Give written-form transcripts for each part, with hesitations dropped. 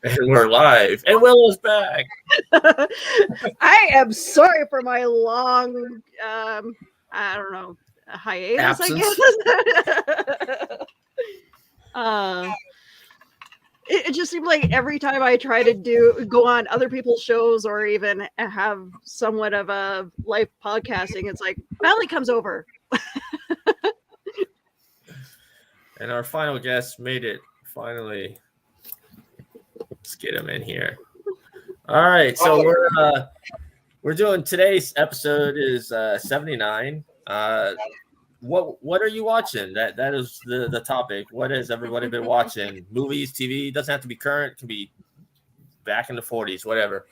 And we're live. And Willow's back. I am sorry for my long, I don't know, hiatus, Absence. I guess. It just seemed like every time I try to go on other people's shows or even have somewhat of a live podcasting, it's like Valley comes over. And our final guest made it finally. Let's get him in here. All right, so we're doing today's episode is 79. What are you watching? That is the topic. What has everybody been watching? Movies, TV, doesn't have to be current, it can be back in the 40s, whatever.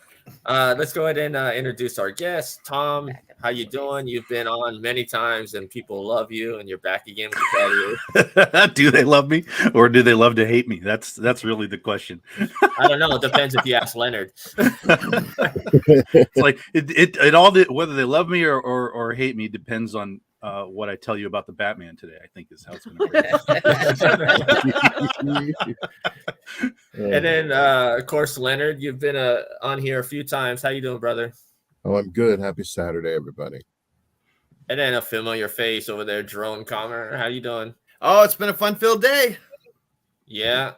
Let's go ahead and introduce our guest. Tom, how you doing? You've been on many times and people love you, and you're back again with you. Do they love me or do they love to hate me? That's really the question. I don't know. It depends if you ask Leonard. It's like it all whether they love me or hate me depends on what I tell you about the Batman today, I think is how it's going to be. And then, of course, Leonard, you've been on here a few times. How you doing, brother? Oh, I'm good. Happy Saturday, everybody. And then a familiar face over there, Jerome Comer. How you doing? Oh, it's been a fun-filled day. Yeah.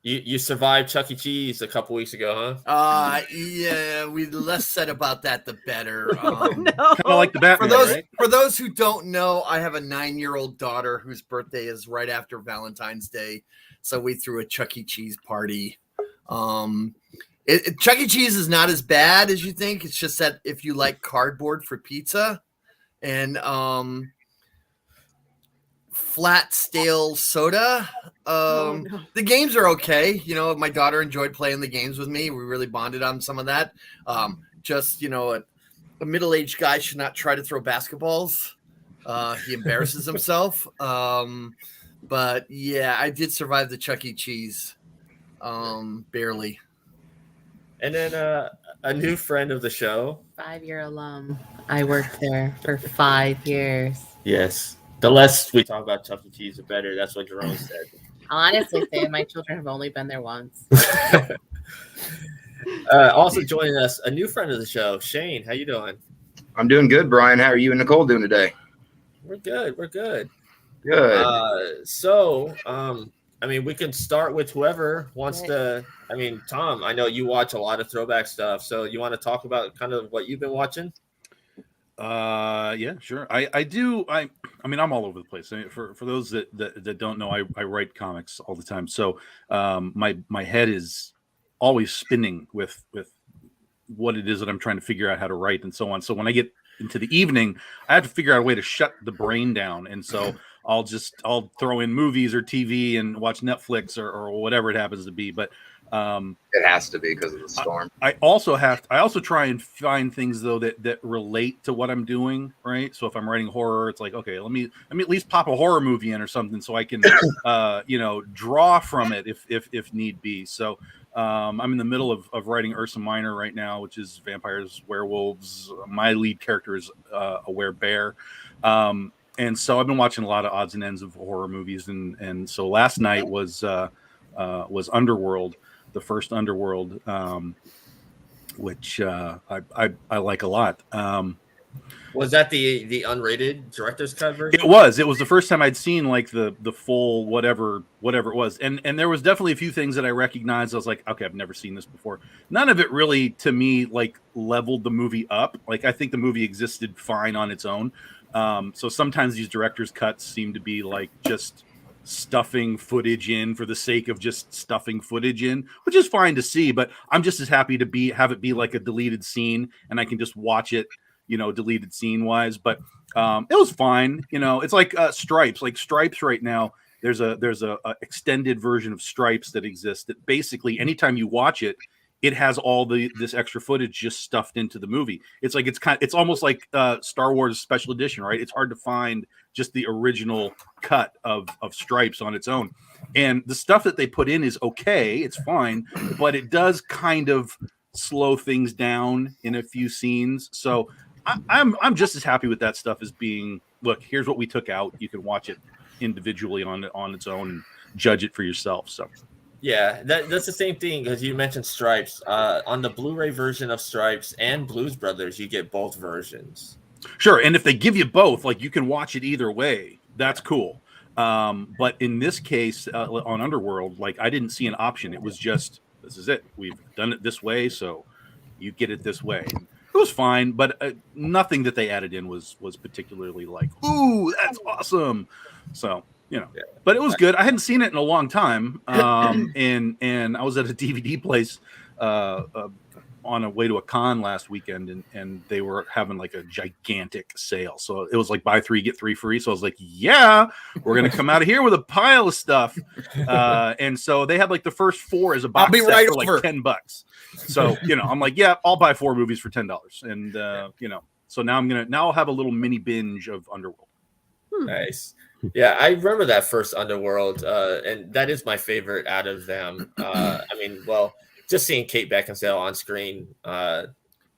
You survived Chuck E. Cheese a couple weeks ago, huh? Yeah, the less said about that, the better. Kind of like the Batman, for those who don't know, I have a 9-year-old daughter whose birthday is right after Valentine's Day. So we threw a Chuck E. Cheese party. Chuck E. Cheese is not as bad as you think. It's just that if you like cardboard for pizza and flat stale soda, the games are okay. You know, my daughter enjoyed playing the games with me. We really bonded on some of that. Just, you know, a middle-aged guy should not try to throw basketballs. He embarrasses himself. But yeah, I did survive the Chuck E. Cheese. Barely. And then a new friend of the show. 5-year alum. I worked there for 5 years. Yes. The less we talk about Chuck E. Cheese, the better. That's what Jerome said. I'll honestly say my children have only been there once. Also joining us, a new friend of the show, Shane. How you doing? I'm doing good, Brian. How are you and Nicole doing today? We're good. We're good. Good. So, I mean, we can start with whoever wants to. I mean, Tom, I know you watch a lot of throwback stuff. So you want to talk about kind of what you've been watching? Yeah, sure. I do. I mean, I'm all over the place. I mean, for those that don't know, I write comics all the time. So my head is always spinning with what it is that I'm trying to figure out how to write and so on. So when I get into the evening, I have to figure out a way to shut the brain down. And so I'll throw in movies or TV and watch Netflix or whatever it happens to be. But it has to be because of the storm. I also try and find things though that relate to what I'm doing, right? So if I'm writing horror, it's like, okay, let me at least pop a horror movie in or something so I can draw from it if need be. So I'm in the middle of writing Ursa Minor right now, which is vampires, werewolves. My lead character is a werebear. And so I've been watching a lot of odds and ends of horror movies, and so last night was Underworld, the first Underworld, which I like a lot. Was that the unrated director's cut version? It was the first time I'd seen like the full whatever it was, and there was definitely a few things that I recognized. I was like, okay, I've never seen this before. None of it really, to me, like leveled the movie up. Like I think the movie existed fine on its own. So sometimes these director's cuts seem to be like just stuffing footage in for the sake of just stuffing footage in, which is fine to see, but I'm just as happy to have it be like a deleted scene and I can just watch it, deleted scene wise. But it was fine. It's like Stripes. Like Stripes right now, there's a extended version of Stripes that exists that basically anytime you watch it, it has all this extra footage just stuffed into the movie. It's like it's almost like Star Wars Special Edition, right? It's hard to find just the original cut of Stripes on its own. And the stuff that they put in is okay, it's fine, but it does kind of slow things down in a few scenes. So I'm just as happy with that stuff as being, look, here's what we took out. You can watch it individually on its own and judge it for yourself. So yeah, that's the same thing, because you mentioned Stripes. On the Blu-ray version of Stripes and Blues Brothers, you get both versions. Sure, and if they give you both, like, you can watch it either way. That's cool. But in this case, on Underworld, like, I didn't see an option. It was just, this is it. We've done it this way, so you get it this way. It was fine, but nothing that they added in was particularly like, ooh, that's awesome. So, you know, but it was good. I hadn't seen it in a long time, and I was at a DVD place on a way to a con last weekend, and they were having like a gigantic sale. So it was like buy 3 get 3 free. So I was like, yeah, we're gonna come out of here with a pile of stuff. And so they had like the first 4 as a box set for like $10. So, you know, I'm like, yeah, I'll buy 4 movies for $10. And you know, so now I'll have a little mini binge of Underworld. Nice. Yeah, I remember that first Underworld, and that is my favorite out of them. I mean, well, just seeing Kate Beckinsale on screen,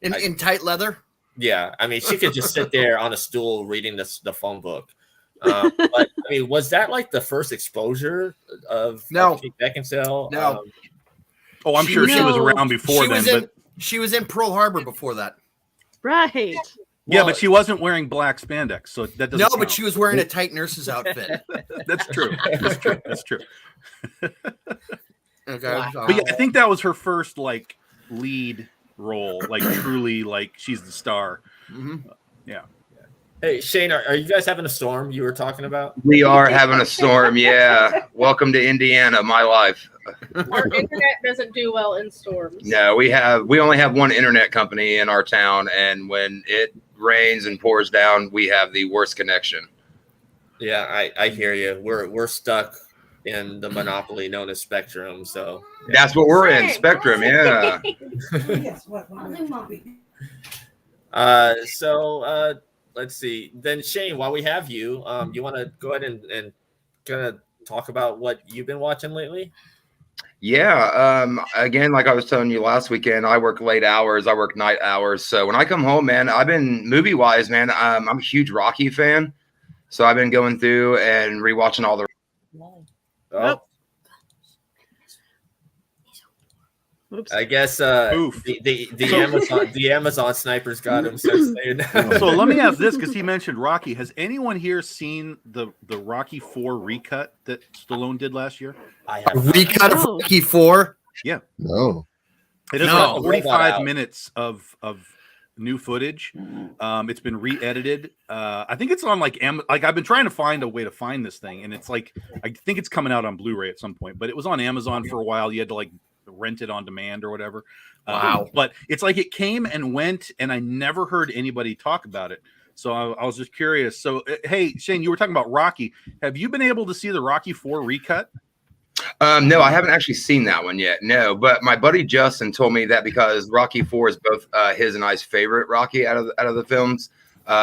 in tight leather. Yeah, I mean, she could just sit there on a stool reading the phone book. But I mean, was that like the first exposure of Kate Beckinsale? No. I'm sure she was around before then, but she was in Pearl Harbor before that. Right. Yeah, but she wasn't wearing black spandex, so that doesn't count. But she was wearing a tight nurse's outfit. That's true. That's true. Okay. Wow. But yeah, I think that was her first like lead role, like truly like she's the star. Mm-hmm. Yeah. Hey Shane, are you guys having a storm you were talking about? We are having a storm. Yeah. Welcome to Indiana, my life. Our internet doesn't do well in storms. No, we only have one internet company in our town, and when it rains and pours down, we have the worst connection. Yeah, I hear you. We're stuck in the monopoly known as Spectrum. So that's what we're in, Spectrum. Yeah. Let's see. Then Shane, while we have you, you want to go ahead and kind of talk about what you've been watching lately? Yeah. Again, like I was telling you last weekend, I work late hours. I work night hours. So when I come home, man, I've been movie wise, man. I'm a huge Rocky fan. So I've been going through and rewatching all the. Oh. Oops. I guess the Amazon snipers got him. So let me ask this, because he mentioned Rocky. Has anyone here seen the Rocky 4 recut that Stallone did last year? I have recut of Rocky 4. Yeah. No. It is like 45 minutes of new footage. It's been re-edited. I think it's on like I've been trying to find a way to find this thing, and it's like I think it's coming out on Blu-ray at some point, but it was on Amazon for a while. You had to like rent it on demand or whatever. Wow. But it's like it came and went, and I never heard anybody talk about it. So I was just curious. So hey, Shane, you were talking about Rocky. Have you been able to see the Rocky 4 recut? No, I haven't actually seen that one yet. No, but my buddy Justin told me that because Rocky 4 is both his and I's favorite Rocky out of the films.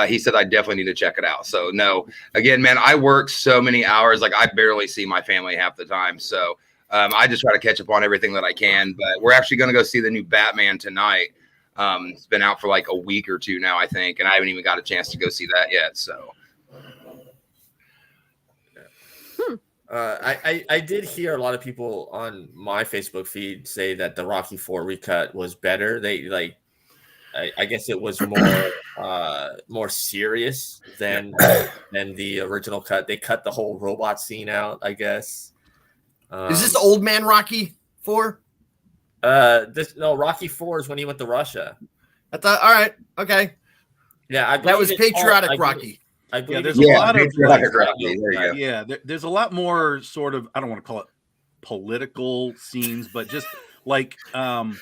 He said I definitely need to check it out. So no, again, man, I work so many hours, like I barely see my family half the time. So I just try to catch up on everything that I can. But we're actually going to go see the new Batman tonight. It's been out for like a week or two now, I think, and I haven't even got a chance to go see that yet. So. I did hear a lot of people on my Facebook feed say that the Rocky 4 recut was better. They like, I guess it was more serious than the original cut. They cut the whole robot scene out, I guess. Is this old man Rocky 4? Rocky 4 is when he went to Russia. I thought, all right, okay. Yeah, that was patriotic Rocky. There's a lot of there's a lot more sort of, I don't want to call it political scenes, but just like there's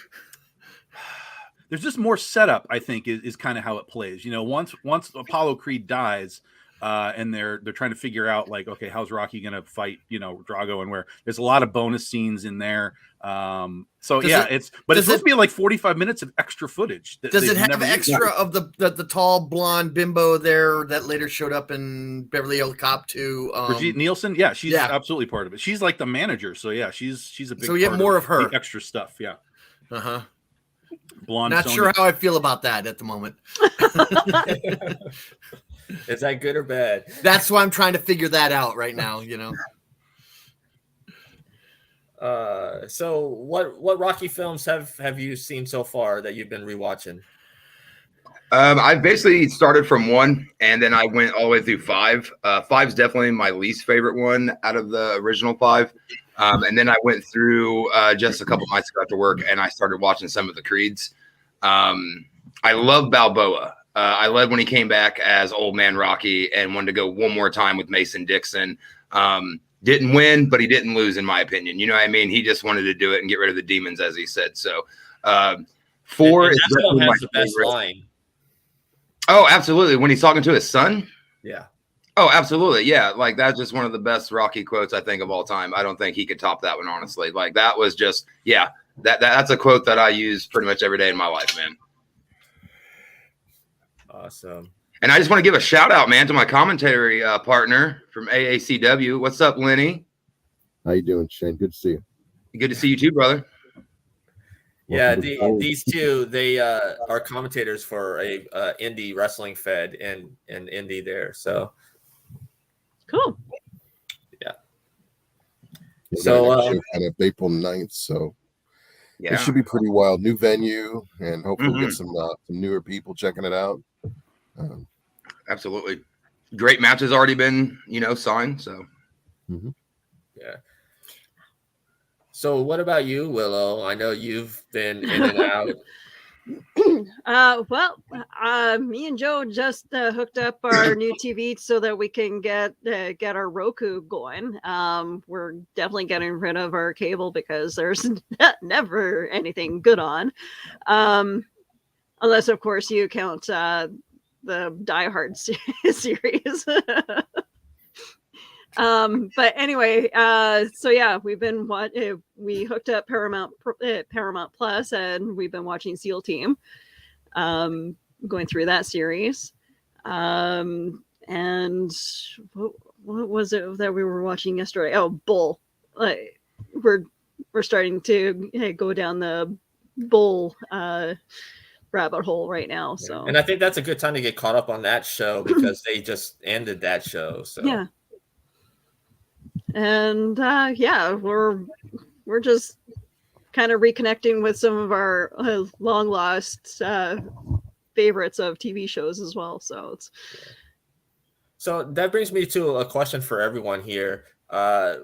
just more setup, I think, is kind of how it plays. You know, once Apollo Creed dies, and they're trying to figure out like, okay, how's Rocky gonna fight, Drago, and where there's a lot of bonus scenes in there. So Does yeah, it- but does it's supposed it- to be like 45 minutes of extra footage. That Does it they've have never used. extra of the tall blonde bimbo there that later showed up in Beverly Hills Cop 2? Brigitte Nielsen, yeah, she's yeah. absolutely part of it. She's like the manager, so yeah, she's a big. So we get part more of her. the extra stuff, yeah. Uh-huh. Blonde. Not Sonya. sure how I feel about that at the moment. Is that good or bad? That's why I'm trying to figure that out right now. So what Rocky films have you seen so far that you've been rewatching? I basically started from 1 and then I went all the way through 5. 5's definitely my least favorite one out of the original 5. And then I went through just a couple nights ago after work and I started watching some of the Creeds. I love Balboa. I loved when he came back as Old Man Rocky and wanted to go one more time with Mason Dixon. Didn't win, but he didn't lose, in my opinion. You know what I mean? He just wanted to do it and get rid of the demons, as he said. So 4 is definitely my the best favorite. line. Oh, absolutely. When he's talking to his son? Yeah. Oh, absolutely. Yeah. Like that's just one of the best Rocky quotes I think of all time. I don't think he could top that one, honestly. Like that was just, yeah, that's a quote that I use pretty much every day in my life, man. Awesome. And I just want to give a shout out, man, to my commentary partner from AACW. What's up, Lenny? How you doing, Shane? Good to see you. Good to see you too, brother. Yeah, Welcome to the fold. these two, they are commentators for a indie wrestling fed in Indy there. So Cool. We're So, gonna have a show kind of April 9th, so Yeah. it should be pretty wild. New venue, and hopefully we'll get some newer people checking it out. Absolutely. Great match has already been, signed. So yeah. So what about you, Willow? I know you've been in and out. Me and Joe just hooked up our new TV so that we can get our Roku going. We're definitely getting rid of our cable because there's never anything good on, unless of course you count the Die Hard series. But anyway, so yeah, we've been we hooked up Paramount Plus, and we've been watching SEAL Team, going through that series. And what was it that we were watching yesterday? Oh, Bull. We're starting to go down the Bull rabbit hole right now. So, And I think that's a good time to get caught up on that show because they just ended that show. So yeah. And we're just kind of reconnecting with some of our long lost favorites of TV shows as well. So that brings me to a question for everyone here.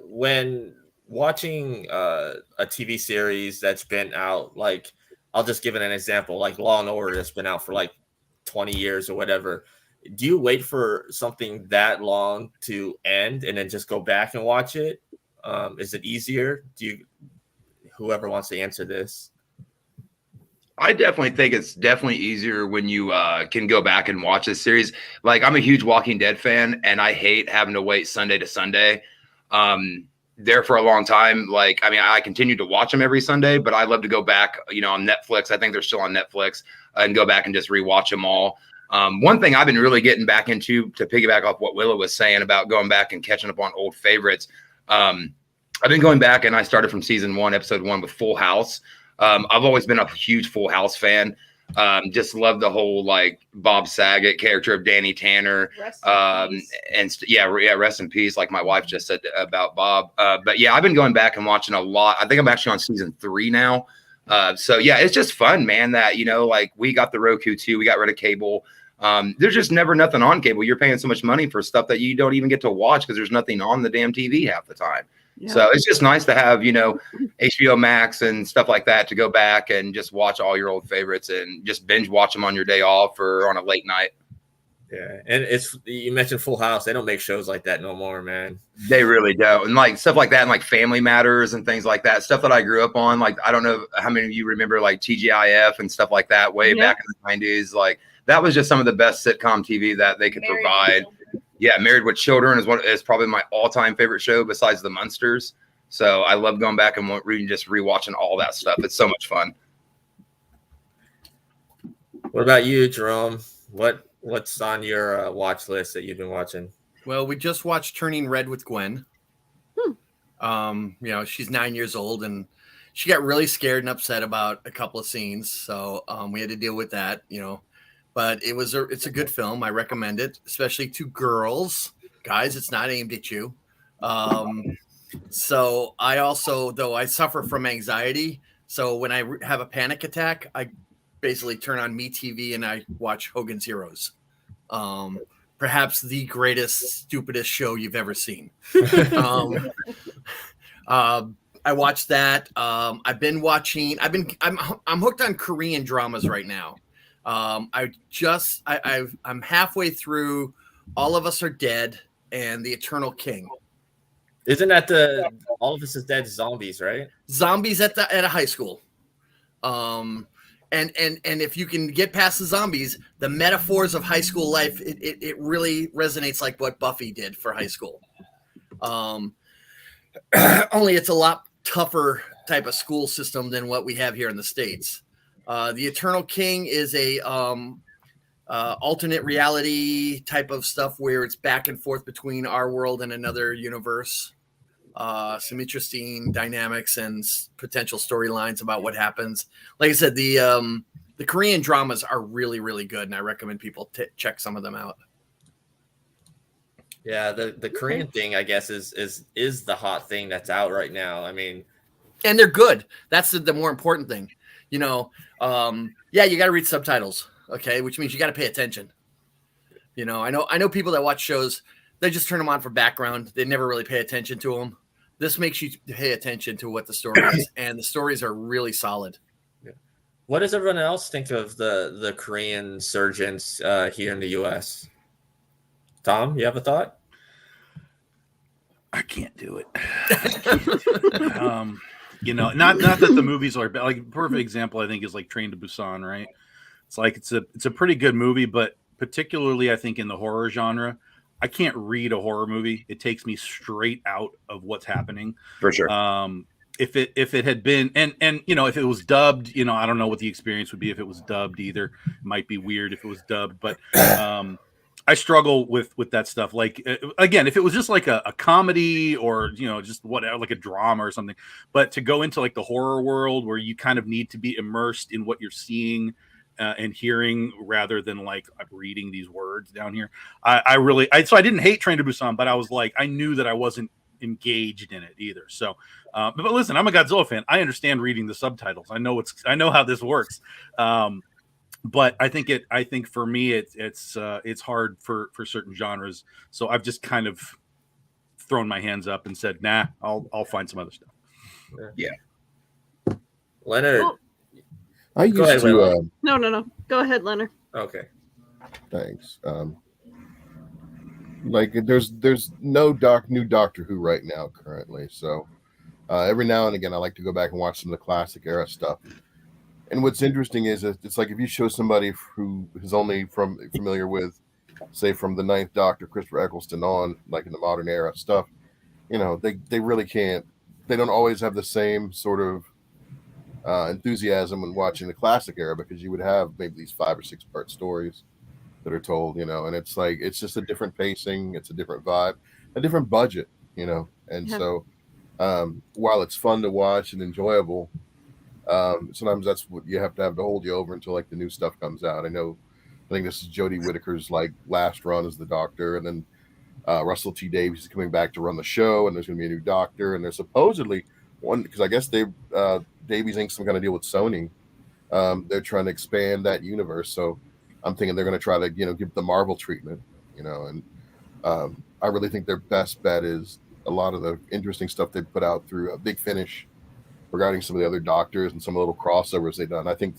When watching a TV series that's been out, like I'll just give it an example, like Law and Order that's been out for like 20 years or whatever. Do you wait for something that long to end and then just go back and watch it? Is it easier? Whoever wants to answer this? I definitely think it's definitely easier when you can go back and watch this series. Like I'm a huge Walking Dead fan and I hate having to wait Sunday to Sunday. There for a long time. Like, I mean, I continue to watch them every Sunday, but I love to go back, on Netflix. I think they're still on Netflix and go back and just rewatch them all. One thing I've been really getting back into, to piggyback off what Willow was saying about going back and catching up on old favorites. I've been going back and I started from season 1, episode 1 with Full House. I've always been a huge Full House fan. Just love the whole like Bob Saget character of Danny Tanner. Rest in peace. Like my wife just said about Bob. But yeah, I've been going back and watching a lot. I think I'm actually on season 3 now. So yeah, it's just fun, man, that, like we got the Roku too. We got rid of cable. There's just never nothing on cable. You're paying so much money for stuff that you don't even get to watch because there's nothing on the damn TV half the time. Yeah. So it's just nice to have, HBO Max and stuff like that to go back and just watch all your old favorites and just binge watch them on your day off or on a late night. Yeah. And you mentioned Full House. They don't make shows like that no more, man. They really don't. And like stuff like that and like Family Matters and things like that, stuff that I grew up on. Like, I don't know how many of you remember like TGIF and stuff like that way back in the 90s. Like that was just some of the best sitcom TV that they could provide. Yeah, Married with Children is probably my all-time favorite show besides The Munsters. So I love going back and just rewatching all that stuff. It's so much fun. What about you, Jerome? What's on your watch list that you've been watching? Well, we just watched Turning Red with Gwen. She's 9 years old and she got really scared and upset about a couple of scenes. So we had to deal with that, but it's a good film. I recommend it, especially to girls. Guys, it's not aimed at you. So I also, though I suffer from anxiety. So when I have a panic attack, I basically turn on MeTV and I watch Hogan's Heroes. Perhaps the greatest, stupidest show you've ever seen. I watched that. I'm hooked on Korean dramas right now. I'm halfway through All of Us Are Dead and The Eternal King. Isn't that the All of Us Is Dead zombies, right? Zombies at a high school. And if you can get past the zombies, the metaphors of high school life, it really resonates like what Buffy did for high school. Only it's a lot tougher type of school system than what we have here in the States. The Eternal King is a alternate reality type of stuff where it's back and forth between our world and another universe. Some interesting dynamics and potential storylines about what happens. Like I said, the Korean dramas are really, really good, and I recommend people check some of them out. Yeah, the Korean thing, I guess, is the hot thing that's out right now. I mean, and they're good. That's the more important thing. You got to read subtitles, okay, which means you got to pay attention. I know people that watch shows, they just turn them on for background. They never really pay attention to them. This makes you pay attention to what the story is, and the stories are really solid. Yeah. What does everyone else think of the Korean surgeons here in the U.S.? Tom, you have a thought? I can't do it. Not that the movies are bad. Like a perfect example, I think, is like Train to Busan, right? It's like it's a pretty good movie, but particularly I think in the horror genre, I can't read a horror movie. It takes me straight out of what's happening. For sure. If it had been and if it was dubbed, I don't know what the experience would be if it was dubbed either. It might be weird if it was dubbed, but I struggle with that stuff. Like again, if it was just like a comedy or just whatever, like a drama or something, but to go into like the horror world where you kind of need to be immersed in what you're seeing and hearing rather than like reading these words down here. So I didn't hate Train to Busan, but I was like, I knew that I wasn't engaged in it either. So, but listen, I'm a Godzilla fan. I understand reading the subtitles. I know how this works. But I think for me, it's hard for certain genres. So I've just kind of thrown my hands up and said, nah, I'll find some other stuff. Yeah. Leonard. Well, I used to. No. Go ahead, Leonard. Okay. Thanks. Like there's no new Doctor Who right now currently. So every now and again, I like to go back and watch some of the classic era stuff. And what's interesting is it's like if you show somebody who is only familiar with, say, from the Ninth Doctor, Christopher Eccleston on, like in the modern era stuff, they really can't. They don't always have the same sort of enthusiasm when watching the classic era because you would have maybe these 5 or 6 part stories that are told, and it's like it's just a different pacing, it's a different vibe, a different budget, and Yeah. so while it's fun to watch and enjoyable. Sometimes that's what you have to hold you over until like the new stuff comes out. I think this is Jodie Whittaker's like last run as the Doctor, and then Russell T Davies is coming back to run the show, and there's going to be a new Doctor, and there's supposedly one because I guess Davies inked some kind of deal with Sony. They're trying to expand that universe, so I'm thinking they're going to try to give the Marvel treatment, and I really think their best bet is a lot of the interesting stuff they put out through a Big Finish regarding some of the other Doctors and some of the little crossovers they've done. I think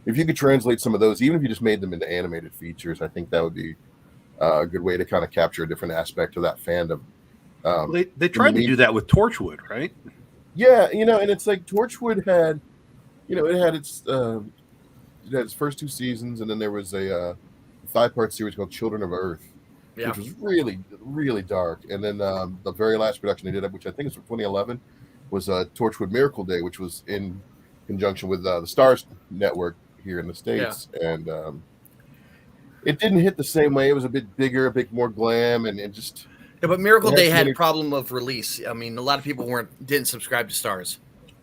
if you could translate some of those, even if you just made them into animated features, I think that would be a good way to kind of capture a different aspect of that fandom. They tried to do that with Torchwood, right? Yeah, and it's like Torchwood had, it had its first 2 seasons, and then there was a 5-part series called Children of Earth, Yeah. which was really, really dark. And then the very last production they did, which I think is from 2011, was Torchwood Miracle Day, which was in conjunction with the Stars Network here in the States. And it didn't hit the same way. It was a bit bigger, a bit more glam, and it just... Yeah, but Miracle Day had many... a problem of release. I mean, a lot of people didn't subscribe to Stars.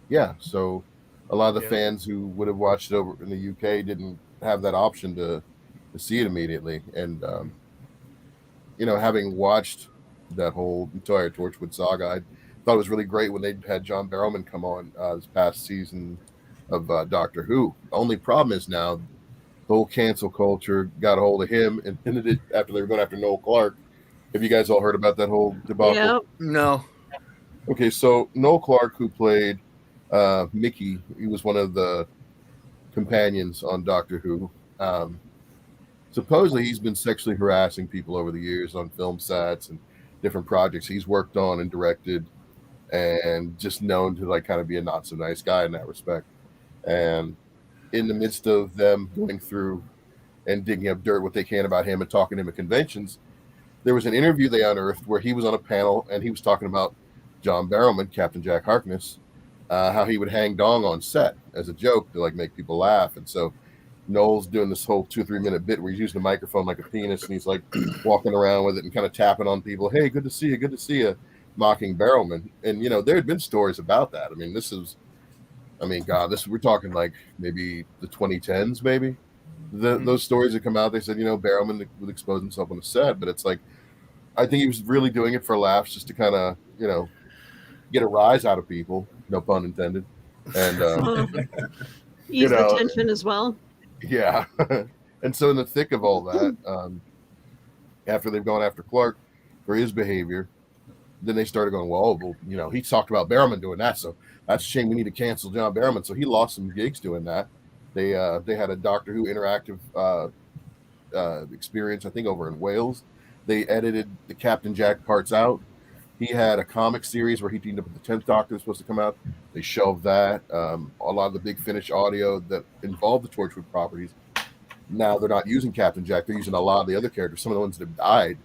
Yeah, so a lot of the fans who would have watched it over in the UK didn't have that option to see it immediately. And you know, having watched that whole entire Torchwood saga, I thought it was really great when they had John Barrowman come on this past season of Doctor Who. The only problem is now the whole cancel culture got a hold of him and ended it after they were going after Noel Clarke. Have you guys all heard about that whole debacle? Yep. No. Okay, so Noel Clarke, who played Mickey, he was one of the companions on Doctor Who. Supposedly he's been sexually harassing people over the years on film sets and different projects he's worked on and directed, and just known to like kind of be a not so nice guy in that respect. And in the midst of them going through and digging up dirt what they can about him and talking to him at conventions, there was an interview they unearthed where he was on a panel and he was talking about John Barrowman, Captain Jack Harkness, how he would hang dong on set as a joke to like make people laugh. And so Noel's doing this whole 2 or 3 minute bit where he's using the microphone like a penis and he's like walking around with it and kind of tapping on people. Hey, good to see you, mocking Barrowman. And you know, there had been stories about that. I mean, we're talking like maybe the 2010s, maybe. Those stories that come out, they said, you know, Barrowman would expose himself on the set, but it's like, I think he was really doing it for laughs, just to kind of, you know, get a rise out of people, no pun intended, and ease the tension as well. Yeah. And so in the thick of all that, after they've gone after Clarke for his behavior, then they started going, well, you know, he talked about Barrowman doing that, so that's a shame. We need to cancel John Barrowman. So he lost some gigs doing that. They had a Doctor Who interactive experience, I think, over in Wales. They edited the Captain Jack parts out. He had a comic series where he teamed up with the 10th Doctor was supposed to come out. They shelved that. A lot of the Big Finish audio that involved the Torchwood properties, now they're not using Captain Jack. They're using a lot of the other characters. Some of the ones that have died,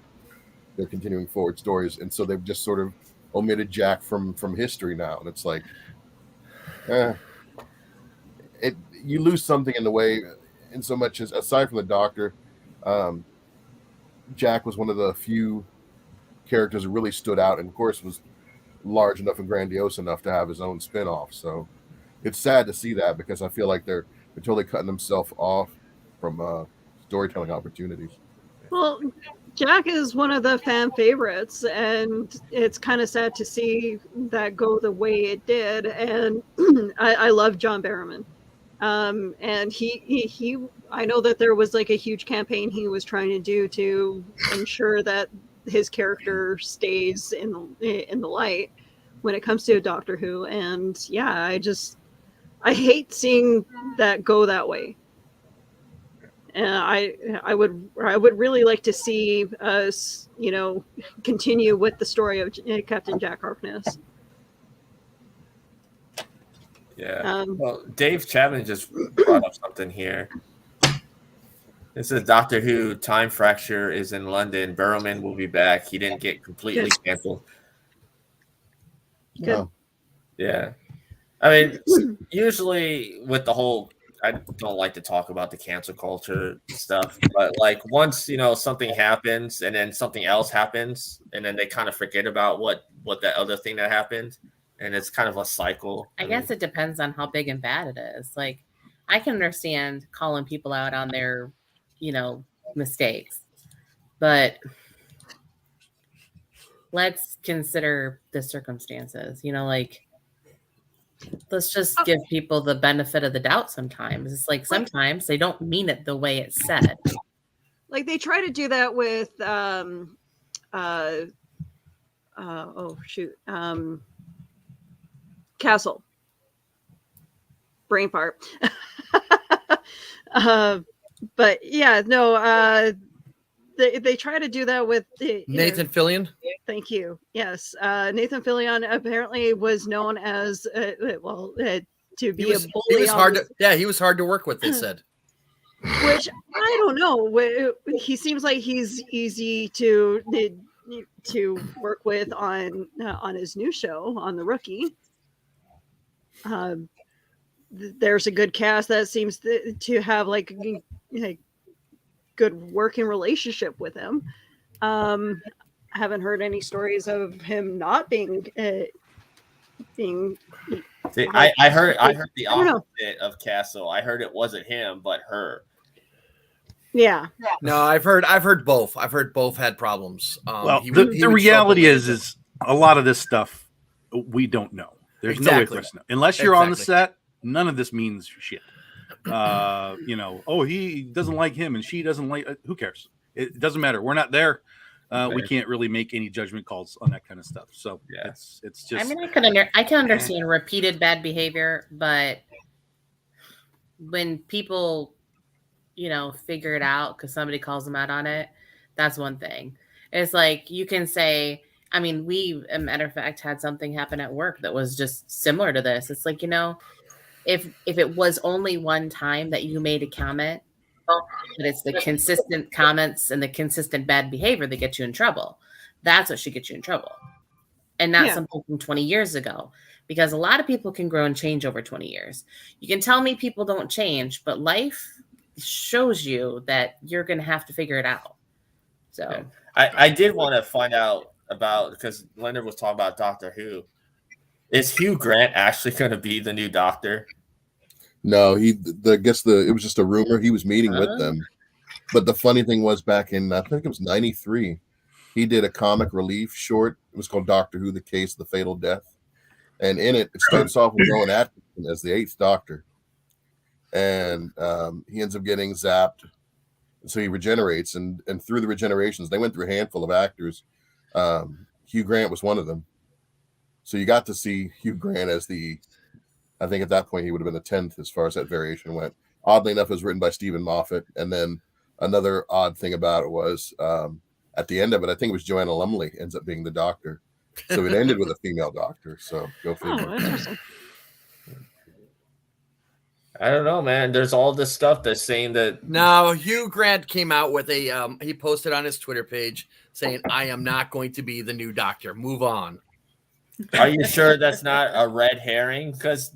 they're continuing forward stories. And so they've just sort of omitted Jack from history now. And it's like, you lose something in the way, in so much as, aside from the Doctor, Jack was one of the few characters that really stood out, and of course was large enough and grandiose enough to have his own spin-off. So it's sad to see that, because I feel like they're totally cutting themselves off from storytelling opportunities. Well, Jack is one of the fan favorites, and it's kind of sad to see that go the way it did. And I love John Barrowman. And he I know that there was like a huge campaign he was trying to do to ensure that his character stays in the light when it comes to Doctor Who. And yeah, I hate seeing that go that way. And I would really like to see us, you know, continue with the story of Captain Jack Harkness. Yeah. Well, Dave Chapman just brought up something here. This is Doctor Who time fracture is in London. Barrowman will be back. He didn't get completely canceled. Good. Yeah. I mean, usually with the whole, I don't like to talk about the cancel culture stuff, but like once, you know, something happens and then something else happens and then they kind of forget about what that other thing that happened. And it's kind of a cycle. I guess it depends on how big and bad it is. Like, I can understand calling people out on their, you know, mistakes, but let's consider the circumstances. You know, like, let's just give people the benefit of the doubt sometimes. It's like sometimes they don't mean it the way it's said. Like they try to do that with Castle. Brain fart. But yeah, no, they try to do that with Nathan Fillion. Thank you. Yes, Nathan Fillion apparently was known as to be a bully. He was hard to work with. They said. Which I don't know. He seems like he's easy to work with on his new show on The Rookie. There's a good cast that seems to have like a good working relationship with him. I haven't heard any stories of him not being. See, I heard the opposite of Castle. I heard it wasn't him, but her. Yeah. No, I've heard both. I've heard both had problems. Well, he the would reality struggle is a lot of this stuff we don't know. There's no way for us to know. Unless you're on the set, none of this means shit. He doesn't like him and she doesn't like. Who cares? It doesn't matter. We're not there. We can't really make any judgment calls on that kind of stuff. So yeah, it's just. I mean, I can understand repeated bad behavior, but when people, figure it out because somebody calls them out on it, that's one thing. It's like you can say. I mean, we, as a matter of fact, had something happen at work that was just similar to this. It's like, if it was only one time that you made a comment, but it's the consistent comments and the consistent bad behavior that get you in trouble. That's what should get you in trouble. And not something from 20 years ago. Because a lot of people can grow and change over 20 years. You can tell me people don't change, but life shows you that you're going to have to figure it out. So I did want to find out about, because Leonard was talking about Doctor Who. Is Hugh Grant actually going to be the new Doctor? No, it was just a rumor. He was meeting with them. But the funny thing was, back in, I think it was 93, he did a comic relief short. It was called Doctor Who, The Case of the Fatal Death. And in it starts off with Rowan Atkinson as the 8th Doctor. And he ends up getting zapped. So he regenerates. And through the regenerations, they went through a handful of actors. Hugh Grant was one of them. So you got to see Hugh Grant as I think at that point he would have been the 10th as far as that variation went. Oddly enough, it was written by Stephen Moffat. And then another odd thing about it was at the end of it, I think it was Joanna Lumley ends up being the Doctor. So it ended with a female Doctor. So go figure. Oh, interesting. I don't know, man. There's all this stuff that's saying that. No, Hugh Grant came out with he posted on his Twitter page saying, "I am not going to be the new Doctor. Move on." Are you sure that's not a red herring? Because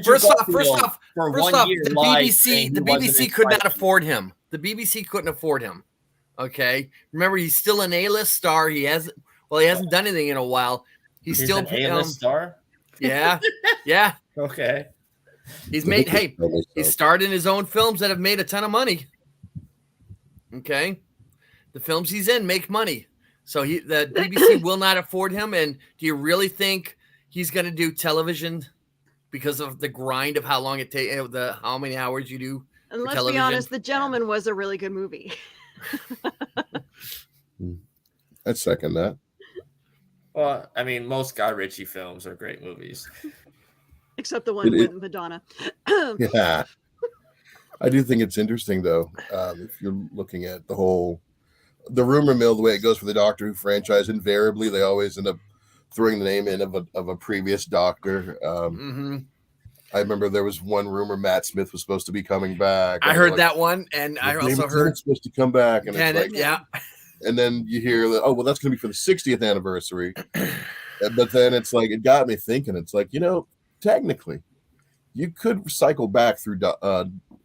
First off, the BBC could not afford him. The BBC couldn't afford him. Okay, remember he's still an A-list star. He hasn't done anything in a while. He's still an A-list star. Yeah. Okay. He's starred in his own films that have made a ton of money. Okay, the films he's in make money, so the BBC will not afford him. And do you really think he's going to do television because of the grind of how long it takes, how many hours you do? And let's be honest, The Gentleman was a really good movie. I'd second that. Well, I mean, most Guy Ritchie films are great movies. Except the one with Madonna. Yeah. I do think it's interesting, though, if you're looking at the rumor mill, the way it goes for the Doctor Who franchise, invariably they always end up throwing the name in of a previous Doctor. I remember there was one rumor Matt Smith was supposed to be coming back. I heard that one, and I also heard supposed to come back, and it's like, yeah. And then you hear that, oh, well, that's going to be for the 60th anniversary. But then it's like, it got me thinking. It's like, technically, you could cycle back through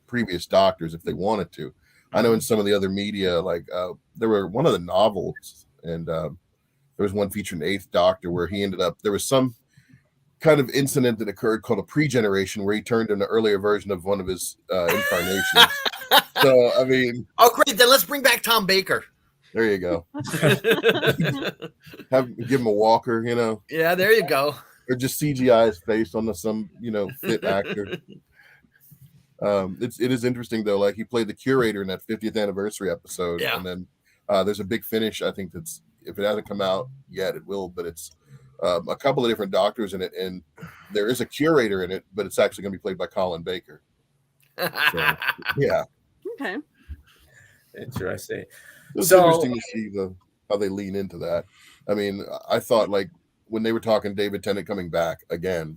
previous Doctors if they wanted to. I know in some of the other media, like there were one of the novels, and there was one featuring the 8th Doctor where he ended up, there was some kind of incident that occurred called a pre-generation where he turned into an earlier version of one of his incarnations. So, I mean. Oh, great. Then let's bring back Tom Baker. There you go. Give him a walker, Yeah, there you go. Or just CGI his face on some fit actor. It is interesting though. Like he played the curator in that 50th anniversary episode, and then there's a big finish. I think that's, if it hasn't come out yet, it will. But it's a couple of different Doctors in it, and there is a curator in it, but it's actually going to be played by Colin Baker. So, yeah. Okay. Interesting. It's interesting to see how they lean into that. I mean, I thought like when they were talking David Tennant coming back again,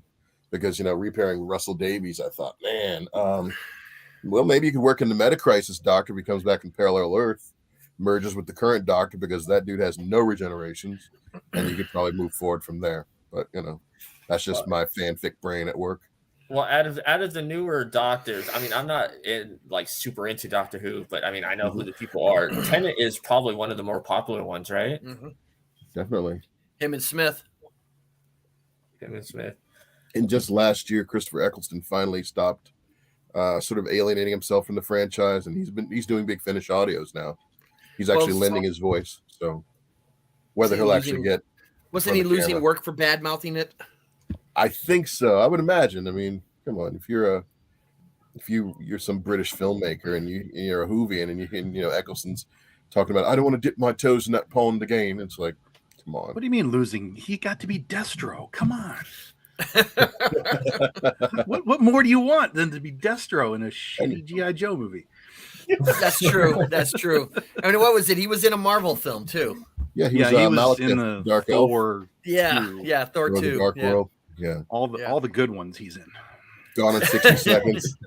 because repairing Russell Davies, I thought, man, Well, maybe you could work in the Meta-Crisis Doctor, becomes back in Parallel Earth, merges with the current Doctor because that dude has no regenerations, and you could probably move forward from there. But that's just my fanfic brain at work. Well, out of the newer Doctors, I mean, I'm not super into Doctor Who, but I mean, I know who the people are. Tennant is probably one of the more popular ones, right? Mm-hmm. Definitely. Him and Smith. And just last year, Christopher Eccleston finally stopped sort of alienating himself from the franchise, and he's doing Big Finish audios now. He's actually lending his voice. So whether he'll actually get wasn't he losing work for bad mouthing it? I think so. I would imagine. I mean, come on, if you're some British filmmaker and you're a Whovian and Eccleston's talking about, I don't want to dip my toes in that pond again. It's like, come on. What do you mean losing? He got to be Destro. Come on. What more do you want than to be Destro in a shitty G.I. Joe movie? That's true. That's true. I mean, what was it? He was in a Marvel film too. Yeah, he was in the Dark Thor. Yeah, Thor 2. Dark World. Yeah, all the good ones he's in. Gone in 60 seconds.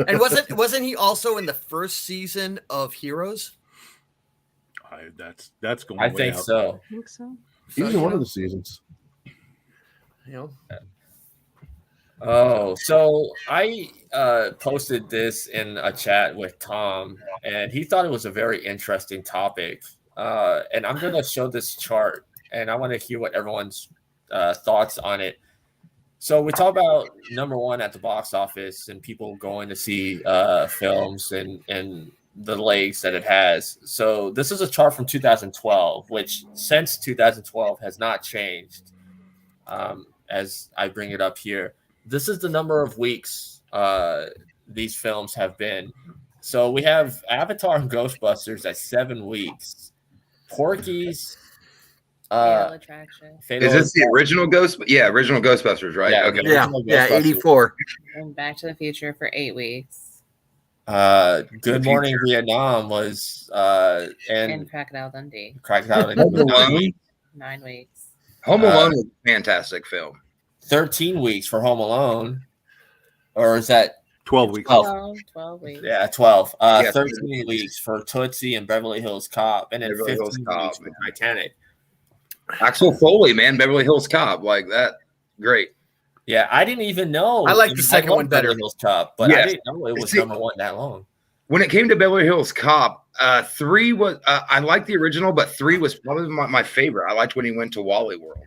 And wasn't he also in the first season of Heroes? That's going. I think so. I think so. He was in one of the seasons. Oh, so I posted this in a chat with Tom, and he thought it was a very interesting topic. And I'm going to show this chart, and I want to hear what everyone's thoughts on it. So we talk about number one at the box office and people going to see films and the legs that it has. So this is a chart from 2012, which since 2012 has not changed. As I bring it up here, this is the number of weeks these films have been. So we have Avatar and Ghostbusters at 7 weeks. Porky's. Fatal Attraction. Is this the original original Ghostbusters, right? Yeah, okay. Yeah, 84. And Back to the Future for 8 weeks. Good Morning Vietnam was And Crocodile Dundee. Crocodile Home Dundee. Alone. 9 weeks. Home Alone was a fantastic film. 13 weeks for Home Alone, or is that 12 weeks? 12 weeks. Yeah, 12. Yeah, 13 weeks for Tootsie and Beverly Hills Cop, and then Beverly 15 Hills weeks Cop, for man. Titanic. Axel Foley, man, Beverly Hills Cop, like that, great. Yeah, I didn't even know. I like the second love one better. Beverly Hills Cop, but I Yes. didn't know it was See- number one that long. When it came to Beverly Hills Cop, 3 was I liked the original, but 3 was probably my favorite. I liked when he went to Wally World.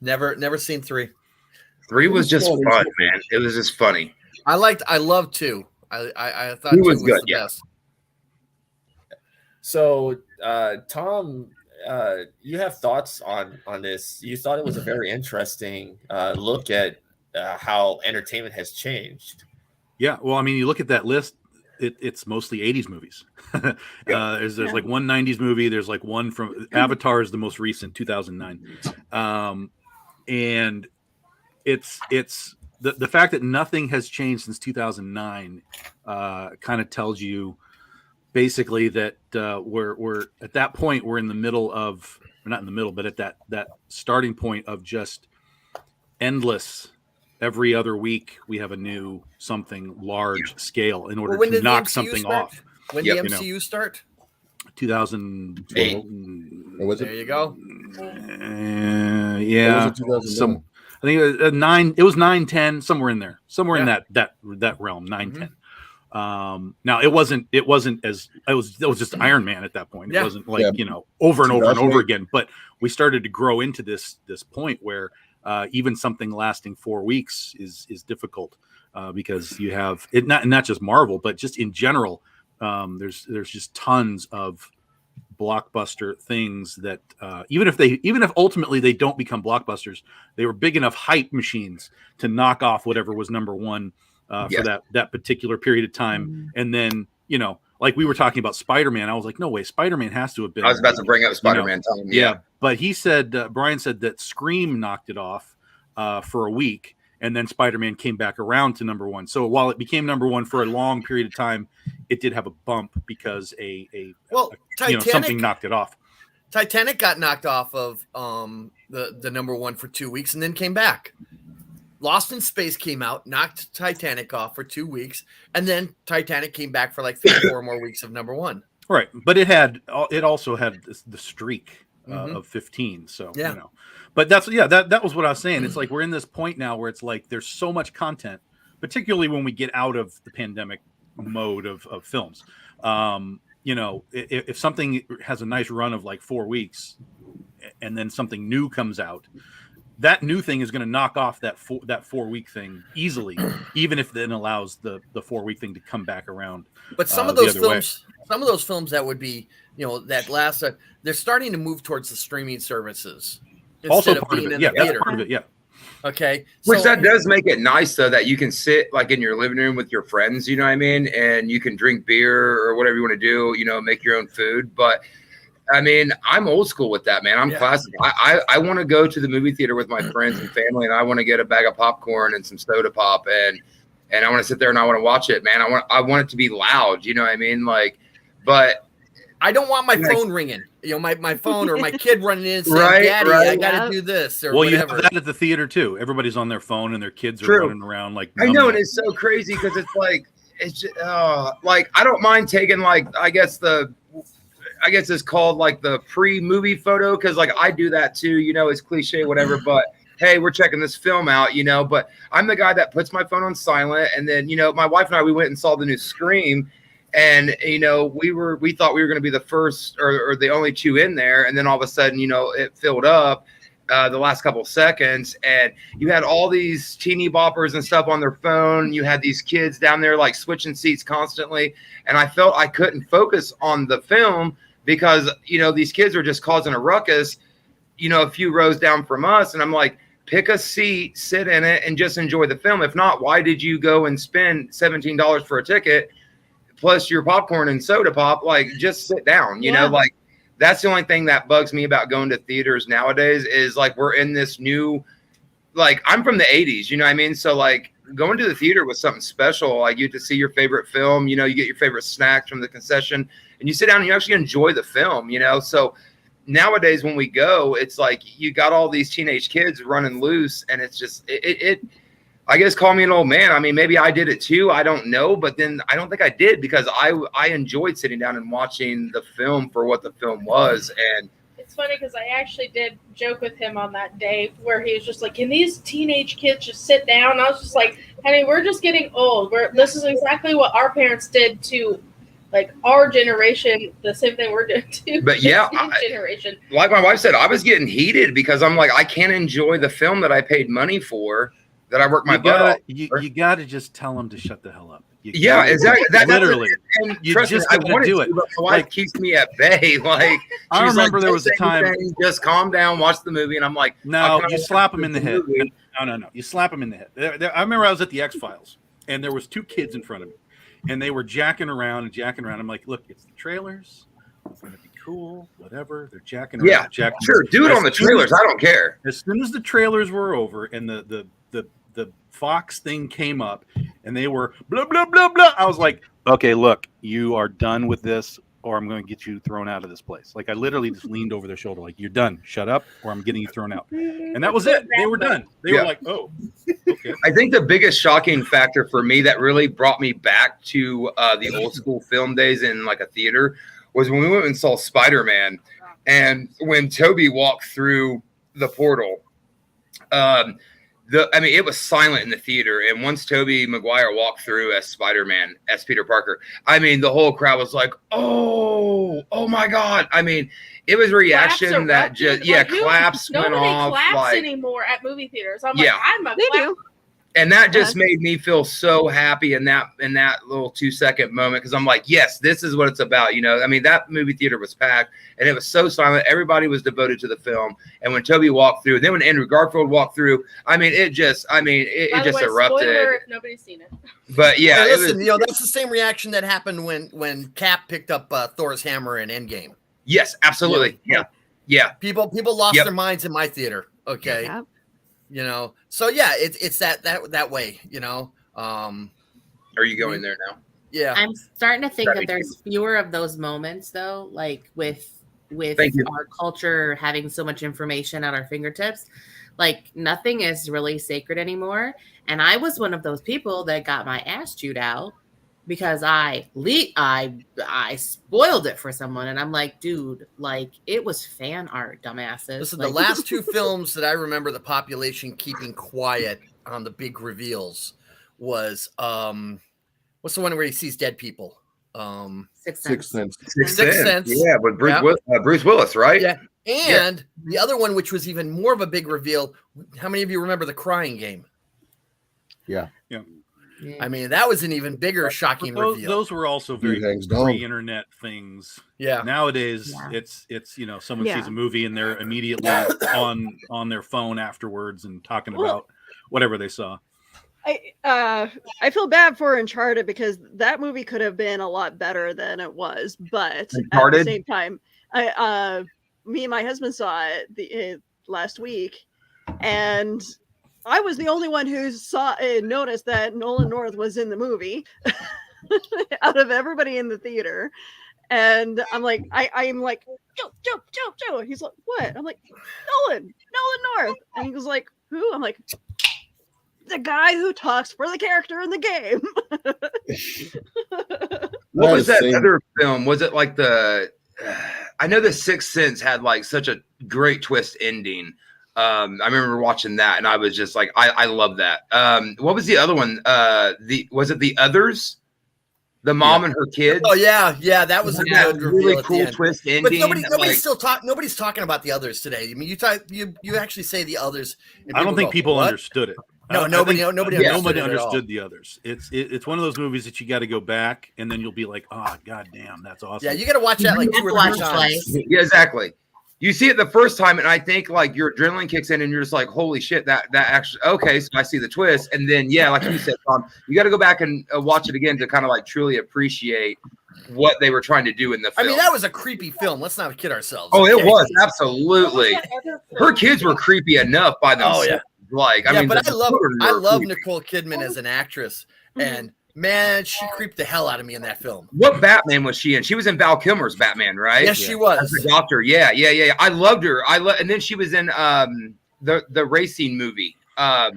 Never seen 3. 3 was just fun, man. It was just funny. I loved 2. I thought 2 2 was was good, the yeah. best. So, Tom, you have thoughts on this? You thought it was a very interesting look at how entertainment has changed. Yeah, well, I mean, you look at that list; it's mostly '80s movies. There's like one '90s movie. There's like one from Avatar is the most recent, 2009, and it's the fact that nothing has changed since 2009 kind of tells you basically that we're at that point we're in the middle of, or not in the middle, but at that starting point of just endless. Every other week we have a new something large scale in order to knock something off. When did the MCU start? 2008. Was it? There you go. Yeah. Was it 2009? Some, I think it was 9. It was 9, 10, somewhere in there, somewhere in that realm. 9, 10. Now it wasn't as it was just Iron Man at that point. It wasn't like over and over and over again. But we started to grow into this point where even something lasting 4 weeks is difficult because you have it not just Marvel, but just in general. There's just tons of blockbuster things that even if ultimately they don't become blockbusters, they were big enough hype machines to knock off whatever was number one for that particular period of time. And then like we were talking about Spider-Man, I was like, no way, Spider-Man has to have been. I was about to bring up Spider-Man. Yeah, but he said Brian said that Scream knocked it off for a week, and then Spider-Man came back around to number one. So while it became number one for a long period of time, it did have a bump because something knocked it off. Titanic got knocked off of the number one for 2 weeks and then came back. Lost in Space came out, knocked Titanic off for 2 weeks, and then Titanic came back for like 3 or 4 more weeks of #1. Right, but it also had the streak of 15. So Yeah. you know, but that was what I was saying. It's like we're in this point now where it's like there's so much content, particularly when we get out of the pandemic mode of films. You know, if something has a nice run of like 4 weeks, and then something new comes out, that new thing is going to knock off that 4-week thing easily, even if then allows the 4-week thing to come back around. But some of those films that would be, you know, that last, they're starting to move towards the streaming services Also instead of part being of it, in yeah, the that's theater. part of it, yeah. Okay, Which that does make it nice though, that you can sit like in your living room with your friends, you know what I mean, and you can drink beer or whatever you want to do, you know, make your own food. But I mean, I'm old school with that, man. I'm classic. I want to go to the movie theater with my friends and family, and I want to get a bag of popcorn and some soda pop, and I want to sit there and I want to watch it, man. I want it to be loud, you know what I mean? Like, but I don't want my phone ringing. You know, my phone or my kid running in and saying, Right, "Daddy, right. I got to do this," or Well, whatever. you have that at the theater too. Everybody's on their phone and their kids are True. running around like I know, and numbnuts. it's so crazy because it's like it's just, like I don't mind taking like I guess it's called like the pre-movie photo because like I do that too. You know, it's cliche, whatever, but. Hey, we're checking this film out, you know, but I'm the guy that puts my phone on silent. And then, you know, my wife and I, we went and saw the new Scream, and, you know, we thought we were going to be the first or the only 2 in there. And then all of a sudden, you know, it filled up the last couple of seconds, and you had all these teeny boppers and stuff on their phone. You had these kids down there like switching seats constantly. And I felt I couldn't focus on the film because, you know, these kids were just causing a ruckus, you know, a few rows down from us. And I'm like, pick a seat, sit in it, and just enjoy the film. If not, why did you go and spend $17 for a ticket plus your popcorn and soda pop? Like, just sit down, you know, like that's the only thing that bugs me about going to theaters nowadays is like, we're in this new, like I'm from the 80s, you know what I mean? So like going to the theater was something special. Like you get to see your favorite film, you know, you get your favorite snacks from the concession and you sit down and you actually enjoy the film, you know? So nowadays when we go, it's like you got all these teenage kids running loose, and it's just it I guess call me an old man. I mean, maybe I did it too, I don't know, but then I don't think I did because I enjoyed sitting down and watching the film for what the film was. And it's funny because I actually did joke with him on that day where he was just like, can these teenage kids just sit down? I was just like, honey, we're just getting old. This is exactly what our parents did to like our generation, the same thing we're doing too. But yeah, generation. Like my wife said, I was getting heated because I'm like, I can't enjoy the film that I paid money for, that I worked my butt off. You got to just tell them to shut the hell up. Yeah, exactly. Literally, and you trust just me, I gotta wanted do to, it. but my wife keeps me at bay. Like, I she's remember like, there was a "Don't say time- anything, just calm down, watch the movie," and I'm like, No, "How can I you slap them in the watch head. movie?" No. You slap them in the head. I remember I was at the X-Files, and there was 2 kids in front of me, and they were jacking around. I'm like, look, it's the trailers. It's going to be cool, whatever. They're jacking around. Yeah, jacking sure, around. do it As on the soon trailers. as- I don't care. As soon as the trailers were over and the Fox thing came up and they were blah, blah, blah, blah, I was like, okay, look, you are done with this or I'm going to get you thrown out of this place. Like I literally just leaned over their shoulder like, you're done. Shut up or I'm getting you thrown out. And that was it. They were done. They were like, oh, okay. I think the biggest shocking factor for me that really brought me back to the old school film days in like a theater was when we went and saw Spider-Man, and when Toby walked through the portal. It was silent in the theater, and once Tobey Maguire walked through as Spider-Man, as Peter Parker, I mean, the whole crowd was like, "Oh my God!" I mean, it was a reaction that just claps went nobody off. Claps like, anymore at movie theaters. I'm Yeah. like, I'm a They clap. do. and that just made me feel so happy in that little 2-second moment, because I'm like, yes, this is what it's about. You know, I mean, that movie theater was packed and it was so silent. Everybody was devoted to the film. And when Toby walked through, then when Andrew Garfield walked through, I mean, it just By the way, erupted. spoiler if nobody's seen it. But yeah, Hey, it listen, was, you know, that's the same reaction that happened when Cap picked up Thor's hammer in Endgame. yes, absolutely. Yeah. People lost Yep. their minds in my theater. Okay. Yeah. You know, so yeah, it's that way, you know. Are you going there now? Yeah. I'm starting to think That'd that be there's fewer of those moments though, like with with Thank you. our culture having so much information at our fingertips, like nothing is really sacred anymore. And I was one of those people that got my ass chewed out because I spoiled it for someone, and I'm like, dude, like it was fan art, dumbasses. Listen, like, the last two films that I remember the population keeping quiet on the big reveals was what's the one where he sees dead people? Sixth Sixth Sense. Sense. Sixth Sense. Yeah, with Bruce, Yeah. Bruce Willis, right? Yeah. And the other one, which was even more of a big reveal. How many of you remember The Crying Game? Yeah. Yeah. I mean, that was an even bigger, shocking reveal. Those were also very Hangs down. pre-internet things. Yeah. Nowadays, Yeah. it's someone Yeah. sees a movie and they're immediately on their phone afterwards and talking about whatever they saw. I feel bad for Uncharted because that movie could have been a lot better than it was, but at the Uncharted? same time, me and my husband saw it last week, and I was the only one who noticed that Nolan North was in the movie out of everybody in the theater. And I'm like, I'm like, Joe. He's like, what? I'm like, Nolan North. And he was like, who? I'm like, the guy who talks for the character in the game. What was that Same. other film? Was it like I know The Sixth Sense had like such a great twist ending. I remember watching that and I was just like, I love that. What was the other one? Was it The Others? The mom and her kids? Oh yeah, that was a good reveal really at the cool end. twist ending. But nobody's like, nobody's talking about The Others today. I mean, you actually say The Others. and I don't think go, people "What?" understood it. No, I nobody think understood nobody it at all. understood The Others. It's one of those movies that you got to go back and then you'll be like, oh god damn, that's awesome. Yeah, you got to watch that like You 2 or have to 3 watch it times. twice. yeah, exactly. You see it the first time, and I think like your adrenaline kicks in, and you're just like, "Holy shit!" That actually okay. So I see the twist, and then yeah, like you said, Tom, you got to go back and watch it again to kind of like truly appreciate what they were trying to do in the I film. mean, that was a creepy film. Let's not kid ourselves. Oh, it okay? was absolutely. Her kids were creepy enough by themselves. Oh, yeah. Like, I mean, but the I children were love creepy. Nicole Kidman as an actress, and man, she creeped the hell out of me in that film. What Batman was she in? She was in Val Kilmer's Batman, right? Yes, she was. As the doctor. Yeah. I loved her. And then she was in the racing movie. Days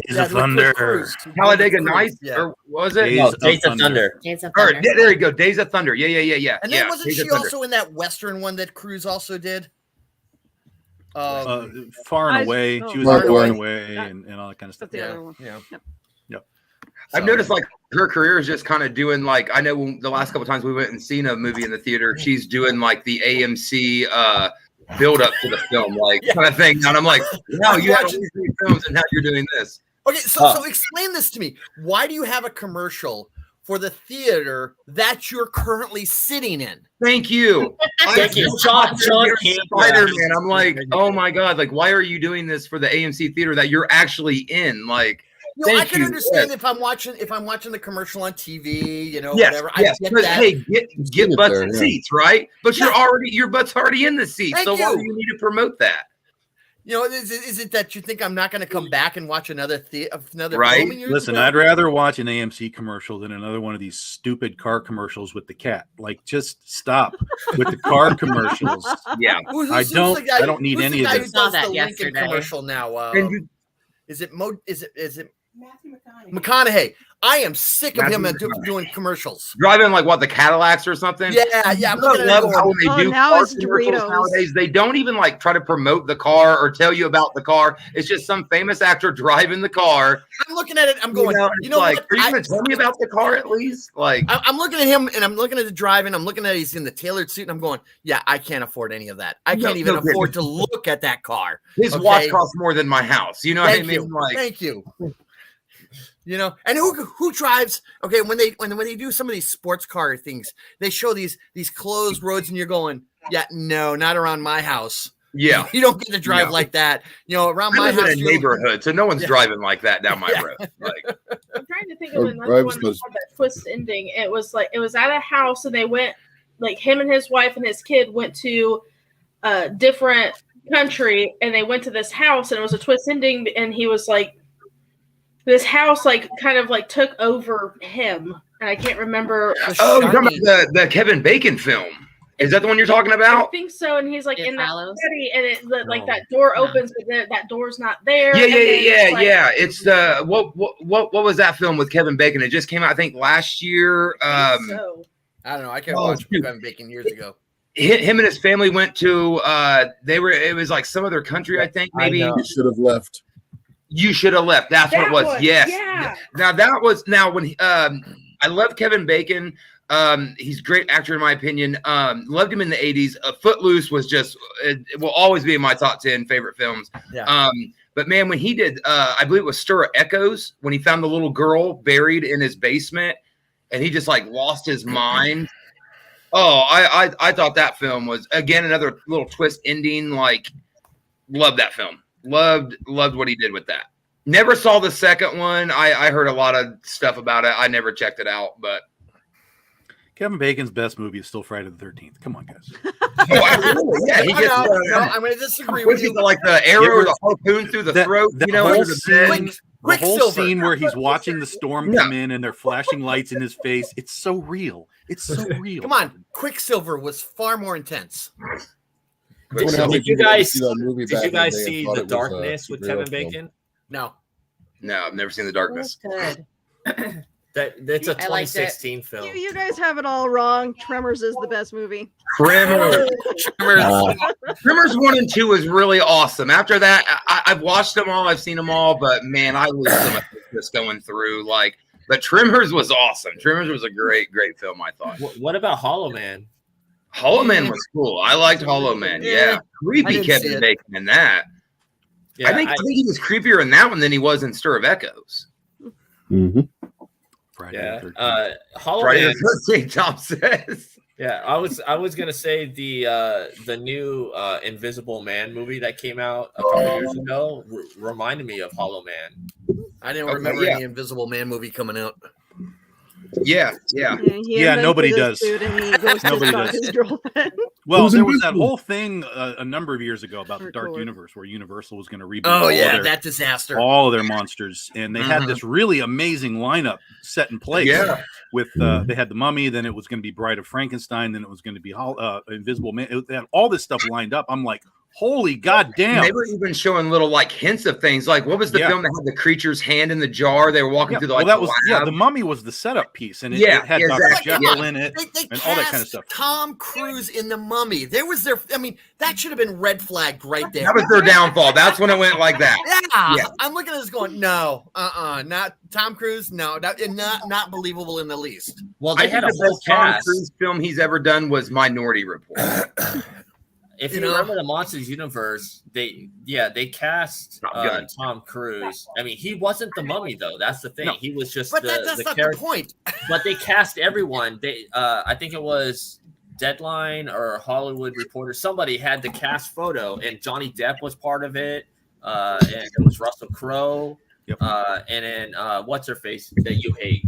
with of Thunder. Cruz. Talladega Cruz, Nights, yeah. or was it? Days No, of Days of Thunder. Thunder. Days of Or, Thunder. yeah, there you go. Days of Thunder. Yeah. And then yeah, wasn't Days she of Thunder. also in that Western one that Cruz also did? Far and I- Away. oh, She was Far in and Far and Away. Away and all that kind of stuff. That's the other one. Yeah. Yep. I've So- noticed like her career is just kind of doing like, I know when the last couple times we went and seen a movie in the theater, she's doing like the AMC build up to the film, like kind of thing. And I'm like, wow, you have all these great films and now you're doing this. Okay, so explain this to me. Why do you have a commercial for the theater that you're currently sitting in? Thank you. Thank you. Sean Campbell. Spider-Man. I'm like, oh my God, like why are you doing this for the AMC theater that you're actually in? Like, You know, I thank can you. understand Yes. if I'm watching the commercial on TV, you know, Yes, whatever. yes. I get But that. hey, get it butts there, in yeah. seats, right? But Yeah. your butt's already in the seat. Thank So why you. do you need to promote that? You know, is it that you think I'm not going to come back and watch another Right. film in years? Listen, Well, I'd rather watch an AMC commercial than another one of these stupid car commercials with the cat. Like, just stop with the car commercials. Yeah. who's I the don't- I don't need who's any the of guy this. Who Saw does that the Lincoln yesterday. commercial now? And you- Is it McConaughey? I am sick of him Matthew doing commercials. driving like what, the Cadillacs or something? Yeah. I'm I looking at it love going, how when they "Oh, do now car it's commercials Doritos." nowadays, they don't even like try to promote the car or tell you about the car. It's just some famous actor driving the car. I'm looking at it. I'm going. and You it's know like, what? are you going to tell me about the car at least? Like, I'm looking at him and I'm looking at the driving. I'm looking at he's in the tailored suit and I'm going, yeah, I can't afford any of that. I No, can't even no afford to look at that car. his okay. watch costs more than my house. You know what I Thank mean? you. Like, Thank you. You know, and who drives? Okay, when they do some of these sports car things, they show these closed roads, and you're going, yeah, no, not around my house. yeah. You don't get to drive No. like that. You know, around I my live house. in a you're- neighborhood, so no one's Yeah. driving like that down my Yeah. road. Like, I'm trying to think Oh, of another I one was that supposed- had that twist ending. It was at a house, and they went, like, him and his wife and his kid went to a different country, and they went to this house, and it was a twist ending, and he was like, this house like kind of like took over him, and I can't remember. oh, you're talking about the Kevin Bacon film. Is that the one you're talking I about? think so. And he's like It in that follows? study, and like No. that door No. opens, but then that door's not there. Yeah, and then it's like- yeah. It's the what was that film with Kevin Bacon? It just came out, I think, last year. I think so. I don't know. I can't Oh, watch shoot. Kevin Bacon years ago. Him and his family went to it was like some other country, I think, maybe. I know. You should have left. You should have left. That's what it was. That one, Yes. yeah. Now when I love Kevin Bacon. He's a great actor in my opinion. Loved him in the 80s. Footloose was just it will always be in my top 10 favorite films. Yeah. But man, when he did I believe it was Stir of Echoes, when he found the little girl buried in his basement and he just like lost his mind. Oh, I thought that film was again another little twist ending. Like, loved that film. Loved what he did with that. Never saw the second one. I heard a lot of stuff about it. I never checked it out, but Kevin Bacon's best movie is still Friday the 13th. Come on, guys. yeah, he gets No, I'm going to disagree what with is it, you. like the arrow or the harpoon through the throat, That you know, whole under the bed. scene, the whole Quicksilver. scene where he's watching the storm Yeah. come in and they're flashing lights in his face. It's so real. It's so real. Come on, Quicksilver was far more intense. Did you guys see the The Darkness with Kevin Bacon? No. No, I've never seen The Darkness. Good. That's a I liked it. 2016 film. You guys have it all wrong. Tremors is the best movie. Tremors 1 and 2 is really awesome. After that, I've watched them all. I've seen them all, but man, I lose so much just going through. Like, but Tremors was awesome. Tremors was a great film. I thought. What about Hollow Man? Hollow Man was cool. I liked Hollow Man. Yeah, Yeah. I creepy didn't see Kevin it. Bacon in that. Yeah, I think he was creepier in that one than he was in Stir of Echoes. Mm-hmm. Friday yeah. the 13th. Hollow Friday Man. the 13th, Tom says. Yeah, I was gonna say the new Invisible Man movie that came out a couple years ago reminded me of Hollow Man. I didn't Okay, remember yeah. any Invisible Man movie coming out. Yeah. He Yeah, invents nobody his does. suit and he goes to Nobody stalk does. his girlfriend. Well, Who's there was that invisible? whole thing a number of years ago about the Dark Hardcore. Universe where Universal was going to reboot Oh, yeah, that disaster. all of their monsters. And they had Mhm. this really amazing lineup set in place. Yeah. With they had the Mummy, then it was going to be Bride of Frankenstein, then it was going to be Invisible Man. They had all this stuff lined up. I'm like, holy goddamn! They were even showing little like hints of things. Like, what was the Yeah. film that had the creature's hand in the jar? They were walking Yeah, through the well, like that was lab. the Mummy was the setup piece, and it, Yeah, it had exactly, Dr. Jekyll yeah. in it, They and all that kind of cast stuff. Tom Cruise in The Mummy. There was their. I mean, that should have been red flagged right there. That was their downfall. That's when it went like that. Yeah. Yeah. I'm looking at this going, no, not Tom Cruise. No, not believable in the least. Well, I they think had a the whole best Tom cast. Cruise film he's ever done was Minority Report. If You you know? remember the Monsters universe, they cast Top Gun. Tom Cruise. I mean, he wasn't the Mummy though. That's the thing. No. He was just But the that's not character. the point. But they cast everyone. They, I think it was Deadline or Hollywood Reporter. Somebody had the cast photo, and Johnny Depp was part of it. And it was Russell Crowe. Yep. And then what's her face that you hate?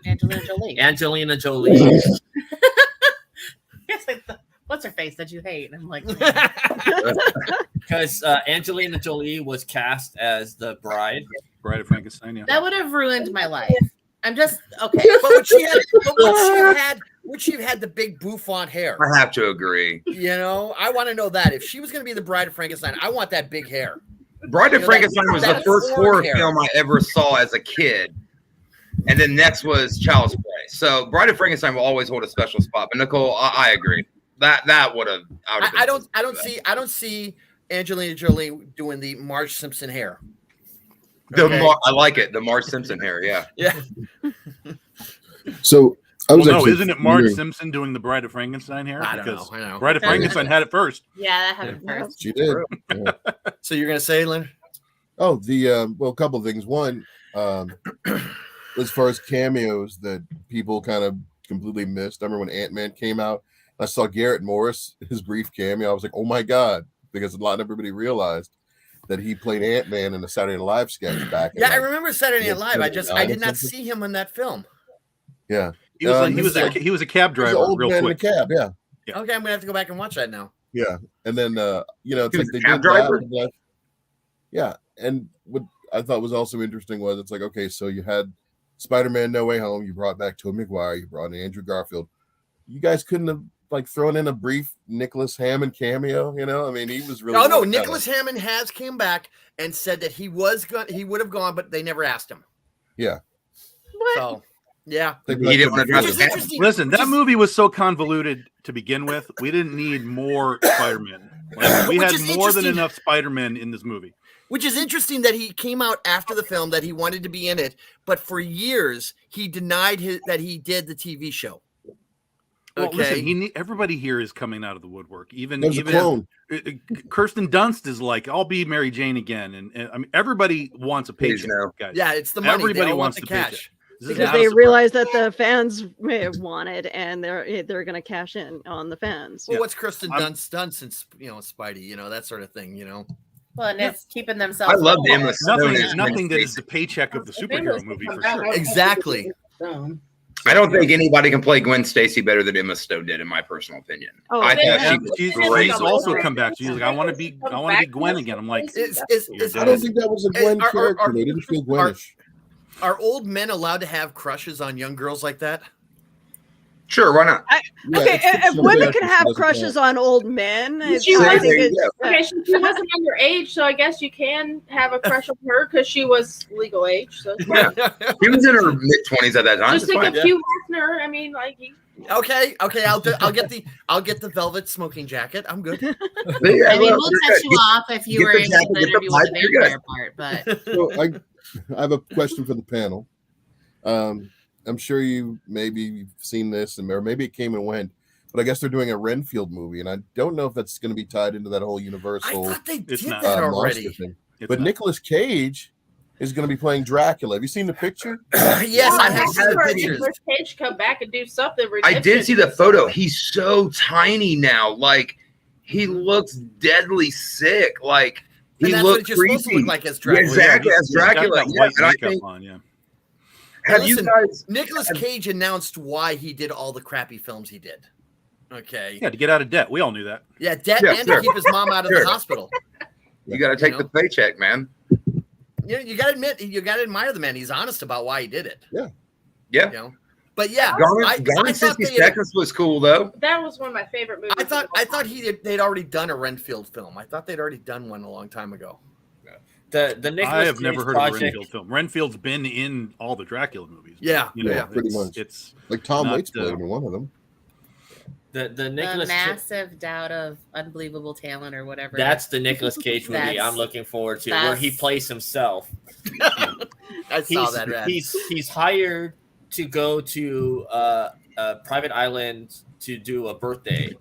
Angelina Jolie. Angelina Jolie. It's like what's her face that you hate? And I'm like, Because Angelina Jolie was cast as the bride. Bride of Frankenstein. Yeah. that would have ruined my life. I'm just okay. But would she have had the big bouffant hair? I have to agree. You know, I want to know that. If she was going to be the Bride of Frankenstein, I want that big hair. Bride of You know, Frankenstein was the that first horn horror hair. film I ever saw as a kid. And then next was Child's Play. So Bride of Frankenstein will always hold a special spot. But Nicole, I agree. That would have. I don't see Angelina Jolie doing the Marge Simpson hair. Okay. I like it. The Marge Simpson hair. Yeah. Yeah. So I was Well, no, actually isn't it Marge wondering- Simpson doing the Bride of Frankenstein here? I don't Because know. I know. Bride of Frankenstein had it first. Yeah, that happened first. She did. Yeah. So you're going to say, Leonard? Oh, well, a couple of things. One, as far as cameos that people kind of completely missed. I remember when Ant-Man came out, I saw Garrett Morris, his brief cameo. I was like, oh my God, because everybody realized that he played Ant-Man in a Saturday Night Live sketch back. in, Yeah, I like, remember Saturday Night Live. I did not something. see him in that film. Yeah. He was, He was he was a cab He's driver an old real man quick. in a cab. Yeah. Yeah. Okay, I'm going to have to go back and watch that now. Yeah. And then, it's He like was they a cab did that, driver? but yeah. And what I thought was also interesting was it's like, okay, so you had Spider-Man No Way Home, you brought back Tobey Maguire, you brought in Andrew Garfield. You guys couldn't have like throwing in a brief Nicholas Hammond cameo? You know, I mean, he was really. No, Nicholas Hammond has came back and said that he would have gone, but they never asked him. Yeah. What? So, yeah. He didn't want to drive Which is the van. interesting. Listen, that movie was so convoluted to begin with. We didn't need more Spider-Man. Like, we Which had is more than interesting. enough Spider-Man in this movie. Which is interesting that he came out after the film that he wanted to be in it, but for years he denied that he did the TV show. Well, Okay. listen, everybody here is coming out of the woodwork. There's a clone. Kirsten Dunst is like, "I'll be Mary Jane again," and I mean, everybody wants a Please paycheck, no. guys. Yeah, it's the money. Everybody They all want wants the the cash. paycheck. This is Because not a they surprise. realize that the fans may have wanted, and they're going to cash in on the fans. Well, Yeah. what's Kirsten I'm- Dunst done since Spidey, that sort of thing, Well, and it's keeping themselves. I love alive. Emma Stone. Nothing that is the paycheck of the superhero movie for sure. Exactly. I don't think anybody can play Gwen Stacy better than Emma Stone did, in my personal opinion. Oh, I yeah. thought she was She's great. also come back. She's like, I want to be Gwen again. I'm like, I don't think that was a Gwen character. They didn't feel Gwenish. Are old men allowed to have crushes on young girls like that? Sure, why not? Yeah, Okay, it's if fictional women character, can so it have doesn't crushes on old men, She I was- think There you it's, go. Okay, she wasn't underage, so I guess you can have a crush on her because she was legal age. So it's fine. Yeah. She was in her mid-20s at that time. Just It's think fine. of Hugh Hefner. I mean, like Okay. I'll get the velvet smoking jacket. I'm good. Yeah, I mean, well, we'll you're touch good. you off if you get were the able jacket, to get the interview with pipe, the you're vampire part, but So I have a question for the panel. I'm sure you maybe you've seen this, or maybe it came and went, but I guess they're doing a Renfield movie, and I don't know if that's going to be tied into that whole I Universal thought they It's did not. that monster already. thing. it's But not. Nicolas Cage is going to be playing Dracula. Have you seen the picture? Yes, I have seen the heard pictures. Nicolas Cage come back and do something. I did see the photo. He's so tiny now. Like, he looks deadly sick. Like, And he that's what looks you're supposed to creepy. look like as Yeah, Dracula. exactly, as He's got Dracula. that Yeah, white and I makeup think, on, yeah. have you Listen, guys? Nicolas Cage announced why he did all the crappy films he did. Okay. Yeah, to get out of debt. We all knew that. Yeah, debt Yeah, and sure. to keep his mom out of Sure. the hospital. You got to take You the know? paycheck, man. You got to admit, you got to admire the man. He's honest about why he did it. Yeah. But yeah, Gone I in thought 60 they- Seconds was cool, though. That was one of my favorite movies. I thought they'd already done a Renfield film. I thought they'd already done one a long time ago. The Nicolas I have Cage never heard of a project. Renfield film. Renfield's been in all the Dracula movies. Yeah, You know, yeah, pretty it's- much. It's Like Tom Not, Waits played him in one of them. The the Nicolas Cage. massive doubt of unbelievable talent or whatever. That's the Nicolas Cage movie That's- I'm looking forward to, where he that's- plays himself. I saw that. Rad. He's hired to go to a private island to do a birthday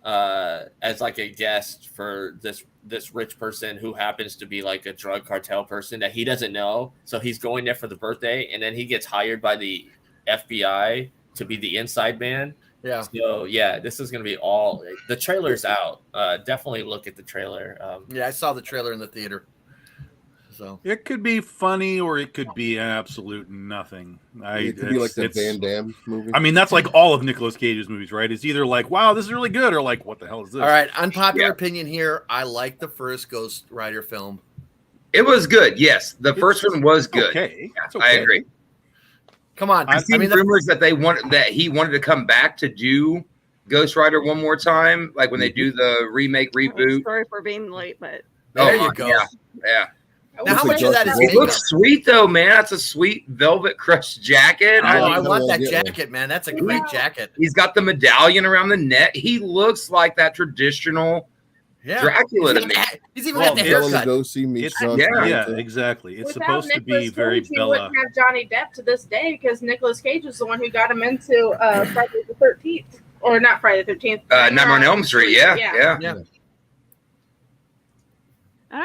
as like a guest for this rich person who happens to be like a drug cartel person that he doesn't know. So he's going there for the birthday, and then he gets hired by the FBI to be the inside man. Yeah. So yeah, this is gonna be all. The trailer's out. Definitely look at the trailer. Yeah, I saw the trailer in the theater. So It could be funny or it could be absolute nothing. It could be like that it's- Van Damme movie. I mean, that's like all of Nicolas Cage's movies, right? It's either like, wow, this is really good, or like, what the hell is this? all right, unpopular Yeah. opinion here. I like the first Ghost Rider film. It was good. Yes, the first one was good. Okay. Yeah, It's I okay. agree. Come on, I I've seen the- rumors that he wanted to come back to do Ghost Rider one more time, like when they do the remake reboot. Sorry for being late, but there my- you go. Yeah. Now, how Looks like much of that is Josh It looks makeup? sweet though, man. That's a sweet velvet crush jacket. Oh, I I mean, want that Yeah. jacket, man. That's a great jacket. he's got the medallion around the neck. He looks like that traditional Yeah. Dracula to me. He's even Well, got the Bela haircut. Lugosi meets It's- John yeah, Yeah, Travolta. exactly. It's Without supposed to be Nicolas very Cage, you Bella. wouldn't have Johnny Depp to this day because Nicolas Cage is the one who got him into Friday the 13th, or not Friday the 13th. Nightmare on Elm Street. Yeah. Yeah.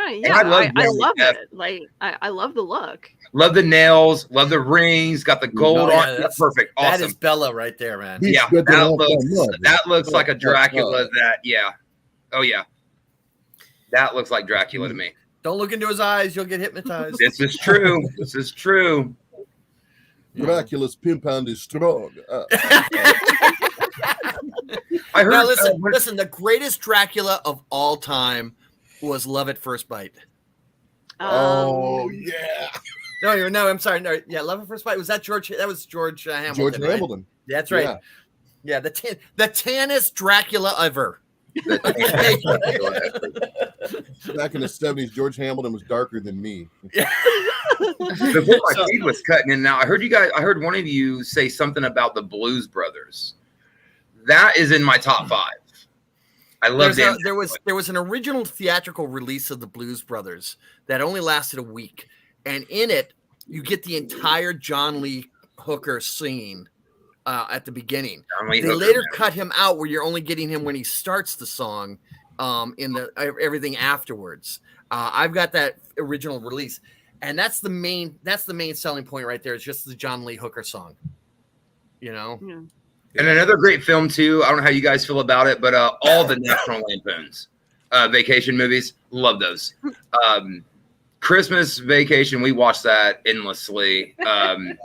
yeah, I love I Johnny love Depp. it. Like I love the look. Love the nails. Love the rings. Got the gold Oh, yeah, on. that's- Perfect. That Awesome. is Bella right there, man. He's Yeah, good to that have looks fun, love. that looks like a Love, Dracula. love. That yeah. Oh yeah. That looks like Dracula to me. Don't look into his eyes; you'll get hypnotized. This is true. This is true. Dracula's pimp hand is strong. I heard. Now listen. The greatest Dracula of all time was Love at First Bite. Oh yeah, No, I'm sorry. No, yeah, Love at First Bite. Was that George? That was George Hamilton. George right? Hamilton. That's right. Yeah. Yeah, the tannest Dracula ever. Back in the 70s, George Hamilton was darker than me. Before my feed was cutting in, now I heard one of you say something about the Blues Brothers. That is in my top 5. I love that. There was an original theatrical release of the Blues Brothers that only lasted a week, and in it you get the entire John Lee Hooker singing at the beginning. They later cut him out, where you're only getting him when he starts the song, in the everything afterwards. I've got that original release, and that's the main selling point right there. Is just the John Lee Hooker song, you know. Yeah. And another great film too. I don't know how you guys feel about it, but all the National Lampoons vacation movies, love those. Christmas Vacation, we watched that endlessly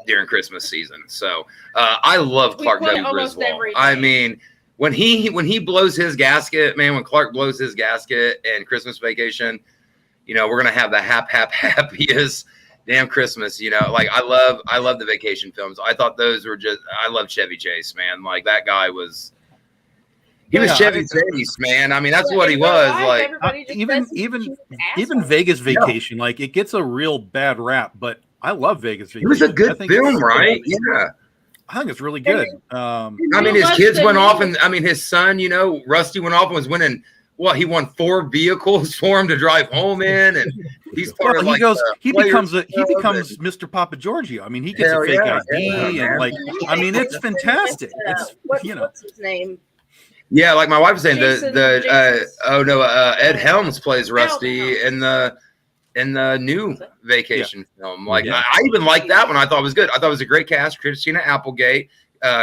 during Christmas season. So I love Clark W. Griswold. I mean, when he blows his gasket, man, when Clark blows his gasket and Christmas Vacation, you know, we're gonna have the happiest damn Christmas. You know, like I love the vacation films. I thought those were I love Chevy Chase, man. Like that guy was. He was Chevy Chase, man. I mean, that's what he was. Like even Vegas Vacation, like it gets a real bad rap, but I love Vegas Vacation. It was a good film, right? Yeah, I think it's really good. I mean, his kids went off, and I mean, his son, you know, Rusty went off and was winning. Well, he won 4 vehicles for him to drive home in, and he's part of. He becomes Mr. Papa Giorgio. I mean, he gets a fake ID, and like, I mean, it's fantastic. What's his name? Yeah, like my wife was saying, Ed Helms plays Rusty in the new Vacation film. Like I even liked that one. I thought it was good. I thought it was a great cast. Christina Applegate,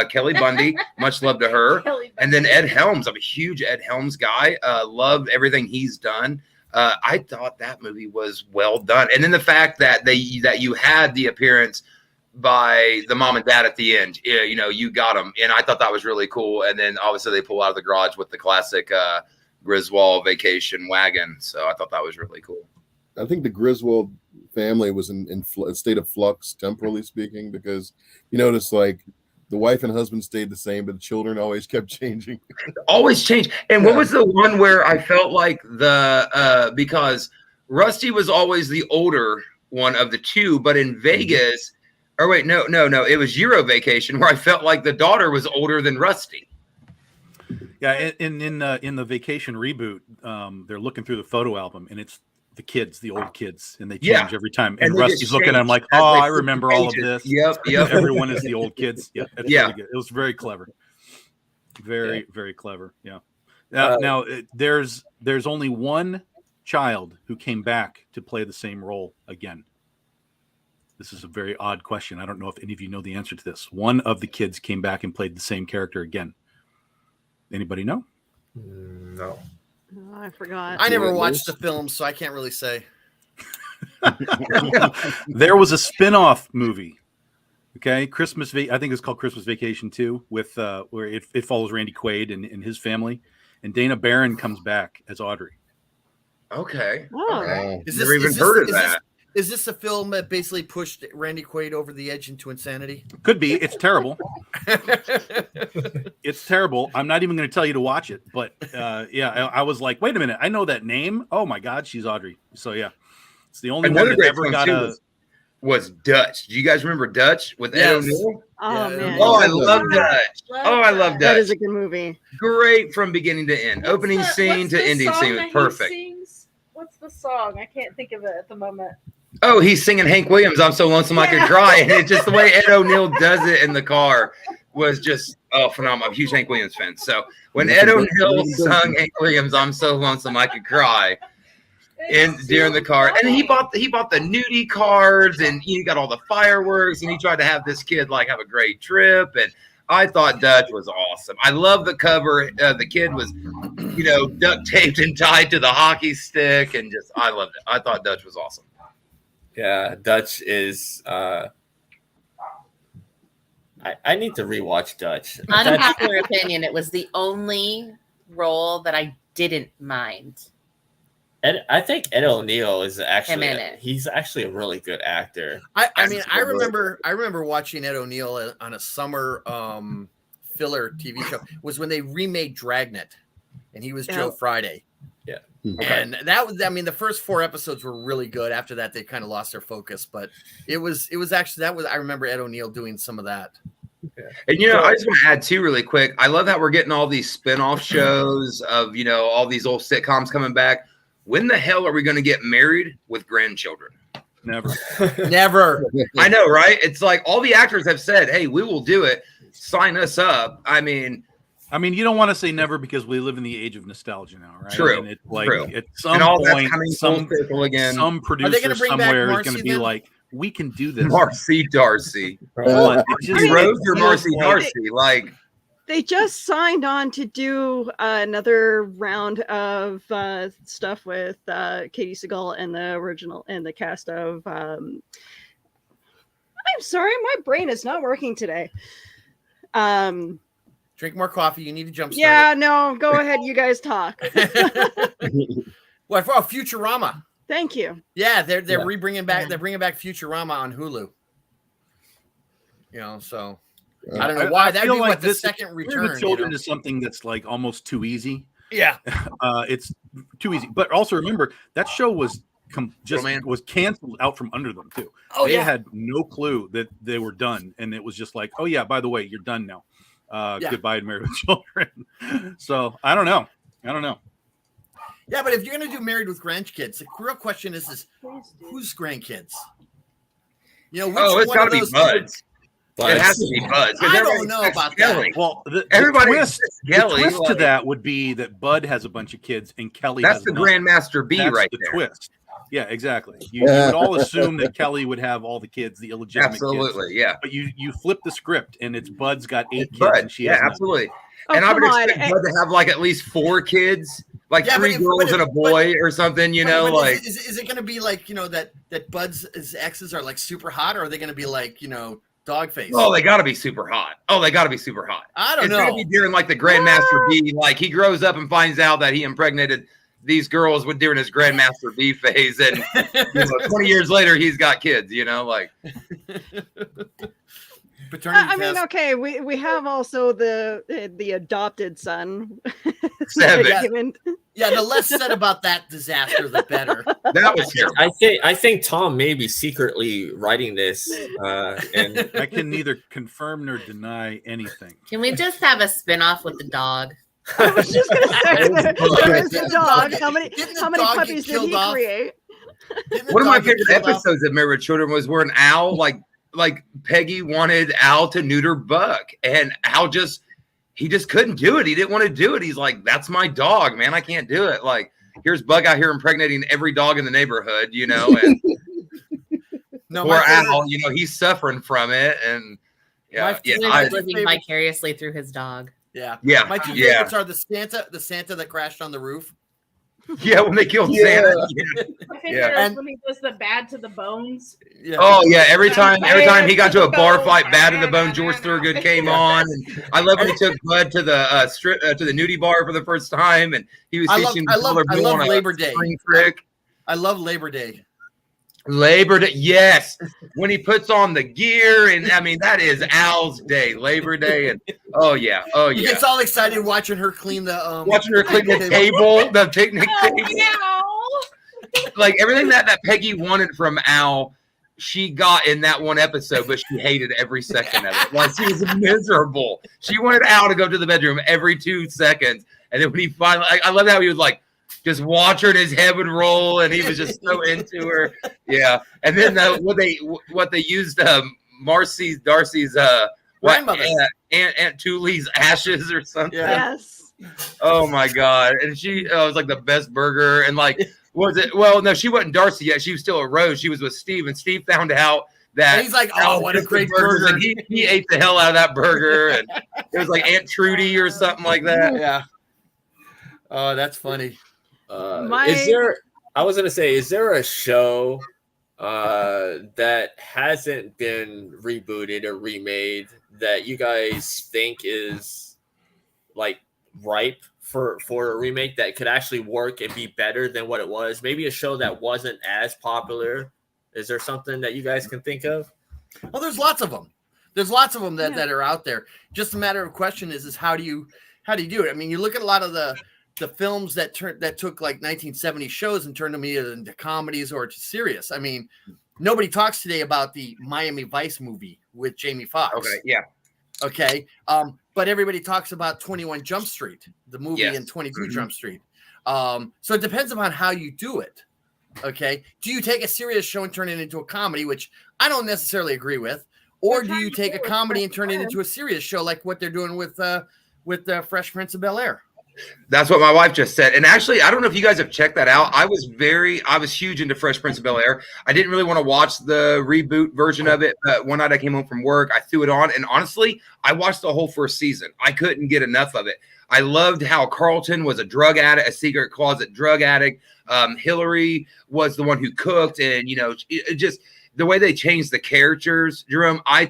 Kelly Bundy, much love to her, and then Ed Helms. I'm a huge Ed Helms guy. Loved everything he's done. I thought that movie was well done, and then the fact that you had the appearance by the mom and dad at the end, you know, you got them, and I thought that was really cool. And then obviously they pull out of the garage with the classic Griswold Vacation wagon, so I thought that was really cool. I think the Griswold family was in a state of flux, temporally speaking, because you notice like the wife and husband stayed the same, but the children always kept changing. Always change. And what was the one where I felt like because Rusty was always the older one of the two, but in Vegas. Or wait, no. It was Euro Vacation where I felt like the daughter was older than Rusty. Yeah, in the Vacation reboot, they're looking through the photo album, and it's the kids, the old kids, and they change every time. And Rusty's looking at him like, "Oh, I remember all of this." Yep. Everyone is the old kids. Yeah, that's really good. It was very clever, very clever. Yeah. Now there's only one child who came back to play the same role again. This is a very odd question. I don't know if any of you know the answer to this. One of the kids came back and played the same character again. Anybody know? No. Oh, I forgot. I never watched the film, so I can't really say. There was a spin-off movie. Okay, I think it's called Christmas Vacation 2, with where it follows Randy Quaid and his family, and Dana Barron comes back as Audrey. Okay. Oh. Okay. Never even heard of that. Is this a film that basically pushed Randy Quaid over the edge into insanity? Could be. It's terrible. It's terrible. I'm not even going to tell you to watch it, but I was like, wait a minute, I know that name. Oh my God, she's Audrey. So yeah, it's the only one that ever got was Dutch. Do you guys remember Dutch with Ed O'Neill? Oh man. Oh, I love Dutch. I love Dutch. That is a good movie. Great from beginning to end. Opening scene to ending scene was perfect. What's the song? I can't think of it at the moment. Oh, he's singing Hank Williams, "I'm So Lonesome I Could Cry." And it's just the way Ed O'Neill does it in the car was just phenomenal. I'm a huge Hank Williams fan. So when Ed O'Neill sung Hank Williams, "I'm So Lonesome I Could Cry," during the car, and he bought the nudie cards, and he got all the fireworks, and he tried to have this kid like have a great trip. And I thought Dutch was awesome. I love the cover. The kid was, duct taped and tied to the hockey stick, and I loved it. I thought Dutch was awesome. Yeah, Dutch is. I need to rewatch Dutch. Unpopular opinion: it was the only role that I didn't mind. I think Ed O'Neill is he's actually a really good actor. I remember watching Ed O'Neill on a summer filler TV show was when they remade Dragnet, and he was Yeah. Joe Friday. Yeah. Okay. And that was, I mean, the first 4 episodes were really good. After that, they kind of lost their focus, but it was actually, I remember Ed O'Neill doing some of that. And I just want to add too really quick. I love how we're getting all these spin-off shows of all these old sitcoms coming back. When the hell are we going to get Married with grandchildren? Never. Never. I know, right? It's like all the actors have said, "Hey, we will do it. Sign us up." I mean, you don't want to say never because we live in the age of nostalgia now, right? True. And it's like True. at some and all point, that's coming full circle again. some producer bring back somewhere is Marcy going to be then? like, "We can do this." Marcy Darcy, But it just- Rose or feels Marcy like- Darcy, like. They just signed on to do another round of stuff with Katie Seagal and the original and the cast of. I'm sorry, my brain is not working today. Drink more coffee. You need to jump start. Yeah, no, go ahead. You guys talk. What for? Futurama. Thank you. Yeah, they're rebringing back. They're bringing back Futurama on Hulu. So I don't know why. That'd feel be like what the this- second Rear return. the Children is something that's like almost too easy. Yeah. It's too easy. But also remember that show was was canceled out from under them too. Oh, they yeah. had no clue that they were done, and it was just like, oh yeah, by the way, you're done now. Goodbye, Married with Children. So I don't know. Yeah, but if you're gonna do Married with Grandkids, the real question is whose grandkids? Which It's one got of to be those Buds. It has to be Buds. 'cause I everybody don't know expects about Kelly. that. Well, the Everybody twist, expects Kelly, the twist to like- that would be that Bud has a bunch of kids and Kelly That's has the none. Grandmaster B That's right the there. twist. Yeah, exactly. You would all assume that Kelly would have all the kids, the illegitimate kids. Absolutely, yeah. But you flip the script and it's Bud's got 8 It's kids Bud. and she Yeah, has none. absolutely. Oh, And I would come on. expect Bud to have like at least 4 kids, like Yeah, but 3 if- girls but if- and a boy or something, But like. is it going to be like that Bud's exes are like super hot, or are they going to be like dog face? Oh, they got to be super hot. I don't know. It's gonna be during like the Grandmaster B. Like he grows up and finds out that he impregnated these girls during his Grandmaster B phase, and 20 years later he's got kids. Like. Paternity I mean, test. okay, we have also the adopted son. 7. Given- Yeah, the less said about that disaster, the better. That was terrible. I think Tom may be secretly writing this, and I can neither confirm nor deny anything. Can we just have a spin-off with the dog? I was just gonna say there is a dog. How many Didn't the how many dog get puppies did killed he off? create? Didn't the One of my dog get favorite killed off? episodes of Married with Children was where an owl, like Peggy wanted Al to neuter Buck, and Al he just couldn't do it. He didn't want to do it. He's like, "That's my dog, man. I can't do it." Like, here's Buck out here impregnating every dog in the neighborhood, and No, poor my favorite- Al, he's suffering from it, and My Living favorite- vicariously through his dog. Yeah. yeah, My 2 yeah, favorites are the Santa that crashed on the roof. yeah. When they killed Yeah. Santa, My favorite Yeah. is when he does the bad to the bones. Yeah. oh yeah. Every time he got to a bar fight, bad to the bone, George Thorogood came on, and I love when he took Bud to the strip to the nudie bar for the first time, and he was I love- teaching I love Color Bill on a Labor Day. spring trick. I love Labor Day. Labor Day, yes. When he puts on the gear, and I mean that is Al's day, Labor Day, and oh He yeah, gets all excited watching her clean the watching her clean the table, the picnic table, Meow. like everything that Peggy wanted from Al, she got in that one episode, but she hated every second of it. Like she was miserable. She wanted Al to go to the bedroom every 2 seconds, and then when he finally, I love how he was like. Just watch her and his head would roll, and he was just so into her. Yeah, and then what they used Darcy's Grandmother. Aunt Tully's ashes or something. Yeah. Yes. Oh my god! And she it was like the best burger, and like was it? Well, no, she wasn't Darcy yet. She was still a Rose. She was with Steve, and Steve found out that And he's like, "Oh, what a great burgers, burger!" and he ate the hell out of that burger, and it was like Aunt Trudy or something like that. Yeah. Oh, that's funny. is there? I was gonna say, is there a show that hasn't been rebooted or remade that you guys think is like ripe for a remake that could actually work and be better than what it was? Maybe a show that wasn't as popular. Is there something that you guys can think of? Oh, there's lots of them. There's lots of them that are out there. Just a matter of question is how do you do it? I mean, you look at a lot of the films that took like 1970 shows and turned them either into comedies or to serious. I mean, nobody talks today about the Miami Vice movie with Jamie Foxx. Okay, yeah. Okay. But everybody talks about 21 Jump Street, the movie, and 22 Jump Street. So it depends upon how you do it. Okay. Do you take a serious show and turn it into a comedy, which I don't necessarily agree with, or do you take a comedy and turn it into a serious show like what they're doing with Fresh Prince of Bel-Air? That's what my wife just said. And actually, I don't know if you guys have checked that out. I was huge into Fresh Prince of Bel-Air. I didn't really want to watch the reboot version of it, but one night I came home from work, I threw it on, and honestly, I watched the whole first season. I couldn't get enough of it. I loved how Carlton was a drug addict, a secret closet drug addict. Hillary was the one who cooked, and it just the way they changed the characters. Jerome, I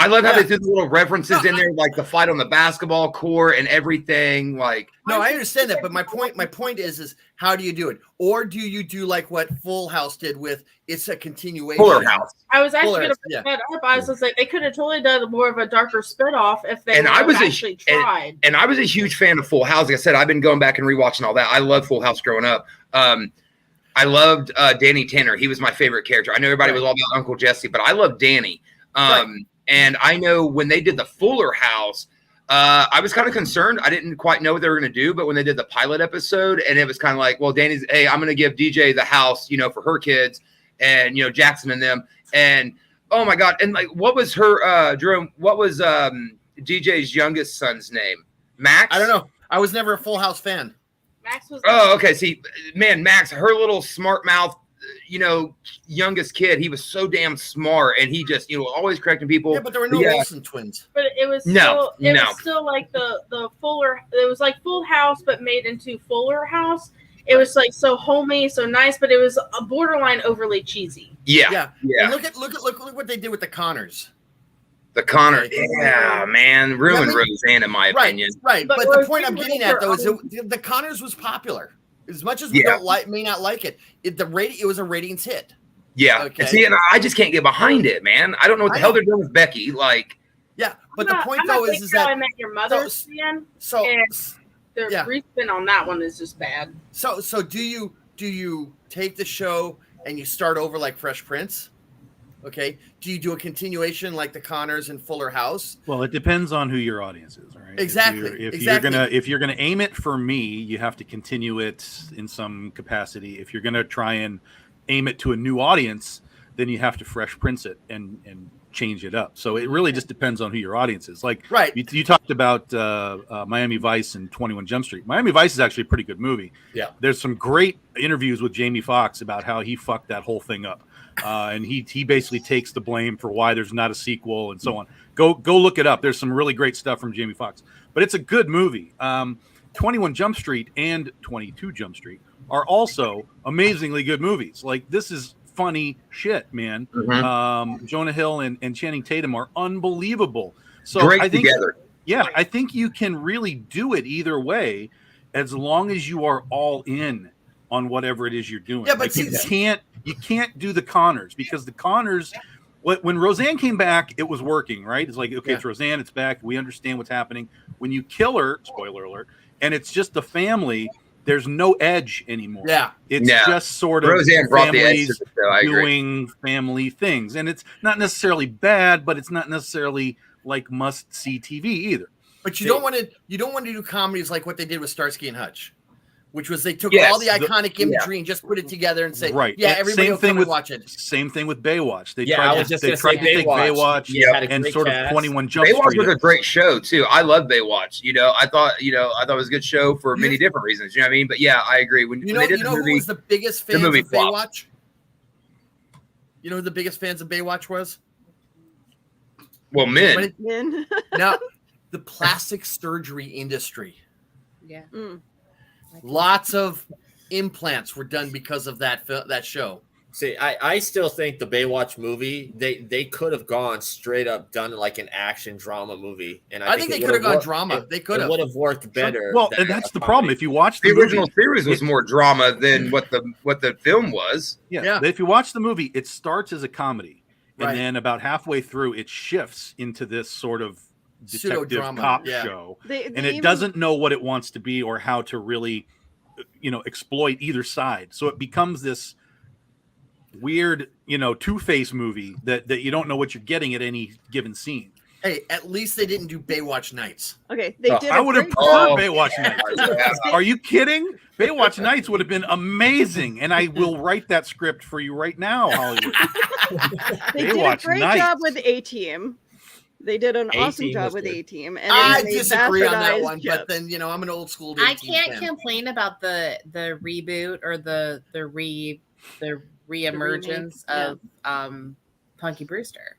love how they threw the little references in there, like the fight on the basketball court and everything. Like, no, I understand that, but my point is how do you do it? Or do you do like what Full House did with it's a continuation? Fuller House. I was actually going to put that up. I was just like, they could have totally done more of a darker spinoff if they actually tried. And I was a huge fan of Full House. Like I said, I've been going back and rewatching all that. I loved Full House growing up. I loved Danny Tanner. He was my favorite character. I know everybody was all about Uncle Jesse, but I loved Danny. And I know when they did the Fuller House, I was kind of concerned. I didn't quite know what they were going to do, but when they did the pilot episode, and it was kind of like, well, Danny's, hey, I'm going to give DJ the house, for her kids, and Jackson and them, and oh my God, and like, what was her, Jerome? What was DJ's youngest son's name? Max? I don't know. I was never a Full House fan. Max was. Oh, okay. See, man, Max, her little smart mouth. Youngest kid, he was so damn smart, and he just, always correcting people. Yeah, but there were no Wilson twins. But it was still like the Fuller. It was like Full House, but made into Fuller House. It was like so homey, so nice, but it was a borderline overly cheesy. Yeah. And look what they did with the Connors. The Connor, man, ruined Roseanne in my opinion. Right. But the point I'm getting at though is the Connors was popular. As much as we may not like it, it was a ratings hit. Yeah. Okay. See, and I just can't get behind it, man. I don't know what the hell they're doing with Becky. Like, yeah, but the point though is that I Met Your Mother fan. So the respin on that one is just bad. So do you take the show and you start over like Fresh Prince? Okay. Do you do a continuation like the Connors and Fuller House? Well, it depends on who your audience is, right? Exactly. If you're gonna aim it for me, you have to continue it in some capacity. If you're gonna try and aim it to a new audience, then you have to Fresh Prince it and change it up. So it really just depends on who your audience is. Like, you talked about Miami Vice and 21 Jump Street. Miami Vice is actually a pretty good movie. Yeah. There's some great interviews with Jamie Foxx about how he fucked that whole thing up. And he basically takes the blame for why there's not a sequel and so on. Go look it up. There's some really great stuff from Jamie Foxx, but it's a good movie. 21 Jump Street and 22 Jump Street are also amazingly good movies. Like, this is funny shit, man. Jonah Hill and Channing Tatum are unbelievable. So great I think together. Yeah, I think you can really do it either way as long as you are all in on whatever it is you're doing. Yeah, but you can't do the Connors, because the Connors, when Roseanne came back, it was working, right? It's like, okay, it's Roseanne, it's back. We understand what's happening. When you kill her, spoiler alert, and it's just the family, there's no edge anymore. Yeah. It's just sort of Roseanne brought the edge to the show. I agree. Doing family things. And it's not necessarily bad, but it's not necessarily like must-see TV either. But you don't want to do comedies like what they did with Starsky and Hutch, which was they took all the iconic imagery and just put it together and say, everybody will come and watch it. Same thing with Baywatch. They tried to take Baywatch and sort of 21 Jump Street. Baywatch was a great show too. I love Baywatch. I thought it was a good show for many different reasons. You know what I mean? But yeah, I agree. When they did the movie, who was the biggest fans of Baywatch? You know who the biggest fans of Baywatch was? Well, men. Now, the plastic surgery industry. Yeah. Lots of implants were done because of that show. See, I still think the Baywatch movie, they could have gone straight up done like an action drama movie, and I think they could have gone drama. They could have. It would have worked better. Well, and that's the problem. If you watch the original series was more drama than what the film was. Yeah. If you watch the movie, it starts as a comedy, and Right. then about halfway through, it shifts into this sort of detective Pseudo-drama, cop yeah. show, They and it even- doesn't know what it wants to be or how to really, exploit either side. So it becomes this weird, Two-Face movie that you don't know what you're getting at any given scene. Hey, at least they didn't do Baywatch Nights. Okay, they did. I would have great preferred job. Baywatch Nights. Are you kidding? Baywatch Nights would have been amazing, and I will write that script for you right now, Hollywood. They did a Baywatch great Nights. job with A-Team. They did an awesome A-Team job was with good. A-Team. And I then they disagree on that bastardized one, Jeff. but then I'm an old school. I 18 can't fan. complain about the reboot or the reemergence remake, of Punky Brewster.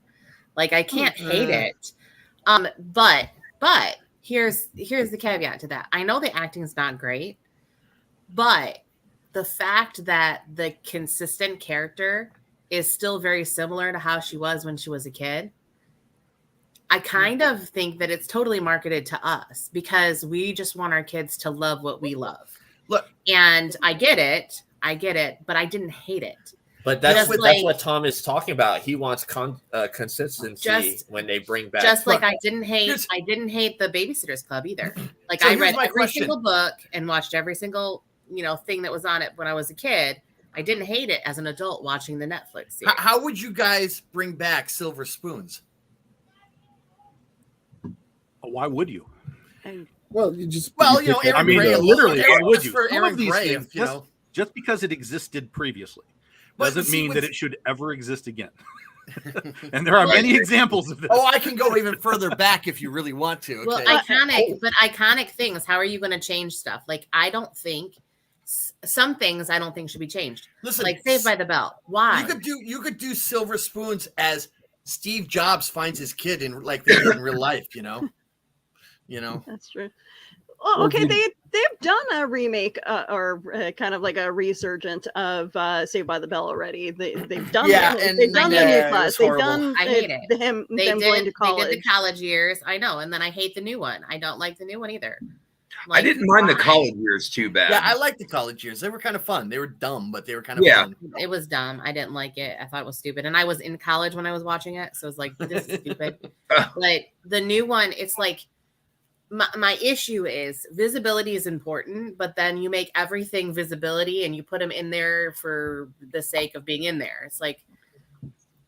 Like I can't hate it. But here's the caveat to that. I know the acting's not great, but the fact that the consistent character is still very similar to how she was when she was a kid, I kind of think that it's totally marketed to us because we just want our kids to love what we love. Look, and I get it, but I didn't hate it. But that's Just that's like- what Tom is talking about. He wants consistency Just- when they bring back. Just like Look, I didn't hate the Babysitters Club either. Like So I here's read my every question. single book and watched every single thing that was on it when I was a kid. I didn't hate it as an adult watching the Netflix series. how would you guys bring back Silver Spoons? Why would you? Well, you just Well, you pick Aaron I mean, Gray, literally, why would just you? for Some Aaron of these Gray, things, if, just because it existed previously But doesn't see, mean what's- that it should ever exist again. And there are many examples of this. Oh, I can go even further back if you really want to. Okay. Well, iconic things. How are you going to change stuff? Like I don't think some things I don't think should be changed. Listen, Like Saved by the Bell. Why? you could do Silver Spoons as Steve Jobs finds his kid in real life. That's true. Oh, okay, they've done a remake or kind of like a resurgent of Saved by the Bell already. They've done they've done the new class. They've done I hate it. them They going did. to college. They did the college years. I know, and then I hate the new one. I don't like the new one either. I didn't mind the why? college years too bad. Yeah, I like the college years. They were kind of fun. They were dumb, but they were kind of Yeah. fun. It was dumb. I didn't like it. I thought it was stupid. And I was in college when I was watching it. So it was like, this is stupid. But the new one, it's like, my issue is visibility is important, but then you make everything visibility and you put them in there for the sake of being in there. It's like,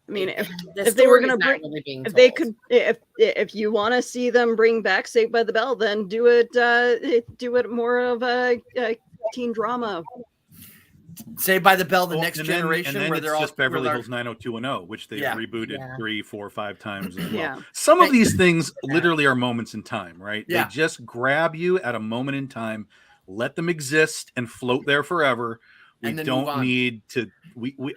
I mean, the if they were story's going to not bring, really being if they told. could, if you want to see them bring back Saved by the Bell, then do it more of a teen drama. Saved by the Bell, the Well, next and then- generation, and then where it's they're all just Beverly where Hills 90210, which they've Yeah. rebooted Yeah. 3, 4, 5 times. As well. Yeah. Some of these things literally are moments in time, right? Yeah. They just grab you at a moment in time, let them exist and float there forever. We And then move don't on. need to.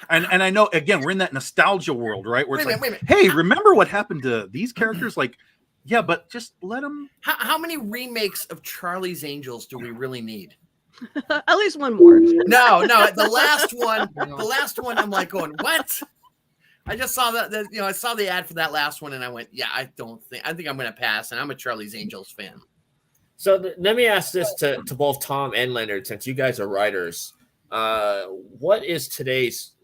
And I know again we're in that nostalgia world, right? Where it's Wait a like, minute. hey, remember what happened to these characters? Like, yeah, but just let them. How many remakes of Charlie's Angels do we really need? At least one more. No, the last one, I'm like going, what? I just saw that I saw the ad for that last one, and I went, yeah, I think I'm going to pass, and I'm a Charlie's Angels fan. So let me ask this to both Tom and Leonard, since you guys are writers. What is today's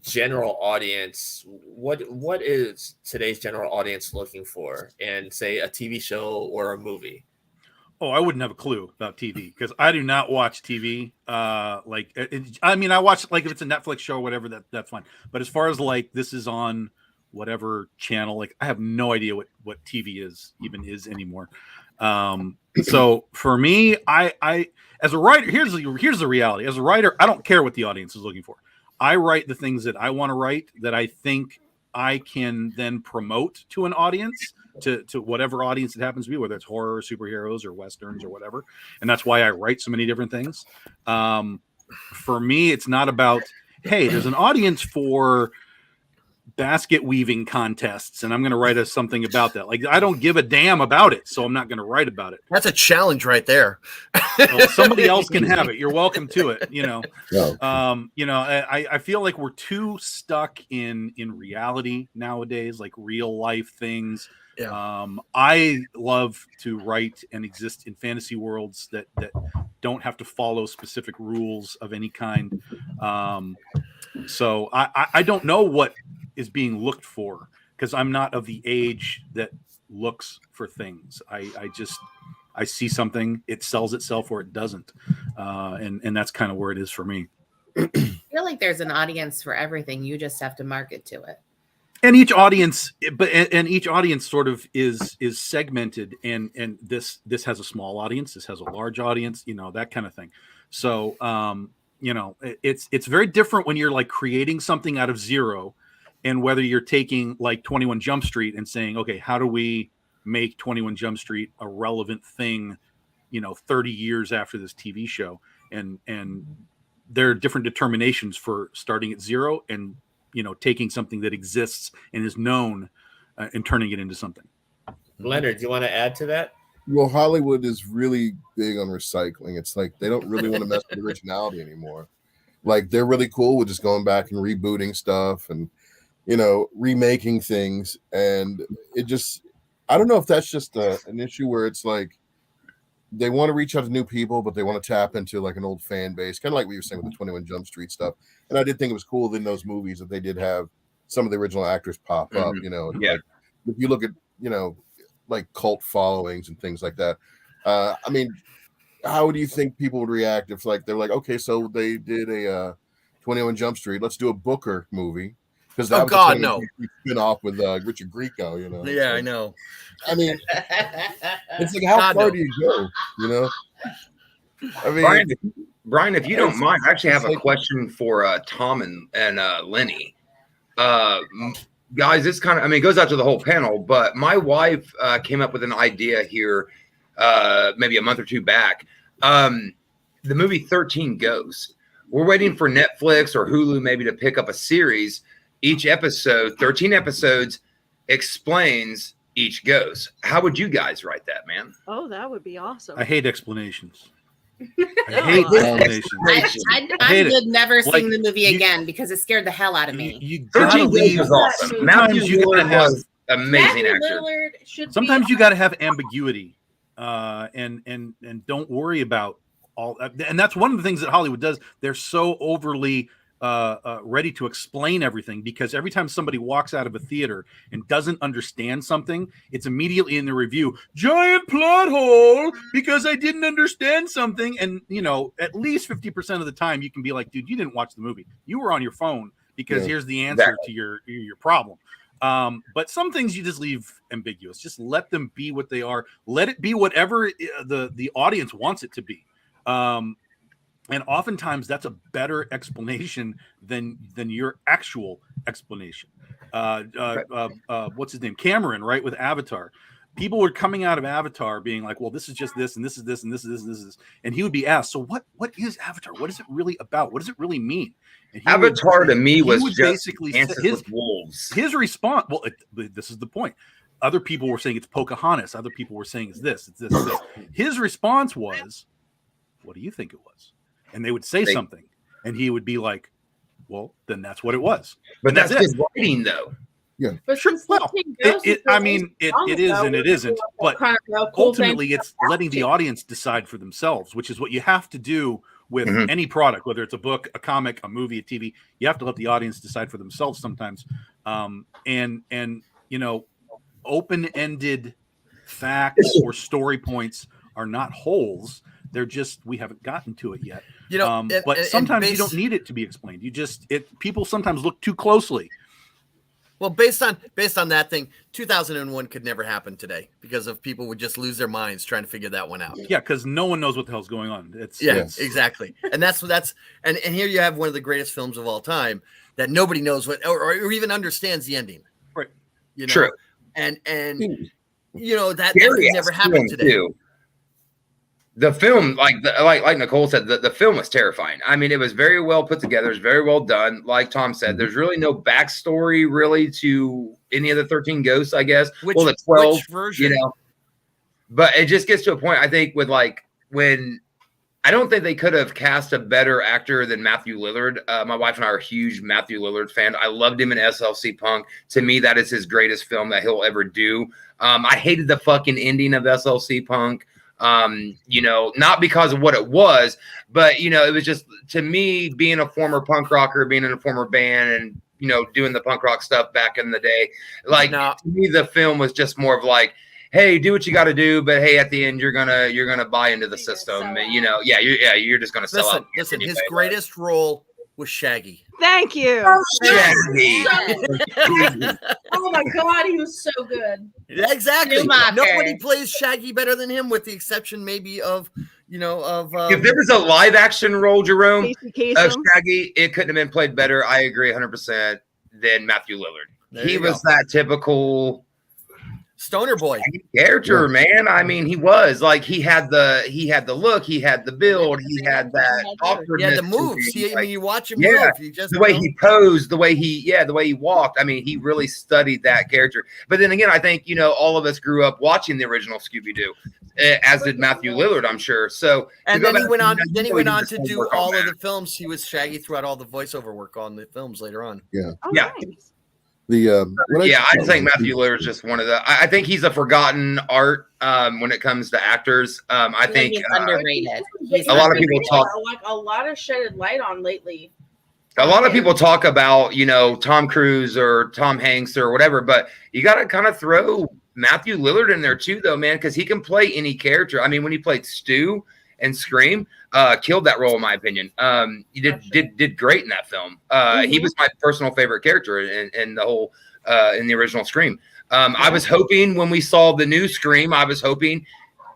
general audience? What is today's general audience looking for in, say, a TV show or a movie? Oh, I wouldn't have a clue about TV because I do not watch TV. I watch if it's a Netflix show or whatever, that's fine. But as far as this is on whatever channel, I have no idea what TV is anymore. So for me, I as a writer, here's the reality. As a writer, I don't care what the audience is looking for. I write the things that I want to write that I think I can then promote to an audience, to whatever audience it happens to be, whether it's horror, or superheroes, or westerns, or whatever. And that's why I write so many different things. For me, it's not about, hey, there's an audience for basket weaving contests, and I'm going to write something about that. I don't give a damn about it, so I'm not going to write about it. That's a challenge right there. Well, somebody else can have it. You're welcome to it. No. I feel like we're too stuck in reality nowadays, real life things. Yeah. I love to write and exist in fantasy worlds that don't have to follow specific rules of any kind. So I don't know what is being looked for because I'm not of the age that looks for things. I see something, it sells itself or it doesn't. And that's kind of where it is for me. I feel like there's an audience for everything. You just have to market to it. And each audience, each audience sort of is segmented, and this has a small audience, this has a large audience, that kind of thing. So it's very different when you're like creating something out of zero, and whether you're taking like 21 Jump Street and saying, okay, how do we make 21 Jump Street a relevant thing, 30 years after this TV show, and there are different determinations for starting at zero and taking something that exists and is known and turning it into something. Leonard, do you want to add to that? Well, Hollywood is really big on recycling. It's like they don't really want to mess with originality anymore. Like they're really cool with just going back and rebooting stuff and remaking things. And it just, I don't know if that's just an issue where it's like they want to reach out to new people, but they want to tap into like an old fan base, kind of like what you were saying with the 21 Jump Street stuff. And I did think it was cool in those movies that they did have some of the original actors pop up, Yeah. like, if you look at, like cult followings and things like that. I mean, how do you think people would react if like, they're like, okay, so they did a 21 Jump Street, let's do a Booker movie. Because that was no spin off with Richard Grieco, Yeah, so, I know. I mean, it's like how far do you go? I mean, Brian, if you don't mind, I actually have a question for Tom and Lenny. Guys, this kind of, it goes out to the whole panel, but my wife came up with an idea here maybe a month or two back. The movie 13 Ghosts. We're waiting for Netflix or Hulu maybe to pick up a series. Each episode, 13 episodes, explains each ghost. How would you guys write that, man? Oh, that would be awesome. I hate explanations. I hate explanations. I would never sing the movie again because it scared the hell out of me. You gotta leave. Was awesome. Matthew Lillard was amazing actor. Sometimes you got to have ambiguity, and don't worry about all. And that's one of the things that Hollywood does. They're so overly ready to explain everything, because every time somebody walks out of a theater and doesn't understand something, it's immediately in the review, giant plot hole because I didn't understand something. And at least 50% of the time you can be like, dude, you didn't watch the movie, you were on your phone, because here's the answer to your problem. But some things you just leave ambiguous. Just let them be what they are. Let it be whatever the audience wants it to be. And oftentimes that's a better explanation than your actual explanation. What's his name? Cameron, right? With Avatar. People were coming out of Avatar being like, well, this is just this, and this is this, and this is this, and this is. And he would be asked, so what is Avatar? What is it really about? What does it really mean? And Avatar to me was just basically his wolves. His response, well, this is the point. Other people were saying it's Pocahontas. Other people were saying it's this, it's this, it's this. His response was, what do you think it was? And they would say something, and he would be like, well, then that's what it was. But that's his writing, though. Yeah. But sure. Well, it is and it isn't. But ultimately, it's letting the audience decide for themselves, which is what you have to do with any product, whether it's a book, a comic, a movie, a TV. You have to let the audience decide for themselves sometimes. And open-ended facts or story points are not holes. They're just, we haven't gotten to it yet. But sometimes you don't need it to be explained. People sometimes look too closely. Well, based on that thing, 2001 could never happen today because of people would just lose their minds trying to figure that one out. Yeah, because no one knows what the hell's going on. Exactly. And that's and here you have one of the greatest films of all time that nobody knows what or even understands the ending. Right. True. And that could never happen today. Too. The film, like Nicole said, the film was terrifying. It was very well put together. It's very well done. Like Tom said, there's really no backstory really to any of the 13 ghosts, I guess. The 12, which version? But it just gets to a point, I think, with when I don't think they could have cast a better actor than Matthew Lillard. My wife and I are a huge Matthew Lillard fan. I loved him in SLC Punk. To me, that is his greatest film that he'll ever do. I hated the fucking ending of SLC Punk. You know, not because of what it was, but you know, it was just, to me, being a former punk rocker, being in a former band, and you know, doing the punk rock stuff back in the day, like to me, the film was just more of like, hey, do what you got to do, but hey, at the end, you're gonna buy into the system, and you know, you're just gonna sell out. Listen, his greatest role was Shaggy. Thank you. Shaggy. Oh my God, he was so good. Yeah, exactly. Schumacher. Nobody plays Shaggy better than him, with the exception maybe of if there was a live action role, Jerome, Casey of Kasem. Shaggy, it couldn't have been played better. I agree 100% than Matthew Lillard. There He you was go. that typical stoner boy character, man. I mean, he was like, he had the look, he had the build, he had that awkwardness. Yeah, the moves. to him. I mean, you watch him Yeah, move. You just the way he posed, the way he walked. I mean, he really studied that character. But then again, I think, you know, all of us grew up watching the original Scooby-Doo, as did Matthew Lillard, I'm sure. So, and then he went on. Then he went on to did do all of the films. He was Shaggy throughout all the voiceover work on the films later on. Yeah. Oh, Yeah. nice. I just think Matthew Lillard is just one of the. I think he's a forgotten art when it comes to actors. I think he's underrated. A lot of people talk like a lot of shedded light on lately. A lot of people talk about, you know, Tom Cruise or Tom Hanks or whatever, but you got to kind of throw Matthew Lillard in there too, though, man, because he can play any character. I mean, when he played Stu and Scream, killed that role in my opinion. He did great in that film. He was my personal favorite character in the whole in the original Scream. I was hoping when we saw the new Scream, I was hoping,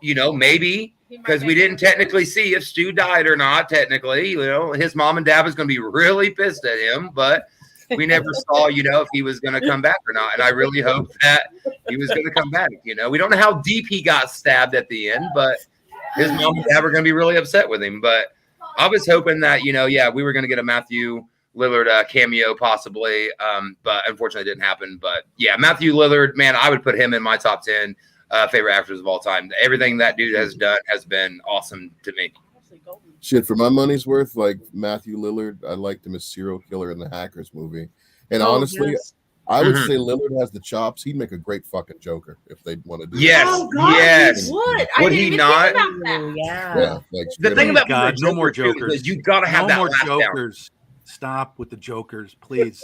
you know, maybe because we didn't technically see if Stu died or not. Technically, you know, his mom and dad was going to be really pissed at him, but we never saw, you know, if he was going to come back or not. And I really hoped that he was going to come back. You know, we don't know how deep he got stabbed at the end, but his mom and dad were going to be really upset with him. But I was hoping that, you know, we were going to get a Matthew Lillard cameo possibly, but unfortunately it didn't happen. But yeah, Matthew Lillard, man, I would put him in my top 10 favorite actors of all time. Everything that dude has done has been awesome to me. Shit, for my money's worth, like Matthew Lillard, I liked him as serial killer in the Hackers movie. And honestly, yes. I would say Lillard has the chops. He'd make a great fucking Joker if they want to do Yes, Oh God, yes. he would. I Would didn't he even not? think about that. Ooh, yeah. Yeah, like The straight thing up. about God, no more Joker, too, Jokers. is you got to have No that more laugh down. Jokers. Stop with the Jokers, please.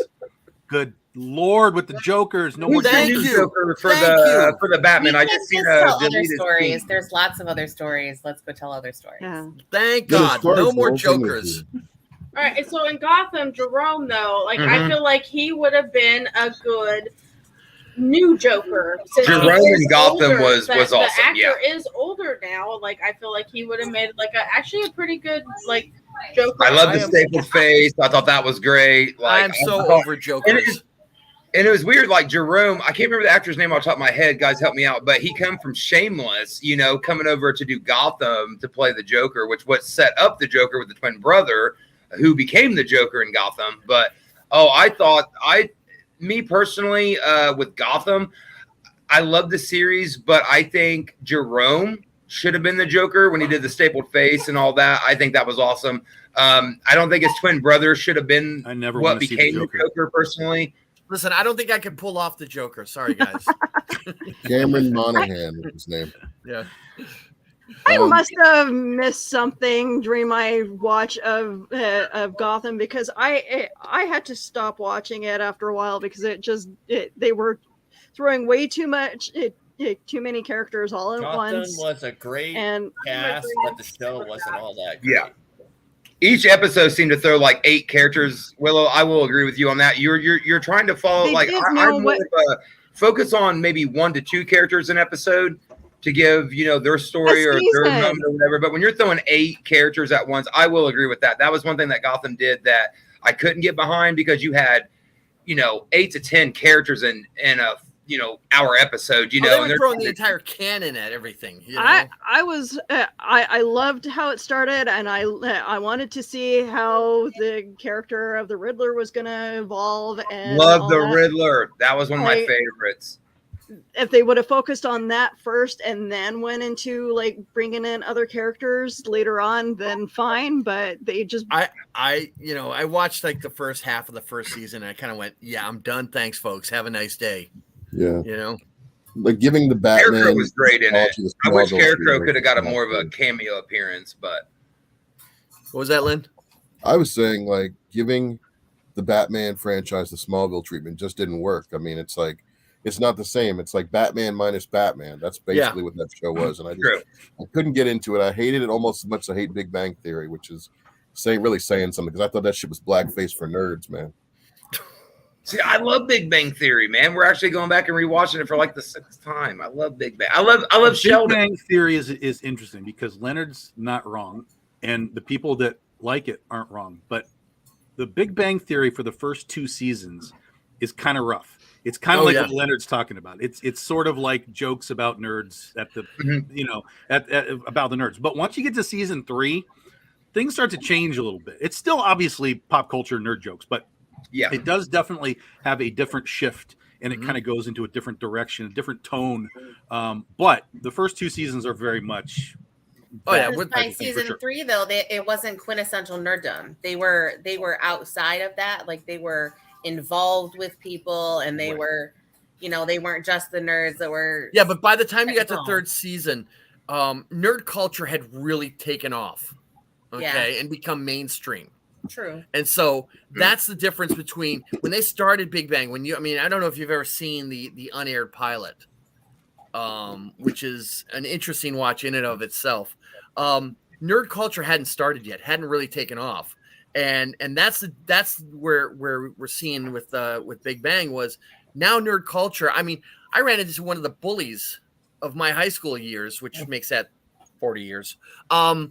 Good Lord, with the Jokers. No more Thank Jokers. you. Joker for Thank the Batman. I just seen a tell other deleted stories. scene. There's lots of other stories. Let's go tell other stories. Yeah. Thank But as God, far as no the more whole thing Jokers. is- All right, so in Gotham, Jerome though, like I Mhm. feel like he would have been a good new Joker. Since Jerome he is in Gotham older. was awesome, The actor yeah. is older now. Like I feel like he would have made like actually a pretty good like Joker. I love the I am- stapled face. I thought that was great. Like I'm so I thought- over Jokers. And it was weird, like Jerome, I can't remember the actor's name off the top of my head, guys help me out, but he come from Shameless, you know, coming over to do Gotham to play the Joker, which what set up the Joker with the twin brother who became the Joker in Gotham. But me personally, with Gotham, I love the series, but I think Jerome should have been the Joker when he did the stapled face and all that. I think that was awesome. I don't think his twin brother should have been I never what want to see became the the Joker. Joker personally. Listen, I don't think I could pull off the Joker. Sorry, guys. Cameron Monaghan was his name. Yeah. I Um, must have missed something during my watch of Gotham because I had to stop watching it after a while because they were throwing way too much too many characters all at Gotham once was a great and cast, but the show wasn't all that great. Yeah. Each episode seemed to throw like 8 characters. Willow, I will agree with you on that. You're trying to follow They like did I'm know more what- of a focus on maybe 1 to 2 characters an episode to give, you know, their story A or their season. moment or whatever. But when you're throwing 8 characters at once, I will agree with that. That was one thing that Gotham did that I couldn't get behind because you had, you know, 8 to 10 characters in a, you know, hour episode, you know, They and were they're throwing the entire canon at everything. You know? I loved how it started and I wanted to see how the character of the Riddler was going to evolve and love all the that. Riddler. That was one of my Like- favorites. If they would have focused on that first and then went into like bringing in other characters later on, then fine. But they just I watched like the first half of the first season and I kind of went, yeah, I'm done. Thanks, folks. Have a nice day. Yeah. You know? like giving the Batman. Scarecrow was great in it. to the I wish Smallville Scarecrow series could have got a was more of a good. cameo appearance, but What was that, Lynn? I was saying like giving the Batman franchise the Smallville treatment just didn't work. I mean, it's like it's not the same. It's like Batman minus Batman. That's basically what that show was, and I true. couldn't get into it. I hated it almost as much as I hate Big Bang Theory, which is really saying something because I thought that shit was blackface for nerds, man. See, I love Big Bang Theory, man. We're actually going back and rewatching it for like the 6th time. I love Big Bang. I love Big Sheldon. Bang Theory is interesting because Leonard's not wrong, and the people that like it aren't wrong. But the Big Bang Theory for the first 2 seasons is kind of rough. It's kind of what Leonard's talking about. It's sort of like jokes about nerds at the about the nerds. But once you get to season 3, things start to change a little bit. It's still obviously pop culture nerd jokes, but it does definitely have a different shift, and it kind of goes into a different direction, a different tone. But the first 2 seasons are very much. By season 3, though, it wasn't quintessential nerddom. They were outside of that, like they were involved with people, and they were, they weren't just the nerds that were. Yeah, but by the time you got to 3rd season, nerd culture had really taken off, and become mainstream. True. And so that's the difference between when they started Big Bang. I don't know if you've ever seen the unaired pilot, which is an interesting watch in and of itself. Nerd culture hadn't started yet, hadn't really taken off, and that's where we're seeing with Big Bang was now nerd culture. I mean, I ran into one of the bullies of my high school years, which makes that 40 years, and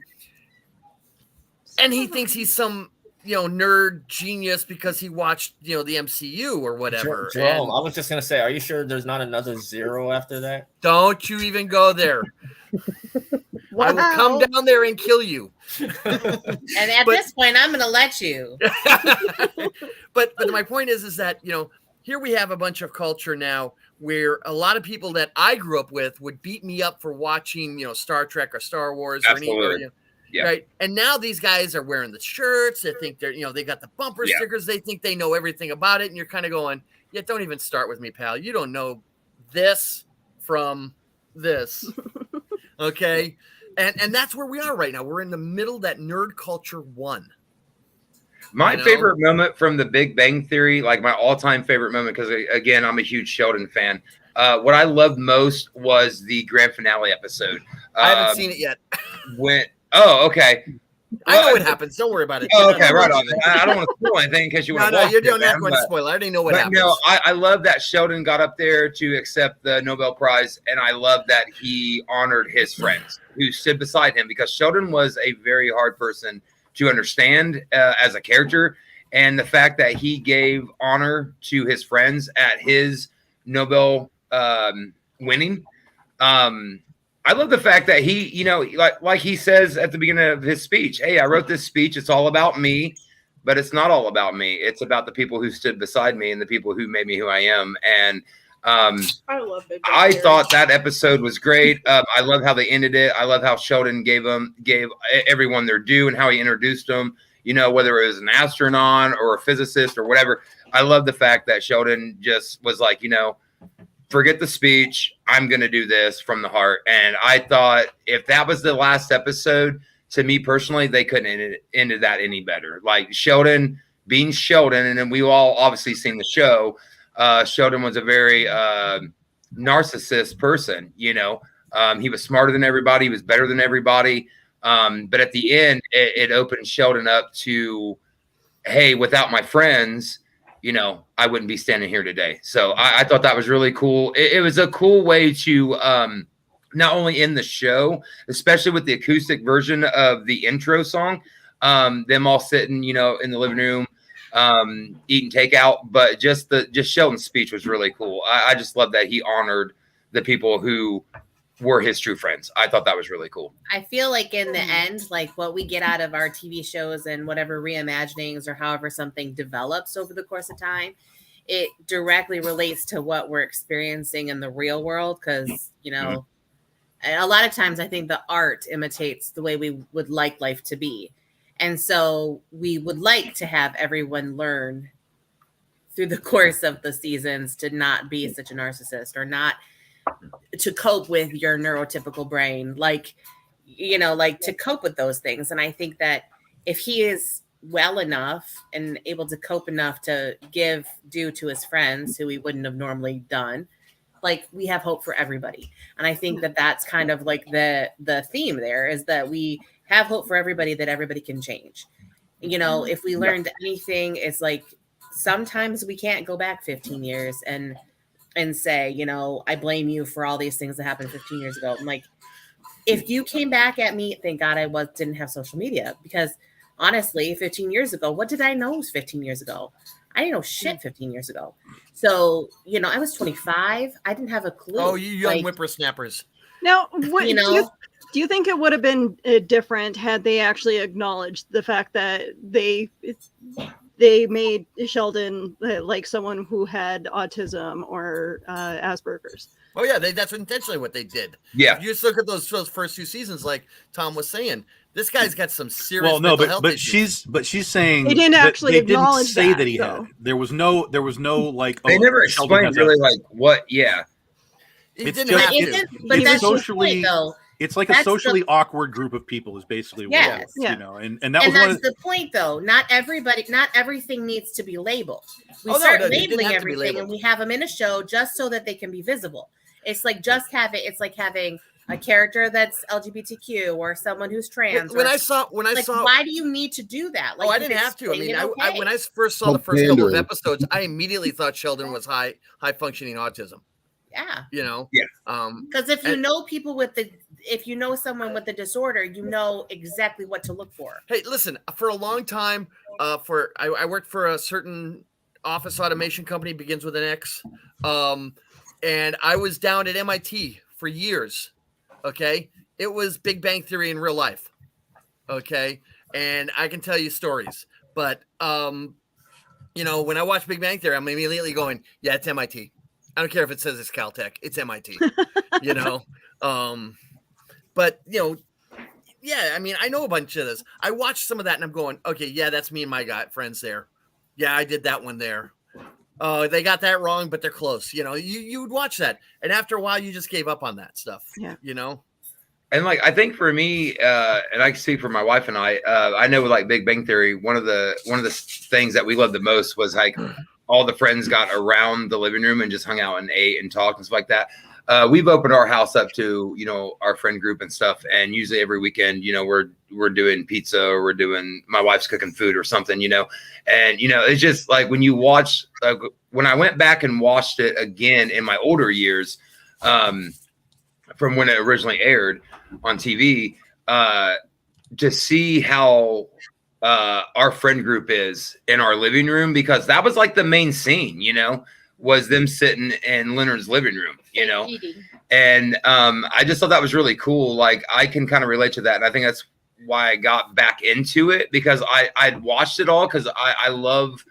he thinks he's some nerd genius because he watched the MCU or whatever. Jerome, I was just gonna say, are you sure there's not another 0 after that? Don't you even go there. I will come down there and kill you. And at this point, I'm gonna let you. But my point is that here we have a bunch of culture now where a lot of people that I grew up with would beat me up for watching Star Trek or Star Wars or any. Right. And now these guys are wearing the shirts. They think they're, they got the bumper stickers. They think they know everything about it. And you're kind of going, don't even start with me, pal. You don't know this from this. Okay. And that's where we are right now. We're in the middle of that nerd culture one. My favorite moment from the Big Bang Theory, like my all-time favorite moment, because again, I'm a huge Sheldon fan. What I loved most was the grand finale episode. I haven't seen it yet. Oh, okay. I know what happens. Don't worry about it. Oh, okay, right on. I don't want to spoil anything in case you want to watch you're not going to spoil it. I already know what happens. No, I love that Sheldon got up there to accept the Nobel Prize, and I love that he honored his friends who stood beside him, because Sheldon was a very hard person to understand as a character, and the fact that he gave honor to his friends at his Nobel winning. I love the fact that he, like he says at the beginning of his speech, hey, I wrote this speech. It's all about me, but it's not all about me. It's about the people who stood beside me and the people who made me who I am. And I love it. I thought that episode was great. I love how they ended it. I love how Sheldon gave everyone their due and how he introduced them, whether it was an astronaut or a physicist or whatever. I love the fact that Sheldon just was like, forget the speech. I'm going to do this from the heart. And I thought if that was the last episode, to me personally, they couldn't end that any better. Like Sheldon being Sheldon, and then we all obviously seen the show. Sheldon was a very narcissist person. He was smarter than everybody. He was better than everybody. But at the end, it opened Sheldon up to, hey, without my friends, I wouldn't be standing here today. So I thought that was really cool. It was a cool way to not only end the show, especially with the acoustic version of the intro song, them all sitting, in the living room, eating takeout, but just Sheldon's speech was really cool. I just love that he honored the people who were his true friends. I thought that was really cool. I feel like in the end, like what we get out of our TV shows and whatever reimaginings or however something develops over the course of time, it directly relates to what we're experiencing in the real world. Because, a lot of times I think the art imitates the way we would like life to be. And so we would like to have everyone learn through the course of the seasons to not be such a narcissist or not to cope with your neurotypical brain, like, you know, like to cope with those things. And I think that if he is well enough and able to cope enough to give due to his friends who he wouldn't have normally done, like, we have hope for everybody. And I think that that's kind of like the theme there, is that we have hope for everybody, that everybody can change. You know, if we learned anything, it's like sometimes we can't go back 15 years and say, you know, I blame you for all these things that happened 15 years ago. I'm like, if you came back at me, thank God I didn't have social media, because honestly, 15 years ago, what did I know 15 years ago? I didn't know shit 15 years ago. So, you know, I was 25. I didn't have a clue. Oh, you young whippersnappers. Now, what You know? do you think it would have been different had they actually acknowledged the fact that they made Sheldon like someone who had autism or Asperger's? Oh yeah, that's intentionally what they did. Yeah. If you just look at those first 2 seasons, like Tom was saying, this guy's got some serious mental health issues. she's saying they didn't actually they didn't acknowledge say that he though. had. There was no like, They never explained really like what. Yeah. It It's didn't just- have But to. but it's that's socially- the point, though. It's like That's a socially awkward group of people is basically what it Yes. is, Yeah. you know, and that And was one that's of the point, though. Not everything needs to be labeled. We Oh, no, start no, it didn't labeling have to be everything, and labeled. we have them in a show just so that they can be visible. It's like it's like having a character that's LGBTQ or someone who's trans. When or, I saw, why do you need to do that? Like, I you didn't can have to. I explain mean, it, okay. when I first saw the first couple of episodes, I immediately thought Sheldon was high functioning autism. Yeah. You know. Yeah. Because if you know people if you know someone with the disorder, you know exactly what to look for. Hey, listen, for a long time, I worked for a certain office automation company, begins with an X. And I was down at MIT for years. Okay. It was Big Bang Theory in real life. Okay. And I can tell you stories, but, you know, when I watch Big Bang Theory, I'm immediately going, yeah, it's MIT. I don't care if it says it's Caltech, it's MIT, you know? But you know, yeah, I mean, I know a bunch of this. I watched some of that and I'm going, okay, yeah, that's me and my friends there. Yeah, I did that one there. They got that wrong, but they're close. You know, you would watch that. And after a while, you just gave up on that stuff. Yeah. You know? And like, I think for me, and I can speak for my wife and I know with like Big Bang Theory, one of the things that we loved the most was like all the friends got around the living room and just hung out and ate and talked and stuff like that. We've opened our house up to, you know, our friend group and stuff. And usually every weekend, you know, we're doing pizza or my wife's cooking food or something, you know, and, you know, it's just like when you watch, when I went back and watched it again in my older years, from when it originally aired on TV, to see how our friend group is in our living room, because that was like the main scene, you know, was them sitting in Leonard's living room, you know, and I just thought that was really cool. Like, I can kind of relate to that. And I think that's why I got back into it, because I'd watched it all, because I love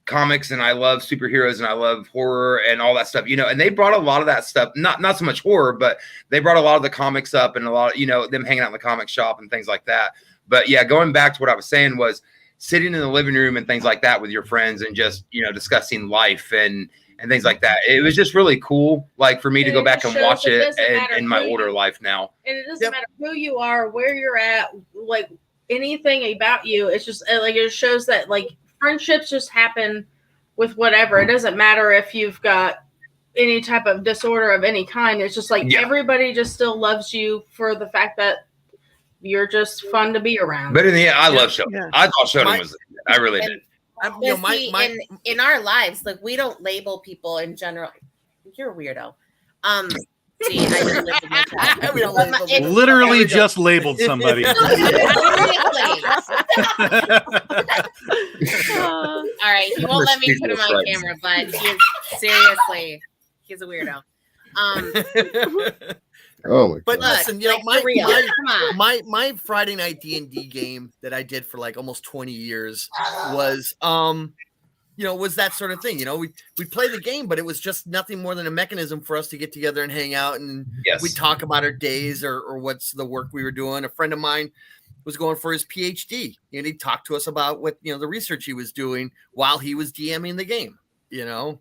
comics and I love superheroes and I love horror and all that stuff, you know, and they brought a lot of that stuff, not so much horror, but they brought a lot of the comics up and a lot of, you know, them hanging out in the comic shop and things like that. But yeah, going back to what I was saying was sitting in the living room and things like that with your friends and just, you know, discussing life and things like that. It was just really cool, like, for me to go back and watch it in my older life now. And it doesn't matter who you are, where you're at, like anything about you. It's just like, it shows that like friendships just happen with whatever. It doesn't matter if you've got any type of disorder of any kind. It's just like everybody just still loves you for the fact that you're just fun to be around. But in the end, I love Sheldon. Yeah. I thought Sheldon was, I really did. You know, in our lives, like, we don't label people in general. You're a weirdo. See, I just lived in my child. We don't But label it's- literally just labeled somebody. No, all right, he won't let me put him on camera, but he's a weirdo. Oh my But god. listen, you know, like, for real, come on. my Friday night D&D game that I did for like almost 20 years was you know, was that sort of thing. You know, we'd play the game, but it was just nothing more than a mechanism for us to get together and hang out, and we'd talk about our days or what's the work we were doing. A friend of mine was going for his PhD, and he talked to us about what, you know, the research he was doing while he was DMing the game, you know.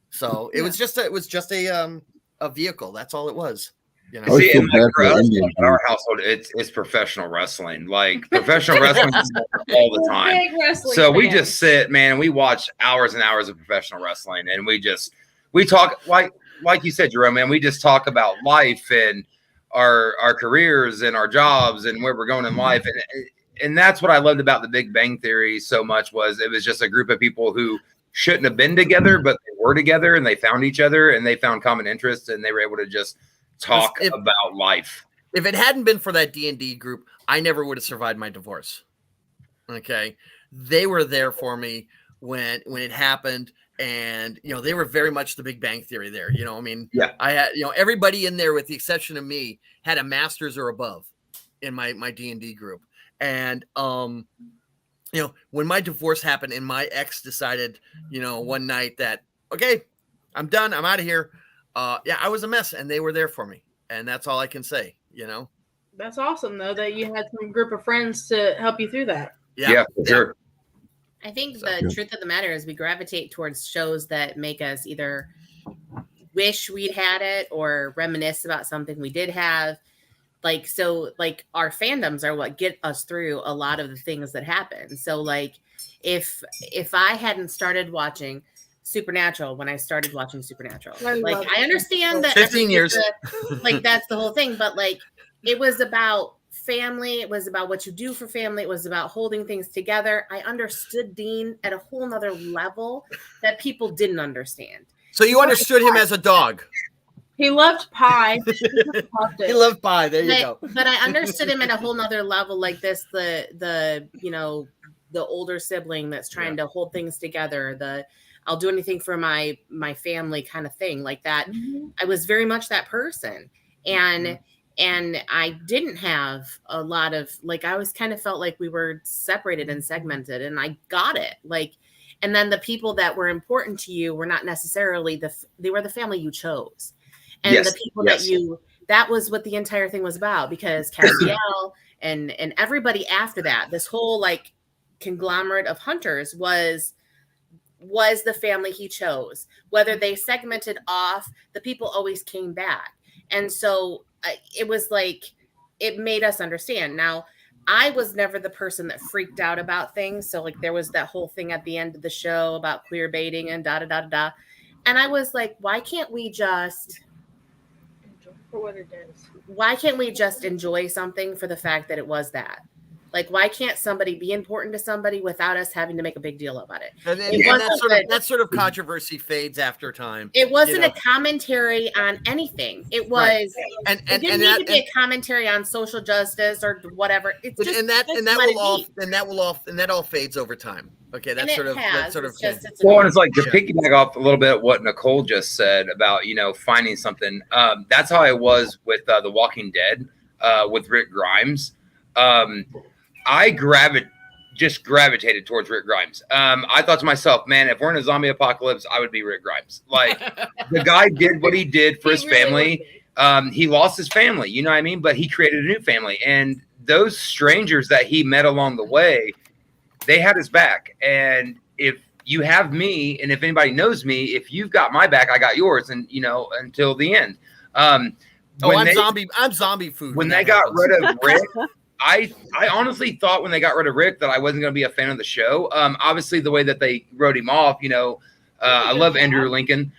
So it was just a a vehicle. That's all it was. You know? I always See, feel and bad like for for us, Indian in our household, it's professional wrestling. Like professional wrestling all the We're time. big wrestling So we fans. just sit, man, and we watch hours and hours of professional wrestling, and we talk like you said, Jerome, man. We just talk about life and our careers and our jobs and where we're going in life, and that's what I loved about the Big Bang Theory so much was it was just a group of people who shouldn't have been together, but they were together and they found each other and they found common interests and they were able to just talk about life. If it hadn't been for that D&D group, I never would have survived my divorce. Okay. They were there for me when it happened. And, you know, they were very much the Big Bang Theory there. You know, I mean, yeah, I had, you know, everybody in there with the exception of me had a master's or above in my D&D group. And, you know, when my divorce happened and my ex decided, you know, one night that, okay, I'm done. I'm out of here. Yeah, I was a mess and they were there for me. And that's all I can say, you know? That's awesome though, that you had some group of friends to help you through that. Yeah, for sure. I think the truth of the matter is we gravitate towards shows that make us either wish we'd had it or reminisce about something we did have. Like, so like our fandoms are what get us through a lot of the things that happen. So like if I hadn't started watching Supernatural when I started watching Supernatural, like I understand that 15 years, like that's the whole thing, but like it was about family, it was about what you do for family, it was about holding things together. I understood Dean at a whole nother level that people didn't understand. So you understood him as a dog. He loved pie. He loved pie. There you go. But I understood him at a whole nother level, like this, the you know, the older sibling that's trying to hold things together, I'll do anything for my family kind of thing, like that. Mm-hmm. I was very much that person. And I didn't have a lot of, like, I always kind of felt like we were separated and segmented, and I got it. Like, and then the people that were important to you were not necessarily they were the family you chose. And the people that was what the entire thing was about, because Castiel and everybody after that, this whole like conglomerate of hunters was the family he chose. Whether they segmented off, the people always came back. And so it was like, it made us understand. Now, I was never the person that freaked out about things. So like there was that whole thing at the end of the show about queer baiting and da-da-da-da-da. And I was like, why can't we just... for what it is. Why can't we just enjoy something for the fact that it was that? Like, why can't somebody be important to somebody without us having to make a big deal about it? And that sort of controversy fades after time. It wasn't a commentary on anything. It was, it didn't need to be a commentary on social justice or whatever. It's just, and that all fades over time. Okay, that's sort of well, and it's like to piggyback off a little bit what Nicole just said about, you know, finding something. That's how I was with The Walking Dead with Rick Grimes. I just gravitated towards Rick Grimes. I thought to myself, man, if we're in a zombie apocalypse, I would be Rick Grimes. Like the guy did what he did for his family. He lost his family, you know what I mean? But he created a new family, and those strangers that he met along the way, they had his back. And if you have me, and if anybody knows me, if you've got my back, I got yours, and you know, until the end. I'm zombie food. When they got rid of Rick, I honestly thought when they got rid of Rick that I wasn't going to be a fan of the show. Obviously the way that they wrote him off, you know, I love Andrew Lincoln.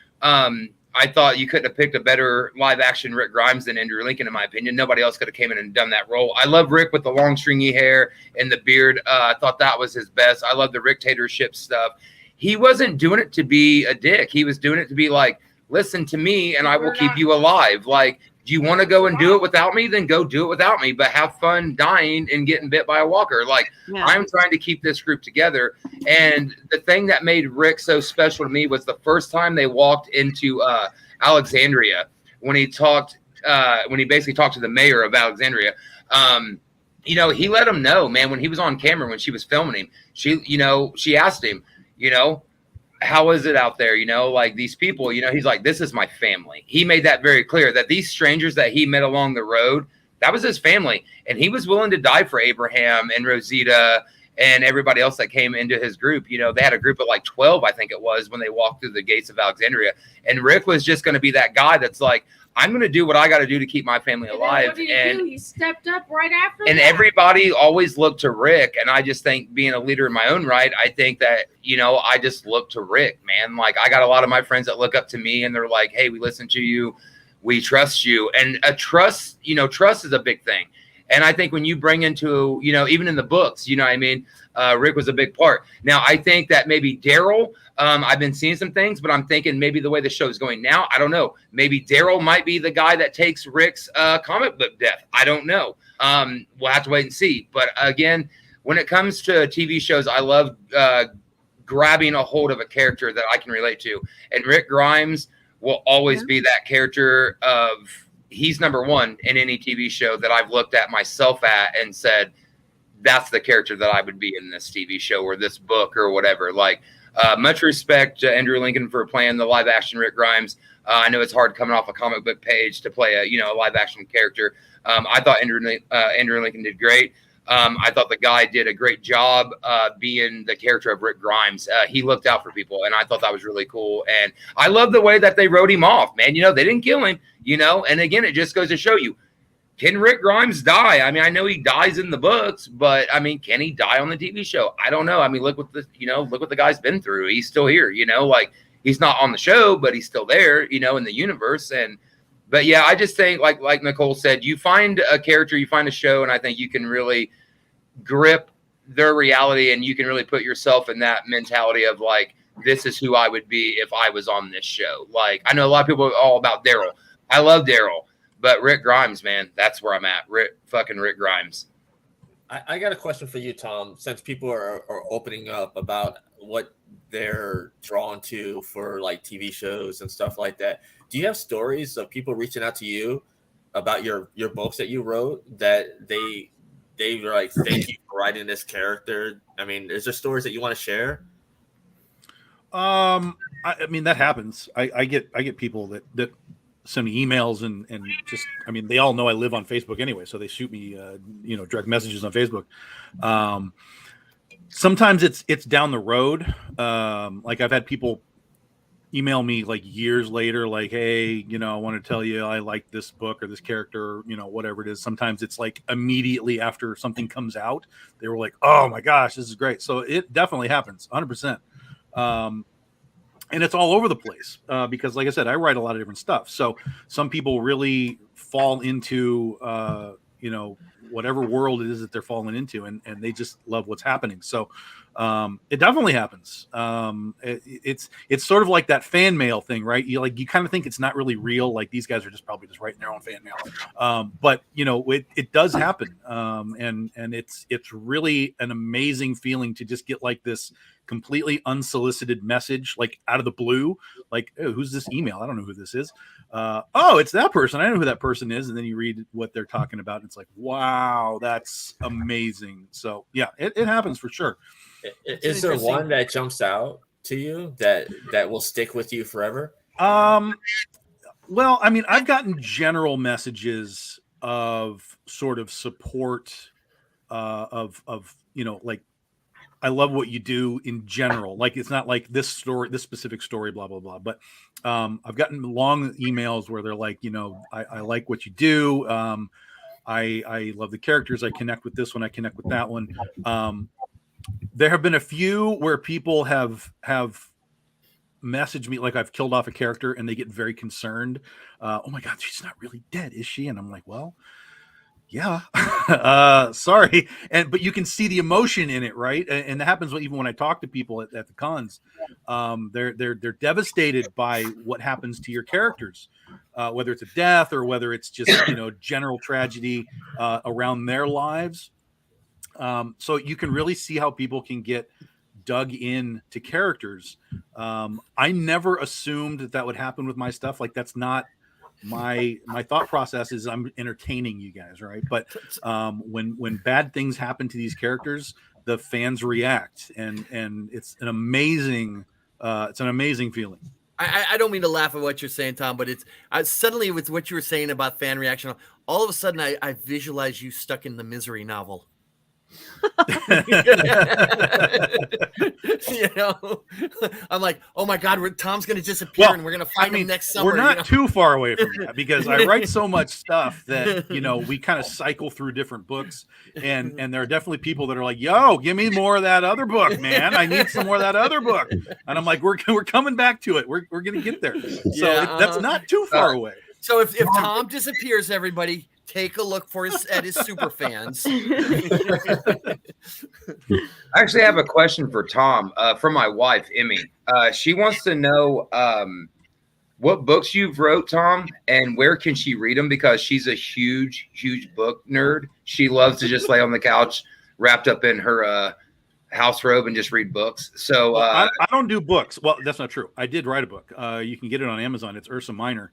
I thought you couldn't have picked a better live action Rick Grimes than Andrew Lincoln, in my opinion. Nobody else could have came in and done that role. I love Rick with the long stringy hair and the beard. I thought that was his best. I love the Ricktatorship stuff. He wasn't doing it to be a dick. He was doing it to be like, listen to me and I will keep you alive. Like, do you want to go and do it without me? Then go do it without me, but have fun dying and getting bit by a walker. Like, I'm trying to keep this group together. And the thing that made Rick so special to me was the first time they walked into Alexandria, when he basically talked to the mayor of Alexandria. You know, he let him know, man, when he was on camera, when she was filming him, she asked him, you know, how is it out there? You know, like these people, you know, he's like, this is my family. He made that very clear that these strangers that he met along the road, that was his family. And he was willing to die for Abraham and Rosita and everybody else that came into his group. You know, they had a group of like 12, I think it was, when they walked through the gates of Alexandria. And Rick was just going to be that guy that's like, I'm going to do what I got to do to keep my family alive. What did he do? He stepped up right after and that. everybody always looked to Rick. And I just think, being a leader in my own right, I think that, you know, I just look to Rick, man. Like, I got a lot of my friends that look up to me and they're like, hey, we listen to you. We trust you. And trust is a big thing. And I think when you bring into, you know, even in the books, you know what I mean? Rick was a big part. Now, I think that maybe Daryl, I've been seeing some things, but I'm thinking maybe the way the show is going now, I don't know. Maybe Daryl might be the guy that takes Rick's comic book death. I don't know. We'll have to wait and see. But again, when it comes to TV shows, I love grabbing a hold of a character that I can relate to. And Rick Grimes will always be that character of, he's number one in any TV show that I've looked at myself at and said, that's the character that I would be in this TV show or this book or whatever. Like, much respect to Andrew Lincoln for playing the live action Rick Grimes. I know it's hard coming off a comic book page to play a live action character. I thought Andrew Lincoln did great. I thought the guy did a great job being the character of Rick Grimes. He looked out for people, and I thought that was really cool. And I love the way that they wrote him off, man. You know, they didn't kill him, you know. And again, it just goes to show you, can Rick Grimes die? I mean, I know he dies in the books, but I mean, can he die on the TV show? I don't know. I mean, look what the guy's been through. He's still here, you know, like, he's not on the show, but he's still there, you know, in the universe. But yeah, I just think, like Nicole said, you find a character, you find a show, and I think you can really grip their reality, and you can really put yourself in that mentality of like, this is who I would be if I was on this show. Like, I know a lot of people are all about Daryl. I love Daryl, but Rick Grimes, man, that's where I'm at. Rick Grimes. I got a question for you, Tom, since people are opening up about what they're drawn to for like TV shows and stuff like that. Do you have stories of people reaching out to you about your books that you wrote that they were like, thank you for writing this character? I mean, is there stories that you want to share? I mean, that happens. I get people that send me emails and just, I mean, they all know I live on Facebook anyway, so they shoot me direct messages on Facebook. Sometimes it's down the road. Like, I've had people email me like years later, like, hey, I want to tell you I like this book or this character, whatever it is. Sometimes it's like immediately after something comes out, they were like, oh my gosh, this is great. So it definitely happens 100%. And it's all over the place because, like I said, I write a lot of different stuff. So some people really fall into, whatever world it is that they're falling into, and they just love what's happening. So it definitely happens. It's sort of like that fan mail thing, right? You kind of think it's not really real. Like, these guys are probably just writing their own fan mail. But it does happen. And it's really an amazing feeling to just get like this completely unsolicited message, like out of the blue, like, oh, who's this email? I don't know who this is. Oh, it's that person. I know who that person is. And then you read what they're talking about, and it's like, wow, that's amazing. So yeah, it happens for sure. Is there one that jumps out to you that will stick with you forever? Well, I mean, I've gotten general messages of sort of support of like, I love what you do in general. Like, it's not like this specific story, blah, blah, blah. But I've gotten long emails where they're like, I like what you do. I love the characters. I connect with this one. I connect with that one. There have been a few where people have messaged me, like, I've killed off a character, and they get very concerned. Oh my God, she's not really dead, is she? And I'm like, well, yeah, sorry. But you can see the emotion in it, right? And that happens even when I talk to people at the cons. They're devastated by what happens to your characters, whether it's a death or whether it's just general tragedy around their lives. So you can really see how people can get dug in to characters. I never assumed that would happen with my stuff. Like, that's not my thought process. Is I'm entertaining you guys, right? But when bad things happen to these characters, the fans react, and it's an amazing feeling. I don't mean to laugh at what you're saying, Tom, but suddenly with what you were saying about fan reaction, all of a sudden I visualize you stuck in the Misery novel. You know, I'm like, oh my God, Tom's going to disappear and we're going to find him next summer. We're not too far away from that because I write so much stuff that, you know, we kind of cycle through different books, and there are definitely people that are like, yo, give me more of that other book, man. I need some more of that other book. And I'm like, we're coming back to it. We're going to get there. So that's not too far away. So if Tom disappears, everybody take a look at his super fans. I actually have a question for Tom from my wife, Emmy. She wants to know what books you've wrote, Tom, and where can she read them, because she's a huge, huge book nerd. She loves to just lay on the couch wrapped up in her house robe and just read books. So I don't do books. Well, that's not true. I did write a book. You can get it on Amazon. It's Ursa Minor.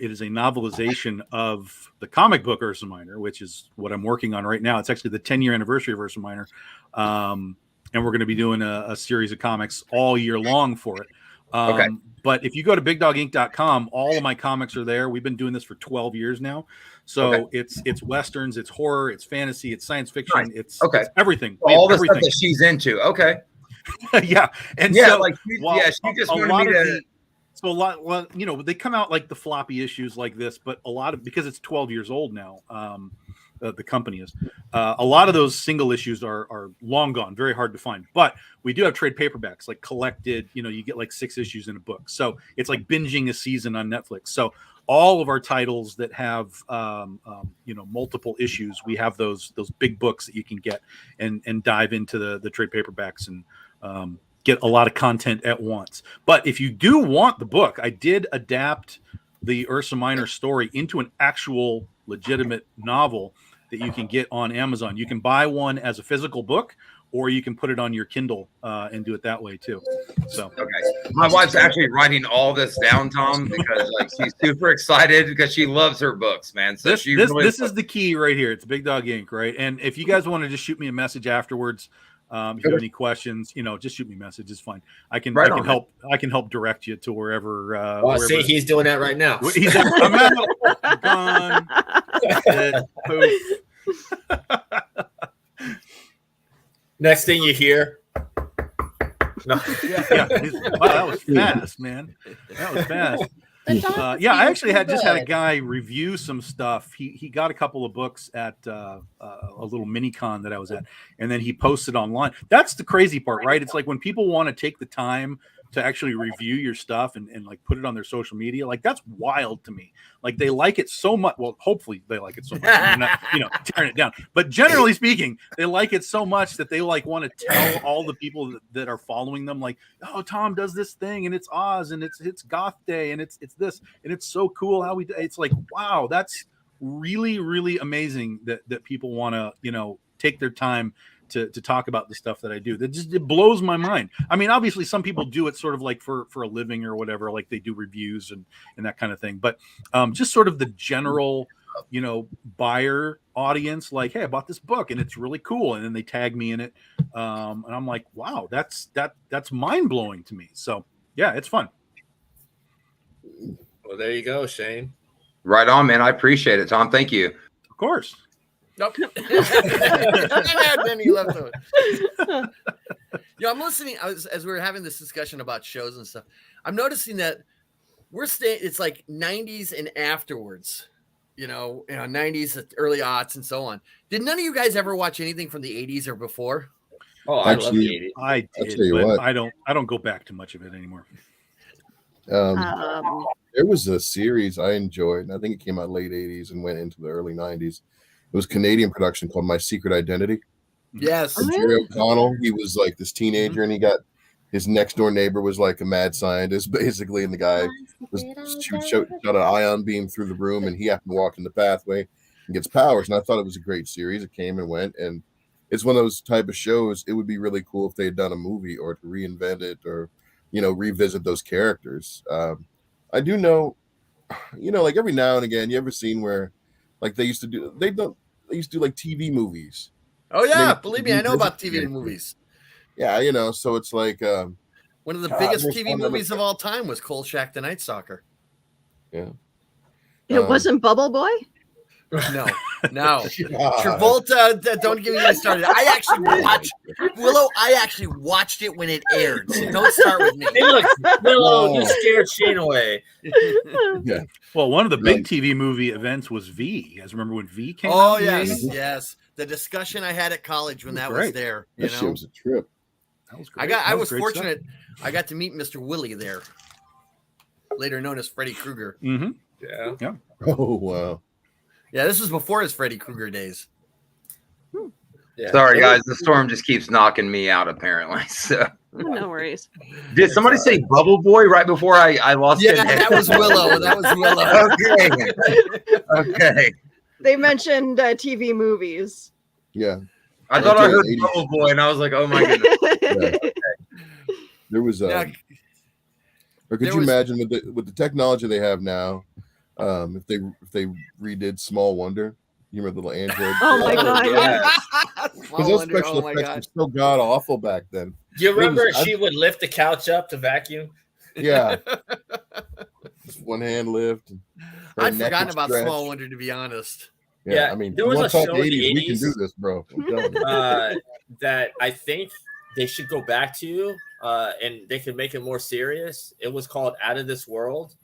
It is a novelization of the comic book Ursa Minor, which is what I'm working on right now. It's actually the 10-year anniversary of Ursa Minor. And we're going to be doing a series of comics all year long for it. Okay. But if you go to bigdoginc.com, all of my comics are there. We've been doing this for 12 years now. So it's Westerns, it's horror, it's fantasy, it's science fiction, it's everything. All the stuff that she's into. Okay. Yeah. And yeah, so, like she just wanted me to. Well, you know, they come out like the floppy issues like this, but a lot of, because it's 12 years old now, the company is, a lot of those single issues are long gone, very hard to find. But we do have trade paperbacks, like collected, you know, you get like 6 issues in a book. So it's like binging a season on Netflix. So all of our titles that have, you know, multiple issues, we have those big books that you can get and dive into the trade paperbacks and get a lot of content at once. But if you do want the book, I did adapt the Ursa Minor story into an actual legitimate novel that you can get on Amazon. You can buy one as a physical book, or you can put it on your Kindle and do it that way too. So okay, my wife's actually writing all this down, Tom, because like she's super excited because she loves her books, man. So this is the key right here. It's Big Dog Inc., right? And if you guys want to just shoot me a message afterwards, if you have any questions, you know, just shoot me a message. It's fine. I can help direct you to wherever. Wherever. See, he's doing that right now. I'm out. Gone. Dead. Poof. Next thing you hear. No. Yeah. Wow, that was fast, man. That was fast. Yeah, I actually had a guy review some stuff. He got a couple of books at a little mini con that I was at, and then he posted online. That's the crazy part, right? It's like when people want to take the time to actually review your stuff and like put it on their social media, like that's wild to me. Like they like it so much. Well, hopefully they like it so much. They're not, you know, tearing it down. But generally speaking, they like it so much that they like want to tell all the people that are following them, like, oh, Tom does this thing and it's Oz and it's Goth Day and it's this and it's so cool how it's like, wow, that's really, really amazing that people want to, you know, take their time to talk about the stuff that I do. It blows my mind. I mean, obviously some people do it sort of like for a living or whatever, like they do reviews and that kind of thing. But just sort of the general, you know, buyer audience, like, hey, I bought this book and it's really cool. And then they tag me in it. And I'm like, wow, that's mind blowing to me. So yeah, it's fun. Well, there you go, Shane. Right on, man. I appreciate it, Tom. Thank you. Of course. Nope. Then he left it. I'm listening as we were having this discussion about shows and stuff. I'm noticing that it's like 90s and afterwards, you know, 90s, early aughts, and so on. Did none of you guys ever watch anything from the 80s or before? Oh, I love the 80s. I did, but I don't go back to much of it anymore. There was a series I enjoyed, and I think it came out late 80s and went into the early 90s. It was a Canadian production called My Secret Identity. Yes. And Jerry O'Connell, he was like this teenager, and he got his next door neighbor was like a mad scientist, basically, and the guy was shot an ion beam through the room, and he happened to walk in the pathway and gets powers. And I thought it was a great series. It came and went, and it's one of those type of shows. It would be really cool if they had done a movie or to reinvent it or, you know, revisit those characters. I do know, you know, like every now and again, you ever seen where like they used to do like TV movies. Oh yeah, believe me, I know about TV movies. Yeah, you know, so it's like one of the biggest TV movies of all time was Kolchak the Night Stalker. Yeah. It wasn't Bubble Boy? No. Travolta, don't get me started. I actually watched Willow. I actually watched it when it aired. So don't start with me. Hey, look, Willow, you scared Shane away. Yeah. Well, one of the big TV movie events was V. You guys remember when V came out? Oh, yes. The discussion I had at college when that was there. That shit was a trip. That was great. I was fortunate. I got to meet Mr. Willie there, later known as Freddy Krueger. Mm-hmm. Yeah. Oh, wow. Yeah, this was before his Freddy Krueger days. Yeah. Sorry, guys. The storm just keeps knocking me out, apparently. So, No worries. did somebody say Bubble Boy right before I lost it? Yeah, that was Willow. Okay. They mentioned TV movies. Yeah. I thought I heard 80s. Bubble Boy, and I was like, oh my goodness. Yeah. There was Now, or could there you was- imagine with the technology they have now, if they redid Small Wonder, you remember the little android? Oh my God. Yeah. Because those special effects were so god awful back then. Do you remember was- she would lift the couch up to vacuum? Yeah. Just one hand lift. and her I'd neck forgotten would about stretch. Small Wonder, to be honest. Yeah, I mean, there was once a off show the in the 80s, we can 80s. do this, bro. I'm telling you. That I think they should go back to, and they can make it more serious. It was called Out of This World.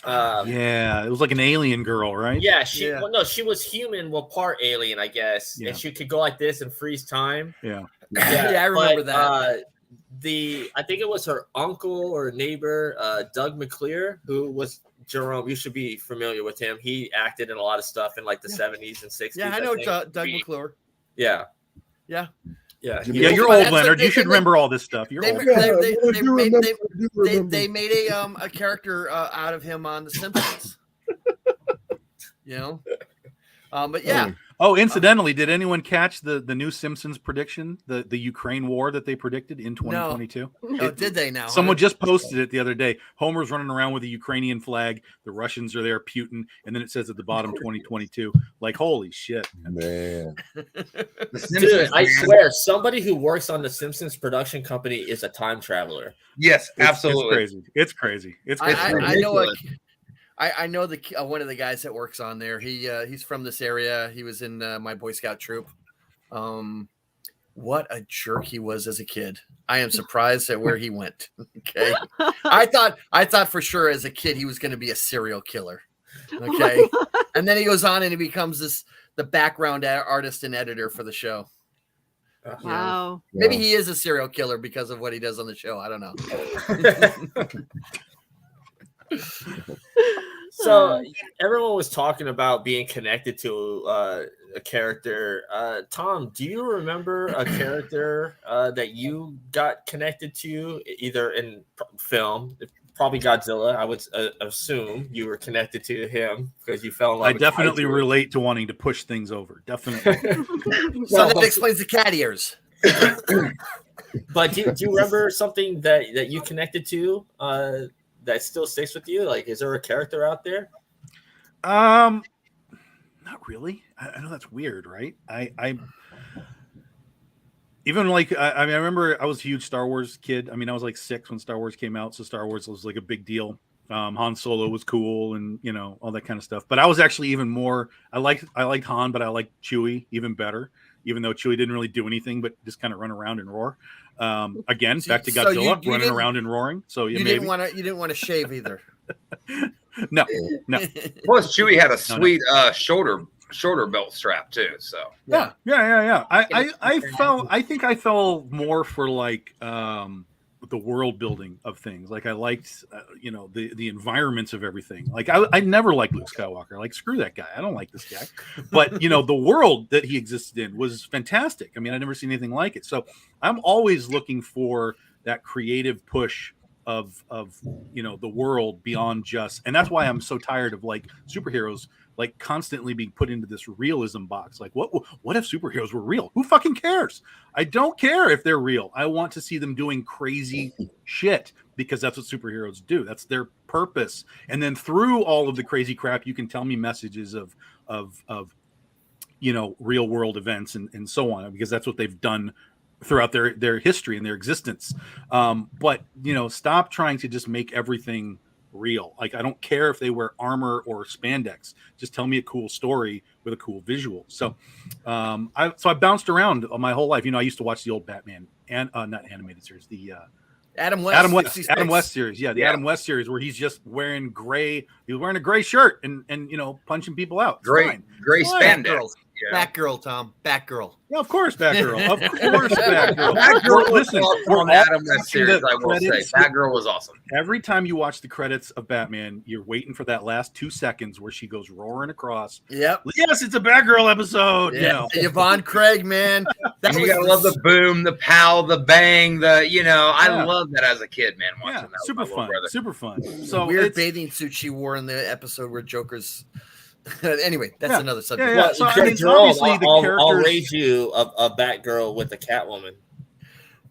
Yeah, it was like an alien girl, right? Yeah, Yeah. Well, no, she was human, well, part alien, I guess, Yeah. and she could go like this and freeze time. Yeah. Yeah, I remember but, that. I think it was her uncle or neighbor, Doug McClure, who was Jerome. You should be familiar with him. He acted in a lot of stuff in like the 70s and 60s. Yeah, I know think. Doug McClure. Yeah. Yeah. Yeah. Jimmy- Yeah, you're But old, that's Leonard. what You should remember all this stuff. You're They, old. they, Yeah, they, I they do made, remember, they, I do they, remember. they made a character out of him on The Simpsons. You know? But yeah. Oh, incidentally, did anyone catch the new Simpsons prediction, the Ukraine war that they predicted in 2022? Oh, did they now? Someone just posted it the other day. Homer's running around with a Ukrainian flag. The Russians are there, Putin, and then it says at the bottom 2022. Like, holy shit. Man. Dude, I swear, somebody who works on the Simpsons production company is a time traveler. Yes, It's absolutely. crazy. It's crazy. It's crazy. I know I know the one of the guys that works on there. He's from this area. He was in my Boy Scout troop. What a jerk he was as a kid. I am surprised at where he went. Okay. I thought for sure as a kid he was going to be a serial killer. Okay. And then he goes on and he becomes the background artist and editor for the show. Wow. Maybe he is a serial killer because of what he does on the show. I don't know. So everyone was talking about being connected to a character. Tom, do you remember a character that you got connected to, either in film? Probably Godzilla. I would assume you were connected to him because you fell in love. I with definitely Kaiju. relate to wanting to push things over. Definitely. So that explains the cat ears. But do you remember something that you connected to that still sticks with you? Like, is there a character out there? Not really. I know that's weird, right? I even like I mean, I remember I was a huge Star Wars kid. I mean, I was like 6 when Star Wars came out, so Star Wars was like a big deal. Han Solo was cool, and you know all that kind of stuff. But I was actually even more. I liked Han, but I liked Chewie even better. Even though Chewie didn't really do anything, but just kind of run around and roar. Again, back to So Godzilla you running didn't- around and roaring. So yeah, You maybe didn't want to shave either. no. Plus, Chewie had a sweet shoulder belt strap too. So Yeah. Yeah. I think I fell more for like the world building of things. Like I liked, the environments of everything. Like I never liked Luke Skywalker. Like screw that guy. I don't like this guy. But the world that he existed in was fantastic. I mean, I never seen anything like it. So I'm always looking for that creative push of the world beyond just, and that's why I'm so tired of like superheroes like constantly being put into this realism box. Like what if superheroes were real? Who fucking cares? I don't care if they're real. I want to see them doing crazy shit because that's what superheroes do. That's their purpose. And then through all of the crazy crap, you can tell me messages of real world events and so on, because that's what they've done throughout their history and their existence. But stop trying to just make everything real. Like, I don't care if they wear armor or spandex. Just tell me a cool story with a cool visual. So, I bounced around my whole life. You know, I used to watch the old Batman and not animated series, the Adam West series. Yeah, the Adam West series where he's just wearing gray. He's wearing a gray shirt and you know, punching people out. It's Gray fine. spandex. Yeah. Batgirl, Tom. Batgirl. Yeah, of course, Batgirl. Of course, Batgirl. Batgirl was Listen, awesome we're on the Adam West watching series, the I will say. credits. Batgirl was awesome. Every time you watch the credits of Batman, you're waiting for that last 2 seconds where she goes roaring across. Yep. Yes, it's a Batgirl episode. Yeah. You know. Yvonne Craig, man. And you gotta love the boom, the pow, the bang, I Yeah. love that as a kid, man. Watching Yeah, that with super my little fun. brother. Super fun. So weird it's- bathing suit she wore in the episode where Joker's. Anyway, that's Yeah. another subject. Yeah, Well, so, I mean, Jerome, obviously the I'll characters- rate you a Batgirl with a Catwoman.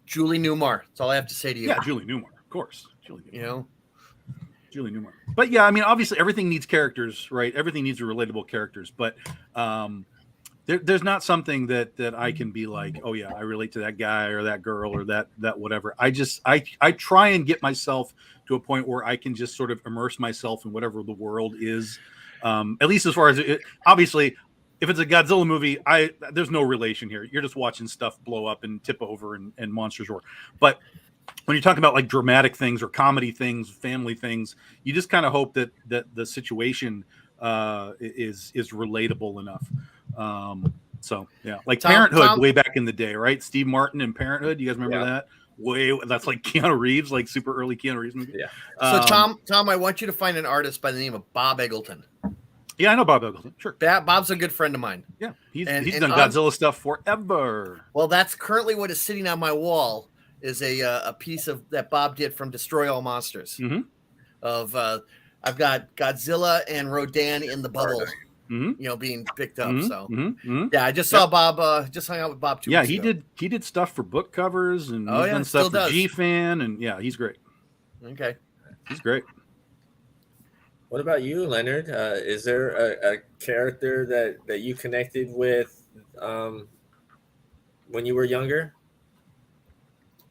Julie Newmar. That's all I have to say to you. Yeah, Julie Newmar, of course. You know, Julie Newmar. But yeah, I mean, obviously everything needs characters, right? Everything needs relatable characters. But there's not something that I can be like, oh yeah, I relate to that guy or that girl or that whatever. I try and get myself to a point where I can just sort of immerse myself in whatever the world is. At least as far as it, obviously, if it's a Godzilla movie, there's no relation here. You're just watching stuff blow up and tip over and monsters roar. But when you're talking about like dramatic things or comedy things, family things, you just kind of hope that the situation is relatable enough. So yeah, like Parenthood way back in the day, right? Steve Martin and Parenthood. You guys remember that? That's like Keanu Reeves, like super early Keanu Reeves movie. Yeah. So Tom, I want you to find an artist by the name of Bob Eggleton. Yeah, I know Bob Eggleton. Sure. Bob's a good friend of mine. Yeah, he's done Godzilla stuff forever. Well, that's currently what is sitting on my wall is a piece of that Bob did from Destroy All Monsters. Mm-hmm. I've got Godzilla and Rodan in the bubble. Mm-hmm. Being picked up. Mm-hmm. So mm-hmm. yeah, I just saw Bob. Just hung out with Bob 2 weeks ago. he did stuff for book covers and Oh, he's yeah, done still stuff for does. G-Fan, and yeah, he's great. Okay, He's great. What about you, Leonard? Is there a character that you connected with when you were younger?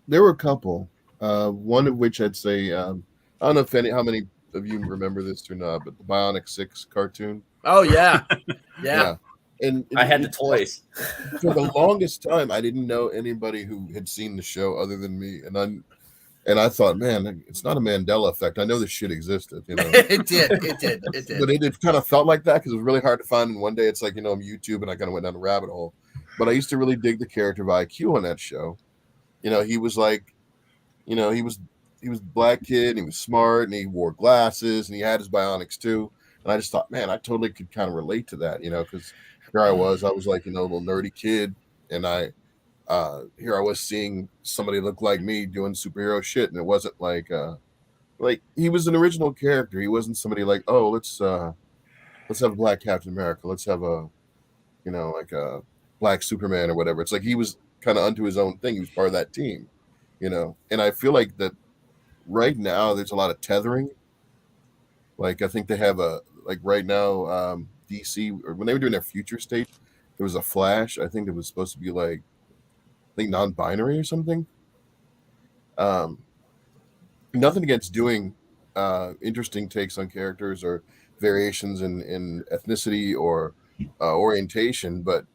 There were a couple. One of which I'd say, I don't know how many of you remember this or not, but the Bionic 6 cartoon. Oh yeah, yeah. And I had the toys. For the longest time, I didn't know anybody who had seen the show other than me, and I thought, man, it's not a Mandela effect. I know this shit existed, It did. But it kind of felt like that because it was really hard to find. And one day, it's like I'm YouTube, and I kind of went down a rabbit hole. But I used to really dig the character of IQ on that show. He was like, he was a black kid, and he was smart, and he wore glasses, and he had his bionics too. And I just thought, man, I totally could kind of relate to that, because here I was like, a little nerdy kid, and here I was seeing somebody look like me doing superhero shit, and it wasn't like he was an original character. He wasn't somebody like, oh, let's have a black Captain America, let's have a like a black Superman or whatever. It's like he was kind of unto his own thing. He was part of that team, and I feel like that right now there's a lot of tethering. Like I think they have right now DC, or when they were doing their future state, there was a Flash. I think it was supposed to be like, I think non-binary or something. Nothing against doing interesting takes on characters or variations in ethnicity or orientation, but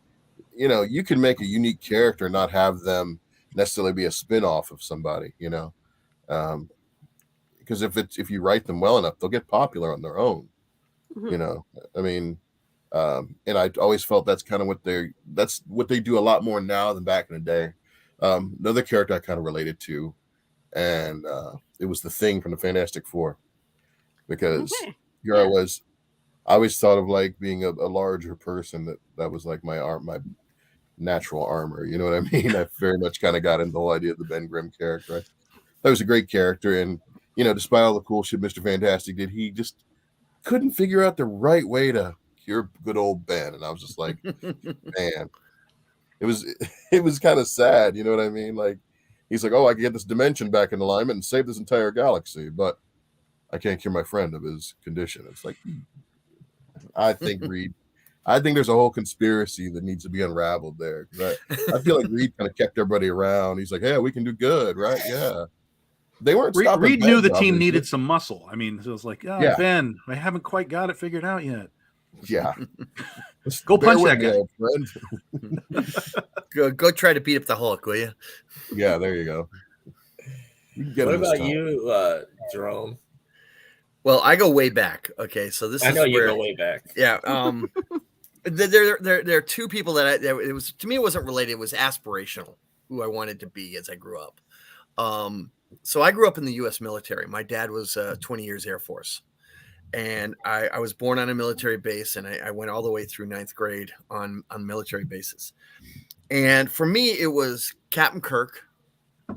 you can make a unique character and not have them necessarily be a spin-off of somebody, because if you write them well enough, they'll get popular on their own. I mean, and I always felt that's kind of what they do a lot more now than back in the day. Another character I kind of related to, and it was the Thing from the Fantastic Four, because here I was. I always thought of like being a larger person that was like my natural armor. You know what I mean? I very much kind of got into the whole idea of the Ben Grimm character. That was a great character, and despite all the cool shit Mr. Fantastic did, he just couldn't figure out the right way to cure good old Ben. And I was just like, man, it was kind of sad. You know what I mean? Like, he's like, oh, I can get this dimension back in alignment and save this entire galaxy, but I can't cure my friend of his condition. It's like, I think Reed, there's a whole conspiracy that needs to be unraveled there. I feel like Reed kind of kept everybody around. He's like, hey, we can do good, right? Yeah. They weren't stopping. Reed knew the Ben, team obviously. needed some muscle. I mean, it was like, Yeah. Ben, I haven't quite got it figured out yet. Yeah. Go Bear punch with that me, guy. old friend. Go try to beat up the Hulk, will you? Yeah, there you go. You can get What him this about time. you, Jerome? Well, I go way back. Okay, so this I is know you where, go way back. yeah. There are two people that it was, to me, it wasn't related. It was aspirational, who I wanted to be as I grew up. So I grew up in the U.S. military. My dad was 20 years Air Force, and I was born on a military base, and I went all the way through 9th grade on military bases. And for me, it was Captain Kirk.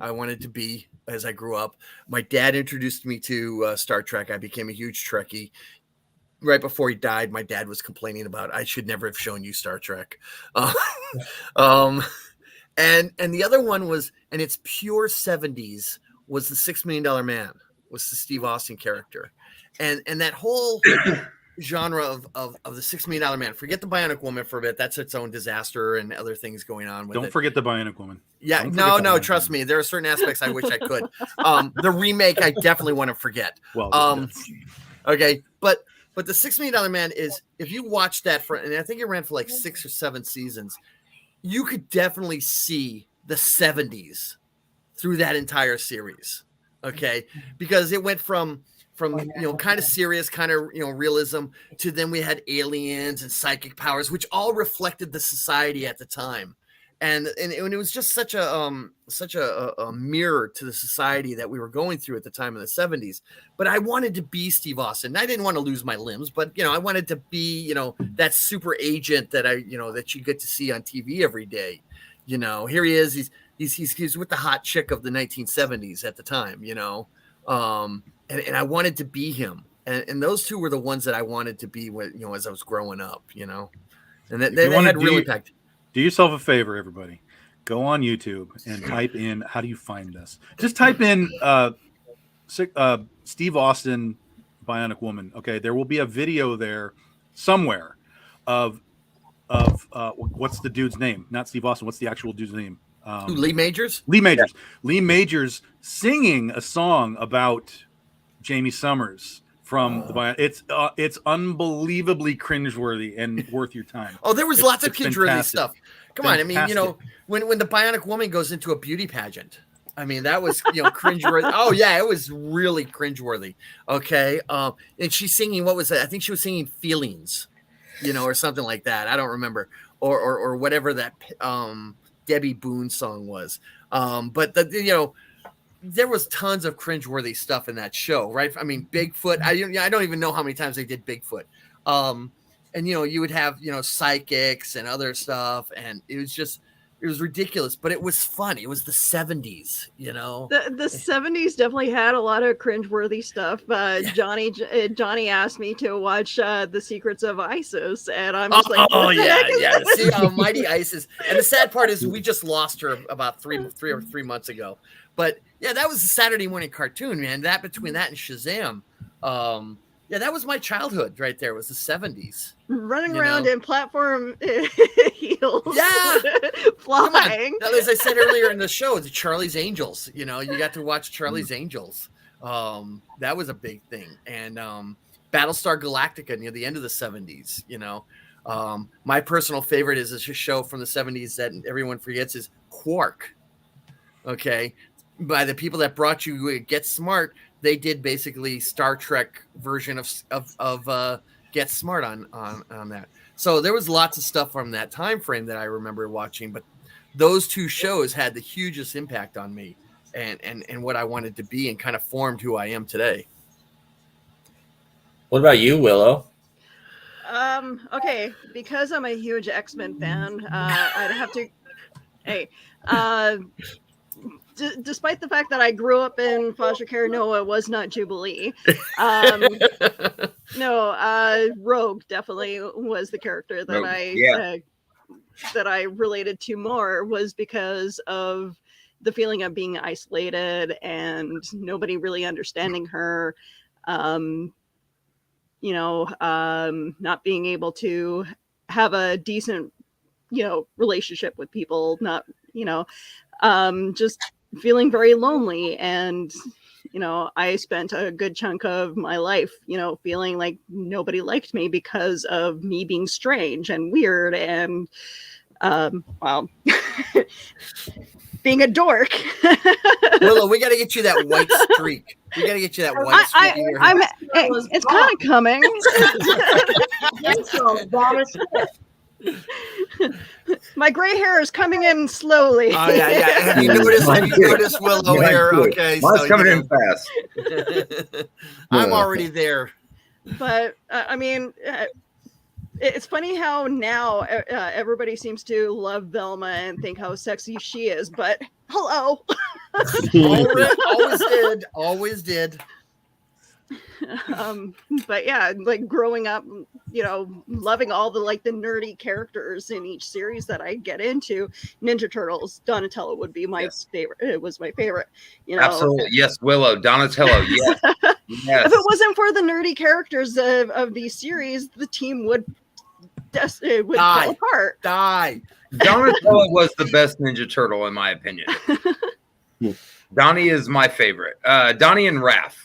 I wanted to be as I grew up. My dad introduced me to Star Trek. I became a huge Trekkie. Right before he died, my dad was complaining about, I should never have shown you Star Trek. And the other one was, and it's pure 70s, was the $6 Million Man, was the Steve Austin character. And that whole genre of the $6 Million Man, forget the Bionic Woman for a bit. That's its own disaster and other things going on with it. Don't forget the Bionic Woman. Yeah, no, trust me. There are certain aspects I wish I could. The remake, I definitely want to forget. Well, okay, but the $6 Million Man is, if you watch that for, and I think it ran for like 6 or 7 seasons, you could definitely see the 70s through that entire series. Okay, because it went from kind of serious, kind of realism, to then we had aliens and psychic powers, which all reflected the society at the time. And it was just such a mirror to the society that we were going through at the time in the 70s. But I wanted to be Steve Austin. I didn't want to lose my limbs, but I wanted to be that super agent that that you get to see on TV every day. Here he is. He's with the hot chick of the 1970s at the time. And I wanted to be him. And those two were the ones that I wanted to be when as I was growing up. And they had real impact. Do yourself a favor, everybody. Go on YouTube and type in, how do you find this? Just type in Steve Austin Bionic Woman. Okay, there will be a video there somewhere of what's the dude's name? Not Steve Austin. What's the actual dude's name? Lee Majors? Lee Majors. Yeah. Lee Majors singing a song about Jamie Summers from the Bionic. It's unbelievably cringeworthy and worth your time. Oh, there was lots of cringeworthy stuff. Come on, I mean, when the Bionic Woman goes into a beauty pageant, I mean, that was cringeworthy. Oh yeah, it was really cringeworthy. Okay, and she's singing, what was that? I think she was singing "Feelings," or something like that. I don't remember, or whatever that Debbie Boone song was. But there was tons of cringeworthy stuff in that show, right? I mean, Bigfoot. I don't even know how many times they did Bigfoot. And you would have psychics and other stuff, and it was ridiculous, but it was fun. It was the 70s, The 70s definitely had a lot of cringeworthy stuff. Johnny asked me to watch The Secrets of Isis, and I'm just like, oh yeah. See, Mighty Isis. And the sad part is we just lost her about three or 3 months ago. But yeah, that was a Saturday morning cartoon, man. That between that and Shazam, that was my childhood right there. It was the 70s. Running around in platform heels. Yeah. Flying. Now, as I said earlier in the show, the Charlie's Angels. You got to watch Charlie's Angels. That was a big thing. And Battlestar Galactica near the end of the 70s, my personal favorite is a show from the 70s that everyone forgets is Quark. Okay. By the people that brought you Get Smart, they did basically Star Trek version of Get Smart on that. So there was lots of stuff from that time frame that I remember watching, but those two shows had the hugest impact on me and what I wanted to be and kind of formed who I am today. What about you, Willow? Okay, because I'm a huge X-Men fan, I'd have to. Hey, despite the fact that I grew up in foster care, no, it was not Jubilee. Rogue definitely was the character that that I related to more, was because of the feeling of being isolated and nobody really understanding her. Not being able to have a decent, relationship with people, not, just feeling very lonely. And, I spent a good chunk of my life, feeling like nobody liked me because of me being strange and weird and, well, being a dork. Willow, we got to get you that white streak. We got to get you that white streak. In your hair. It's kind of coming. My gray hair is coming in slowly. Oh yeah. Have you noticed Willow here? Okay, mine's so, coming in fast. I'm already there. But I mean, it's funny how now everybody seems to love Velma and think how sexy she is. But hello, always did. But yeah, like growing up, loving all the the nerdy characters in each series that I get into. Ninja Turtles, Donatello would be my favorite. It was my favorite. Absolutely, yes. Willow, Donatello, yes. Yes. If it wasn't for the nerdy characters of these series, the team would fall apart. Die. Donatello was the best Ninja Turtle in my opinion. Donnie is my favorite. Donnie and Raph.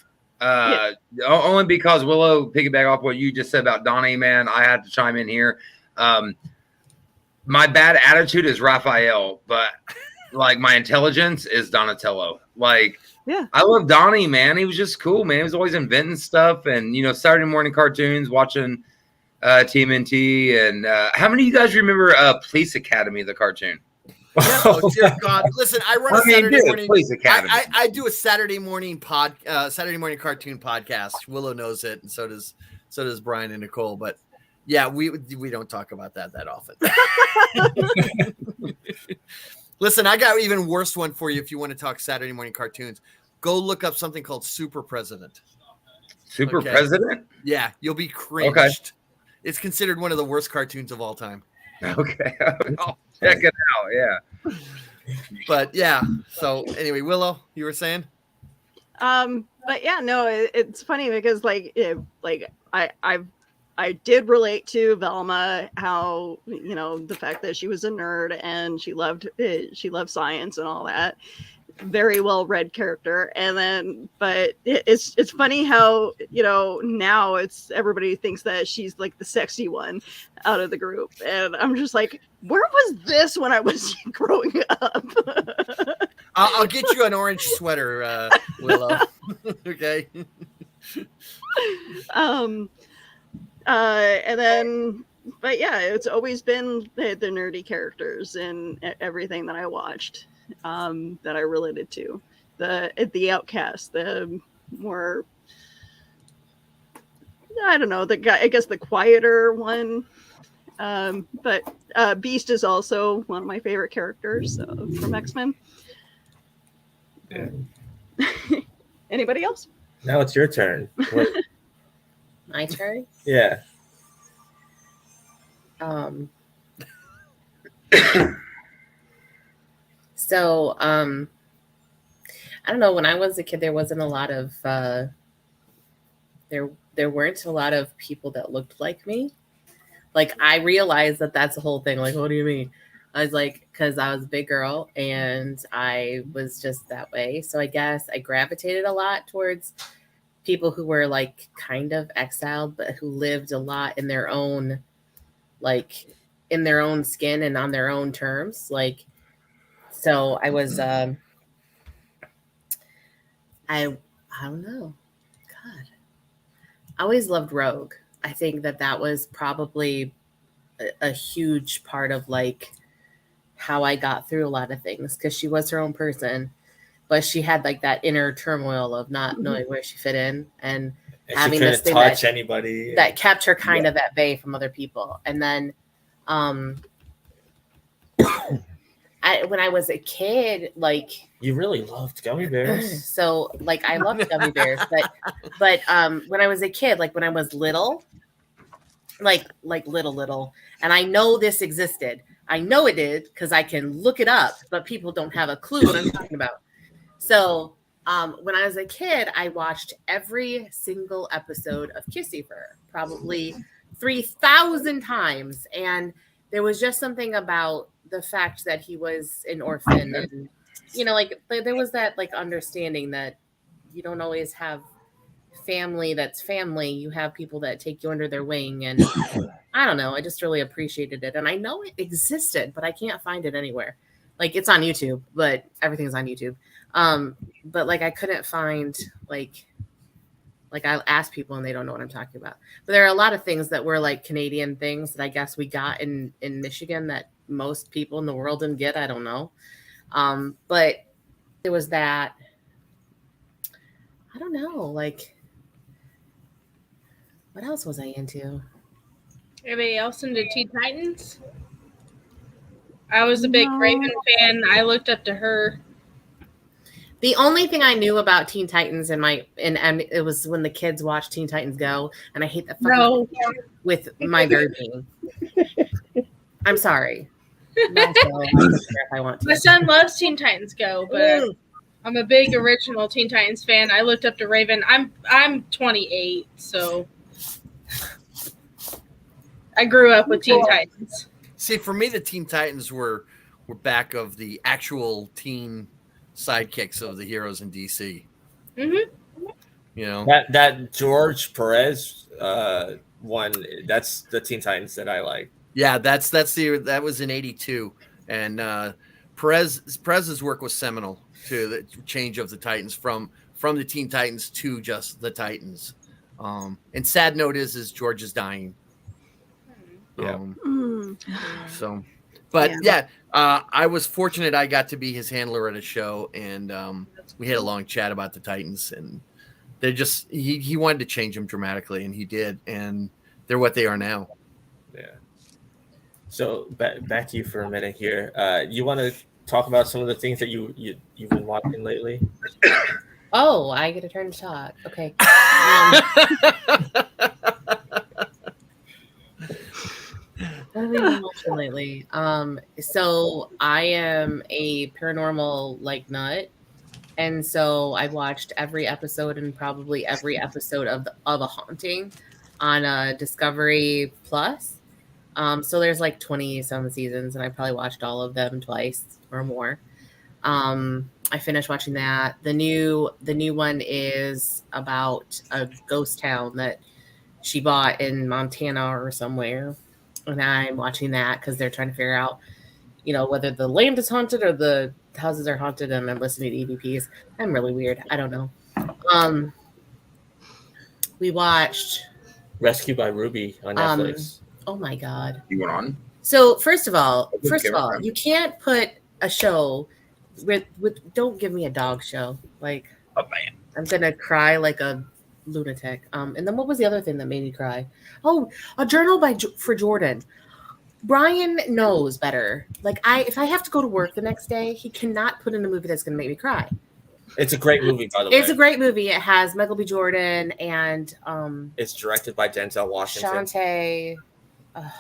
Only because Willow, piggyback off what you just said about Donnie, man, I had to chime in here. My bad attitude is Raphael, but my intelligence is Donatello. I love Donnie, man. He was just cool, man. He was always inventing stuff, and Saturday morning cartoons, watching TMNT, and how many of you guys remember Police Academy, the cartoon? Oh dear God! Listen, I run a Saturday morning. Police Academy. I do a Saturday morning Saturday morning cartoon podcast. Willow knows it, and so does Brian and Nicole. But yeah, we don't talk about that often. Listen, I got even worse one for you. If you want to talk Saturday morning cartoons, go look up something called Super President. Super President? Yeah, you'll be cringed. Okay. It's considered one of the worst cartoons of all time. Okay. I'll check it out. Yeah. But yeah. So anyway, Willow, you were saying? But yeah, no, it's funny because I did relate to Velma, how the fact that she was a nerd and she loved science and all that. Very well read character, and then but it's funny how now it's everybody thinks that she's the sexy one out of the group, and I'm just like, where was this when I was growing up? I'll get you an orange sweater, Willow. Okay. And then but yeah, it's always been the nerdy characters in everything that I watched. That I related to the outcast, the more, I don't know, the guy, I guess the quieter one. But Beast is also one of my favorite characters from X-Men. Yeah. Anybody else? Now it's your turn. My turn? Yeah. So, I don't know. When I was a kid, there wasn't a lot of there weren't a lot of people that looked like me. I realized that that's the whole thing. What do you mean? I was because I was a big girl and I was just that way. So I guess I gravitated a lot towards people who were kind of exiled, but who lived a lot in their own, in their own skin and on their own terms. So I was, I don't know. God, I always loved Rogue. I think that was probably a huge part of how I got through a lot of things, because she was her own person, but she had that inner turmoil of not knowing where she fit in and having this thing touch anybody that kept her kind of at bay from other people. And then, when I was a kid, you really loved gummy bears. So I loved gummy bears, but when I was a kid, when I was little, little, and I know this existed. I know it did because I can look it up, but people don't have a clue what I'm talking about. So when I was a kid, I watched every single episode of Kissifer, probably 3,000 times, and there was just something about the fact that he was an orphan, and there was that understanding that you don't always have family that's family. You have people that take you under their wing, and I don't know. I just really appreciated it, and I know it existed, but I can't find it anywhere. Like it's on YouTube, but everything's on YouTube. But like I couldn't find like I ask people and they don't know what I'm talking about. But there are a lot of things that were like Canadian things that I guess we got in Michigan that most people in the world didn't get. I don't know. But there was that. I don't know. Like, what else was I into? Anybody else into Teen Titans? I was a big Raven fan. I looked up to her. The only thing I knew about Teen Titans and it was when the kids watched Teen Titans Go, and I hate that fucking with my very being. I'm sorry. No, so I don't care if I want to. My son loves Teen Titans Go, but I'm a big original Teen Titans fan. I looked up to Raven. I'm 28, so I grew up with Teen Titans. See, for me, the Teen Titans were back of the actual teen sidekicks of the heroes in DC. Mm-hmm. You know, that George Perez one. That's the Teen Titans that I like. Yeah, that was in '82, and Perez's work was seminal to the change of the Titans from the Teen Titans to just the Titans. And sad note is George is dying. Yeah. So, but I was fortunate I got to be his handler at a show, and we had a long chat about the Titans, and they're just he wanted to change them dramatically, and he did, and they're what they are now. Yeah. So back to you for a minute here. You want to talk about some of the things that you've been watching lately? Oh, I get a turn to talk. Okay. What have we been watching lately? So I am a paranormal like nut, and so I watched every episode and probably every episode of A Haunting on Discovery Plus. So there's like 20-some seasons, and I probably watched all of them twice or more. I finished watching that. The new one is about a ghost town that she bought in Montana or somewhere. And I'm watching that because they're trying to figure out, whether the land is haunted or the houses are haunted, and I'm listening to EVPs. I'm really weird. I don't know. We watched Rescued by Ruby on Netflix. Oh my God. You went on? So first of all, you can't put a show with don't give me a dog show. Like, oh man, I'm gonna cry like a lunatic. And then what was the other thing that made me cry? Oh, A Journal for Jordan. Brian knows better. Like if I have to go to work the next day, he cannot put in a movie that's gonna make me cry. It's a great movie, by the way. It's a great movie. It has Michael B. Jordan and it's directed by Denzel Washington. Shantae. I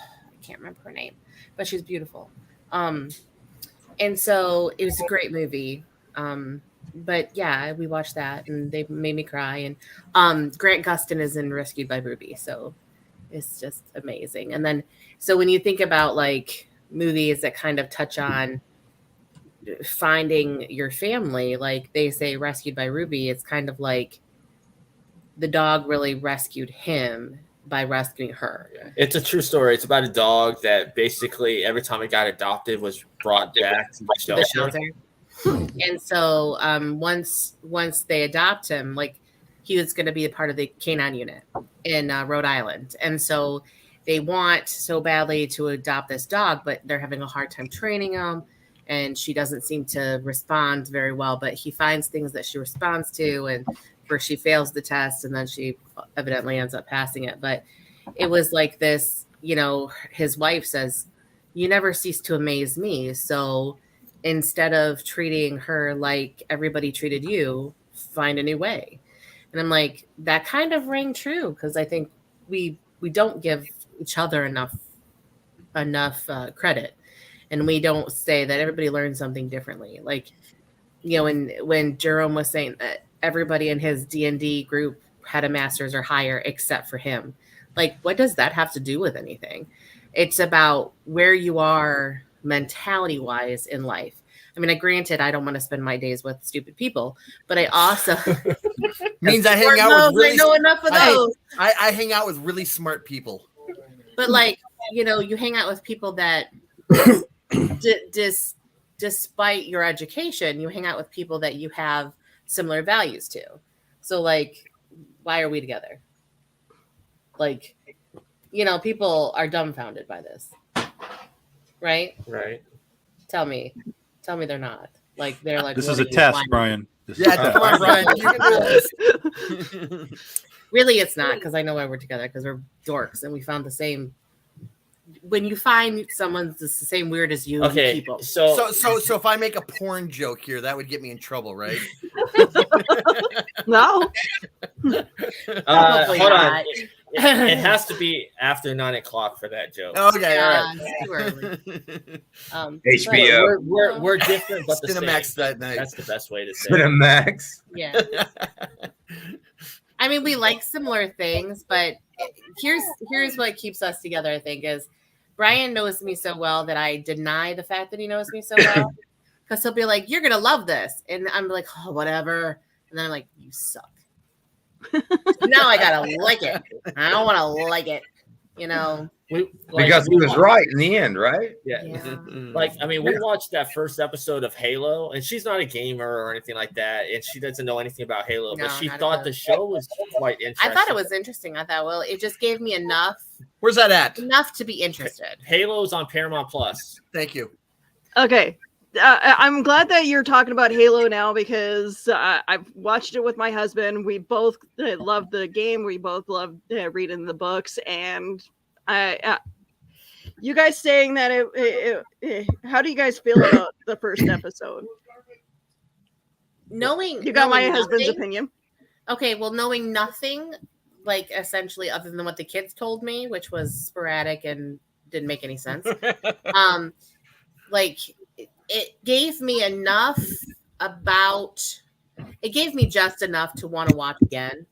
can't remember her name, but she's beautiful. And so it was a great movie. But yeah, we watched that and they made me cry. And Grant Gustin is in Rescued by Ruby, so it's just amazing. And then, so when you think about like movies that kind of touch on finding your family, like they say Rescued by Ruby, it's kind of like the dog really rescued him by rescuing her. It's a true story. It's about a dog that basically every time it got adopted was brought back to the shelter. And so once they adopt him, like he was going to be a part of the canine unit in Rhode Island. And so they want so badly to adopt this dog, but they're having a hard time training him. And she doesn't seem to respond very well, but he finds things that she responds to, and where she fails the test, and then she evidently ends up passing it. But it was like this, his wife says, "You never cease to amaze me." So instead of treating her like everybody treated you, find a new way. And I'm like, that kind of rang true, because I think we don't give each other enough credit. And we don't say that everybody learns something differently. Like, when Jerome was saying that everybody in his D&D group had a master's or higher except for him. Like, what does that have to do with anything? It's about where you are mentality-wise in life. I mean, granted, I don't want to spend my days with stupid people, but I also means I hang Lord out knows with really. I know enough of those. I hang out with really smart people. But like, you know, you hang out with people that despite your education, you hang out with people that you have similar values to. So like, why are we together? Like, you know, people are dumbfounded by this. Right? Right. Tell me they're not. Like they're like This what is a are you, test, why? Brian. This is Yeah, a test. come on, Brian. You can do this. Really, it's not, because I know why we're together, because we're dorks and we found the same. When you find someone that's the same weird as you, you Okay. keep 'em. So So if I make a porn joke here, that would get me in trouble, right? No. Probably hold on. not. It has to be after 9 o'clock for that joke. Okay, all Yeah, right. it's too early. HBO. We're different, but the Cinemax same. that night. That's the best way to say it. Cinemax. Yeah. I mean, we like similar things, but here's what keeps us together, I think, is Brian knows me so well that I deny the fact that he knows me so well. Because he'll be like, you're going to love this. And I'm like, oh, whatever. And then I'm like, you suck. Now I got to like it. I don't want to like it. You know? Because he was right in the end, right? Yeah. Yeah. Like, I mean, we watched that first episode of Halo, and she's not a gamer or anything like that, and she doesn't know anything about Halo, No, but she not a thought clue. the show was quite interesting. I thought it was interesting. I thought, well, it just gave me enough Where's that at? to be interested. Halo's on Paramount Plus. Thank you. Okay. I'm glad that you're talking about Halo now, because I've watched it with my husband. We both love the game. We both love reading the books. And you guys saying that how do you guys feel about the first episode? You got my husband's opinion. Okay, well, knowing nothing, like essentially other than what the kids told me, which was sporadic and didn't make any sense. Like it gave me enough it gave me just enough to want to watch again.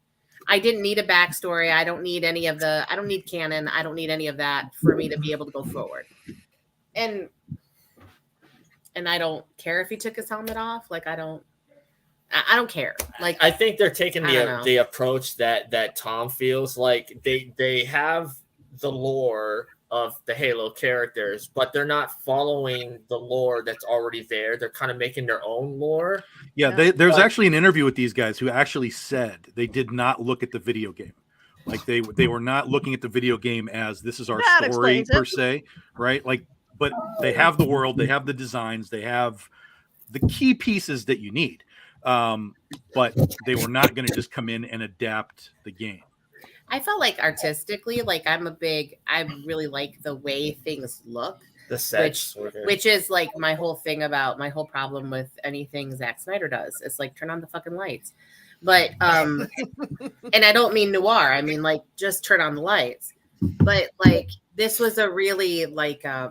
I didn't need a backstory. I don't need I don't need canon. I don't need any of that for me to be able to go forward. And I don't care if he took his helmet off. Like I don't care. Like I think they're taking I don't know. the approach that Tom feels like they have the lore of the Halo characters, but they're not following the lore that's already there. They're kind of making their own lore. Yeah, there's actually an interview with these guys who actually said they did not look at the video game. Like they were not looking at the video game as this is our That story explains it. per se, right? Like, but they have the world, they have the designs, they have the key pieces that you need. But they were not going to just come in and adapt the game. I felt like artistically, like I really like the way things look. The sets, Which is like my whole problem with anything Zack Snyder does. It's like turn on the fucking lights. But and I don't mean noir. I mean like just turn on the lights. But like this was a really like I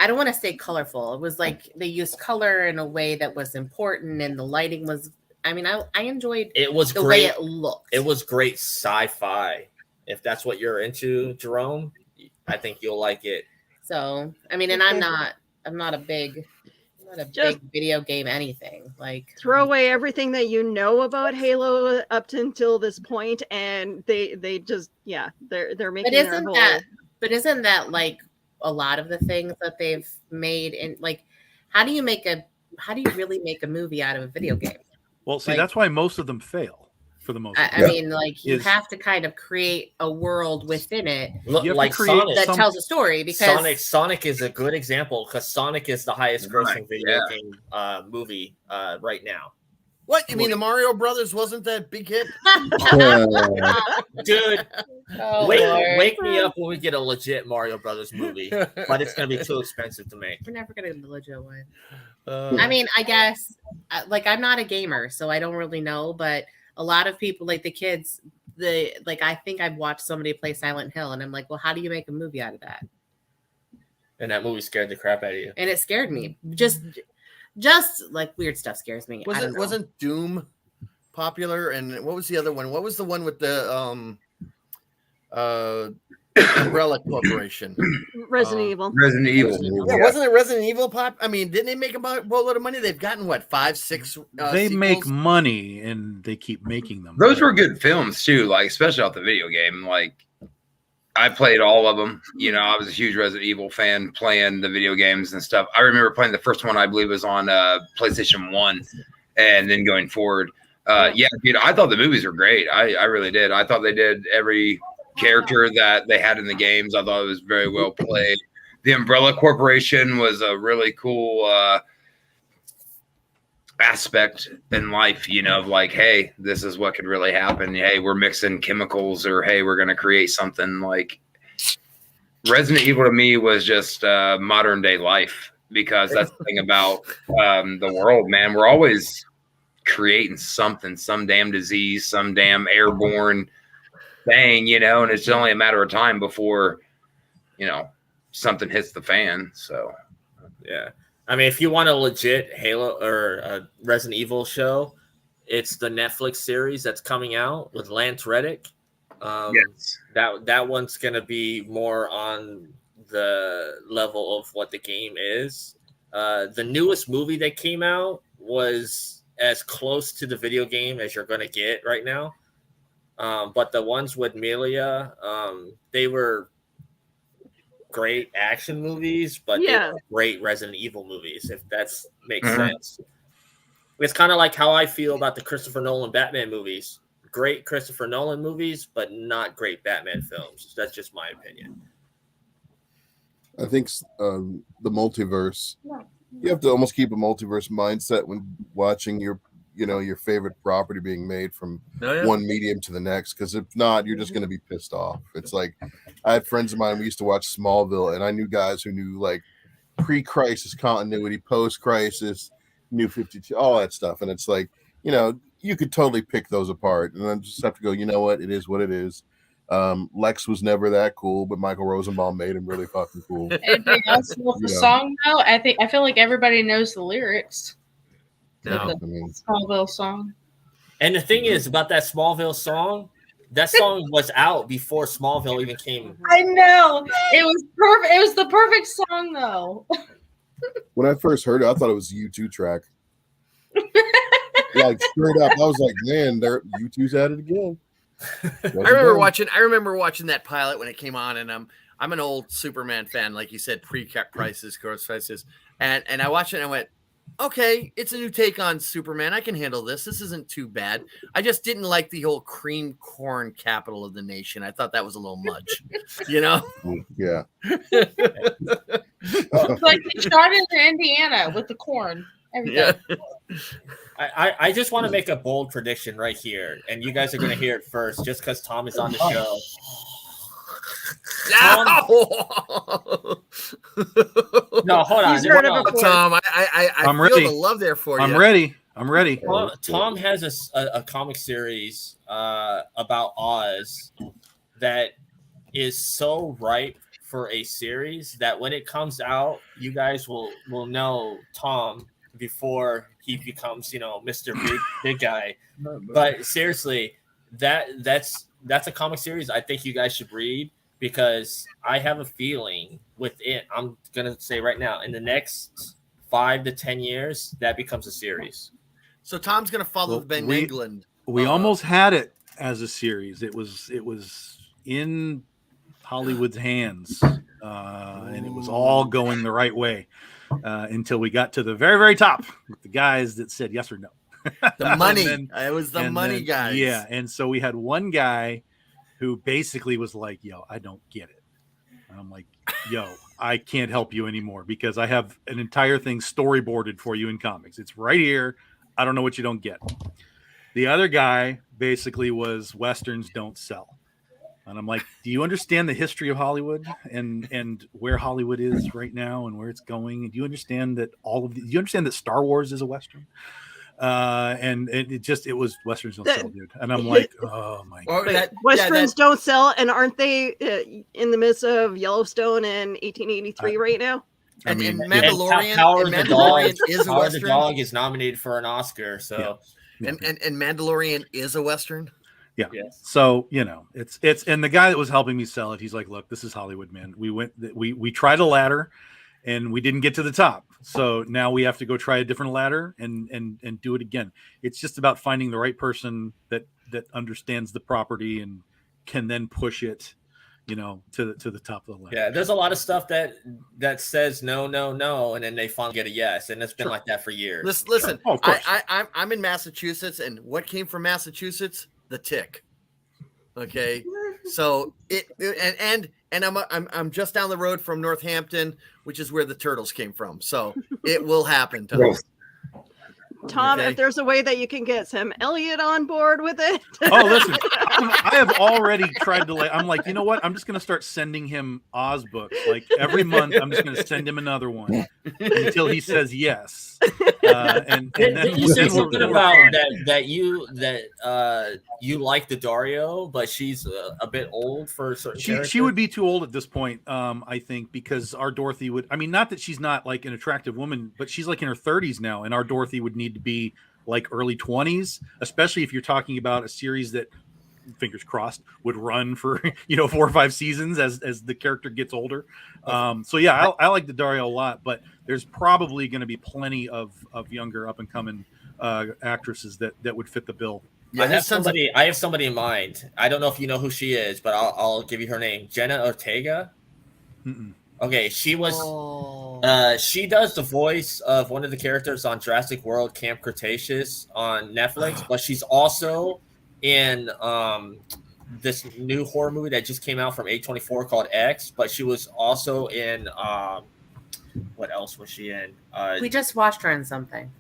don't want to say colorful. It was like they used color in a way that was important, and the lighting was. I mean, I enjoyed. It was the great. way it looked. It was great sci-fi. If that's what you're into, Jerome, I think you'll like it. So I mean, and I'm not a big video game anything. Like Throw away everything that you know about Halo up to until this point, and they just they're making. But isn't that like a lot of the things that they've made? And like, how do you really make a movie out of a video game? Well, see, like, that's why most of them fail for the most part. I mean, like you have to kind of create a world within it, like Sonic that tells a story. Because Sonic is a good example because Sonic is the highest grossing video game movie right now. What you mean? The Mario Brothers wasn't that big hit, dude? Oh, wake me up when we get a legit Mario Brothers movie, but it's gonna be too expensive to make. We're never gonna get a legit one. I mean, I guess like I'm not a gamer, so I don't really know. But a lot of people, like the kids, I think I've watched somebody play Silent Hill, and I'm like, well, how do you make a movie out of that? And that movie scared the crap out of you. And it scared me. Just like weird stuff scares me. Wasn't Doom popular? And what was the other one? What was the one with the Umbrella Corporation. Resident Evil. Resident Evil. Yeah, wasn't it Resident Evil pop? I mean, didn't they make a boatload of money? They've gotten what, 5, 6 they make sequels? money and they keep making them. Those were good films too, like especially off the video game. Like I played all of them. You know, I was a huge Resident Evil fan playing the video games and stuff. I remember playing the first one, I believe was on PlayStation 1, and then going forward. Yeah, dude, I thought the movies were great. I really did. I thought they did every character that they had in the games. I thought it was very well played. The Umbrella Corporation was a really cool aspect in life, you know, of like, hey, this is what could really happen. Hey, we're mixing chemicals, or hey, we're going to create something. Like Resident Evil to me was just modern day life, because that's the thing about the world, man. We're always creating something, some damn disease, some damn airborne thing, you know, and it's only a matter of time before, you know, something hits the fan. So yeah, I mean, if you want a legit Halo or a Resident Evil show, it's the Netflix series that's coming out with Lance Reddick. yes, That one's gonna be more on the level of what the game is. The newest movie that came out was as close to the video game as you're gonna get right now. But the ones with Melia, they were great action movies, but they were great Resident Evil movies, if that makes sense. It's kind of like how I feel about the Christopher Nolan Batman movies. Great Christopher Nolan movies, but not great Batman films. That's just my opinion. I think the multiverse, you have to almost keep a multiverse mindset when watching your favorite property being made from one medium to the next, because if not, you're just going to be pissed off. It's like, I had friends of mine, we used to watch Smallville, and I knew guys who knew like pre-crisis continuity, post-crisis, New 52, all that stuff, and it's like, you know, you could totally pick those apart, and then just have to go, you know what, it is what it is. Lex was never that cool, but Michael Rosenbaum made him really fucking cool. Anything else with the song though? I feel like everybody knows the lyrics. No. The Smallville song. And the thing is about that Smallville song, that song was out before Smallville even came. I know. It was perfect. It was the perfect song though. When I first heard it, I thought it was a U2 track. Like straight up, I was like, man, U2's at it again. I remember watching that pilot when it came on, and I'm an old Superman fan, like you said, pre-cap prices, gross prices, and I watched it and I went, okay, it's a new take on Superman. I can handle this. This isn't too bad. I just didn't like the whole cream corn capital of the nation. I thought that was a little much, you know? Yeah. It's like they shot into Indiana with the corn. Everything. Yeah. I just want to make a bold prediction right here, and you guys are going to hear it first, just because Tom is on the show. No, hold on. Tom, I I'm feel ready. the love there for you. I'm ready. Tom has a comic series about Oz that is so ripe for a series that when it comes out, you guys will know Tom before he becomes, you know, Mr. Big Guy. But seriously, that's a comic series I think you guys should read, because I have a feeling with it, I'm gonna say right now, in the next 5 to 10 years, that becomes a series. So Tom's gonna follow Ben England. We almost had it as a series. It was in Hollywood's hands, and it was all going the right way until we got to the very, very top with the guys that said yes or no. The money. It was the money guys. Yeah, and so we had one guy who basically was like, yo, I don't get it. And I'm like, yo, I can't help you anymore because I have an entire thing storyboarded for you in comics. It's right here. I don't know what you don't get. The other guy basically was Westerns don't sell. And I'm like, do you understand the history of Hollywood and where Hollywood is right now and where it's going? And do you understand that do you understand that Star Wars is a Western? And it was Westerns don't sell, dude. And I'm like, oh my God. Westerns don't sell. And aren't they in the midst of Yellowstone in 1883 right now? And Mandalorian, Power of Mandalorian the Dog is nominated for an Oscar. So and Mandalorian is a Western. Yeah. Yes. So, you know, it's and the guy that was helping me sell it, he's like, look, this is Hollywood, man. We tried a ladder and we didn't get to the top. So now we have to go try a different ladder and do it again. It's just about finding the right person that understands the property and can then push it, you know, to the top of the ladder. Yeah, there's a lot of stuff that says no, and then they finally get a yes, and it's been like that for years. Listen. Oh, of course. I'm in Massachusetts, and what came from Massachusetts? The Tick. Okay, so I'm just down the road from Northampton, which is where the Turtles came from. So it will happen, Tom. Tom, Okay. if there's a way that you can get Sam Elliott on board with it. Oh, listen, I have already tried to I'm like, you know what? I'm just going to start sending him Oz books. Like every month, I'm just going to send him another one until he says yes. And then you said then something we're about fine. that you like the Dario, but she's a bit old for certain She characters. would be too old at this point, I think, because our Dorothy would. I mean, not that she's not like an attractive woman, but she's like in her 30s now, and our Dorothy would need to be like early 20s, especially if you're talking about a series that, fingers crossed, would run for 4 or 5 seasons as the character gets older. So yeah, I like the Dario a lot, but there's probably going to be plenty of younger up and coming actresses that would fit the bill. Yeah, I have somebody in mind. I don't know if you know who she is, but I'll give you her name. Jenna Ortega. Mm-mm. Okay, she was. She does the voice of one of the characters on Jurassic World: Camp Cretaceous on Netflix, but she's also in this new horror movie that just came out from A24 called X. But she was also in what else was she in? We just watched her in something,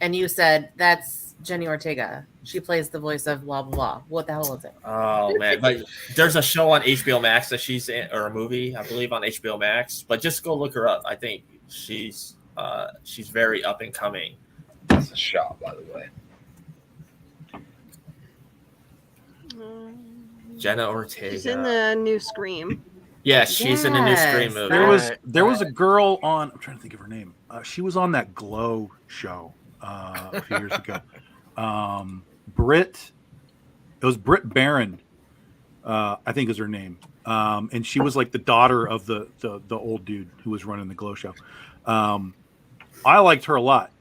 and you said that's Jenny Ortega. She plays the voice of blah blah blah. What the hell is it? Oh man, but there's a show on HBO Max that she's in, or a movie, I believe, on HBO Max. But just go look her up. I think she's very up and coming. It's a shot, by the way. Jenna Ortega. She's in the new Scream. Yes, she's in the new Scream movie. There was a girl on. I'm trying to think of her name. She was on that Glow show a few years ago. Britt. It was Britt Barron, I think is her name. And she was like the daughter of the old dude who was running the Glow show. I liked her a lot.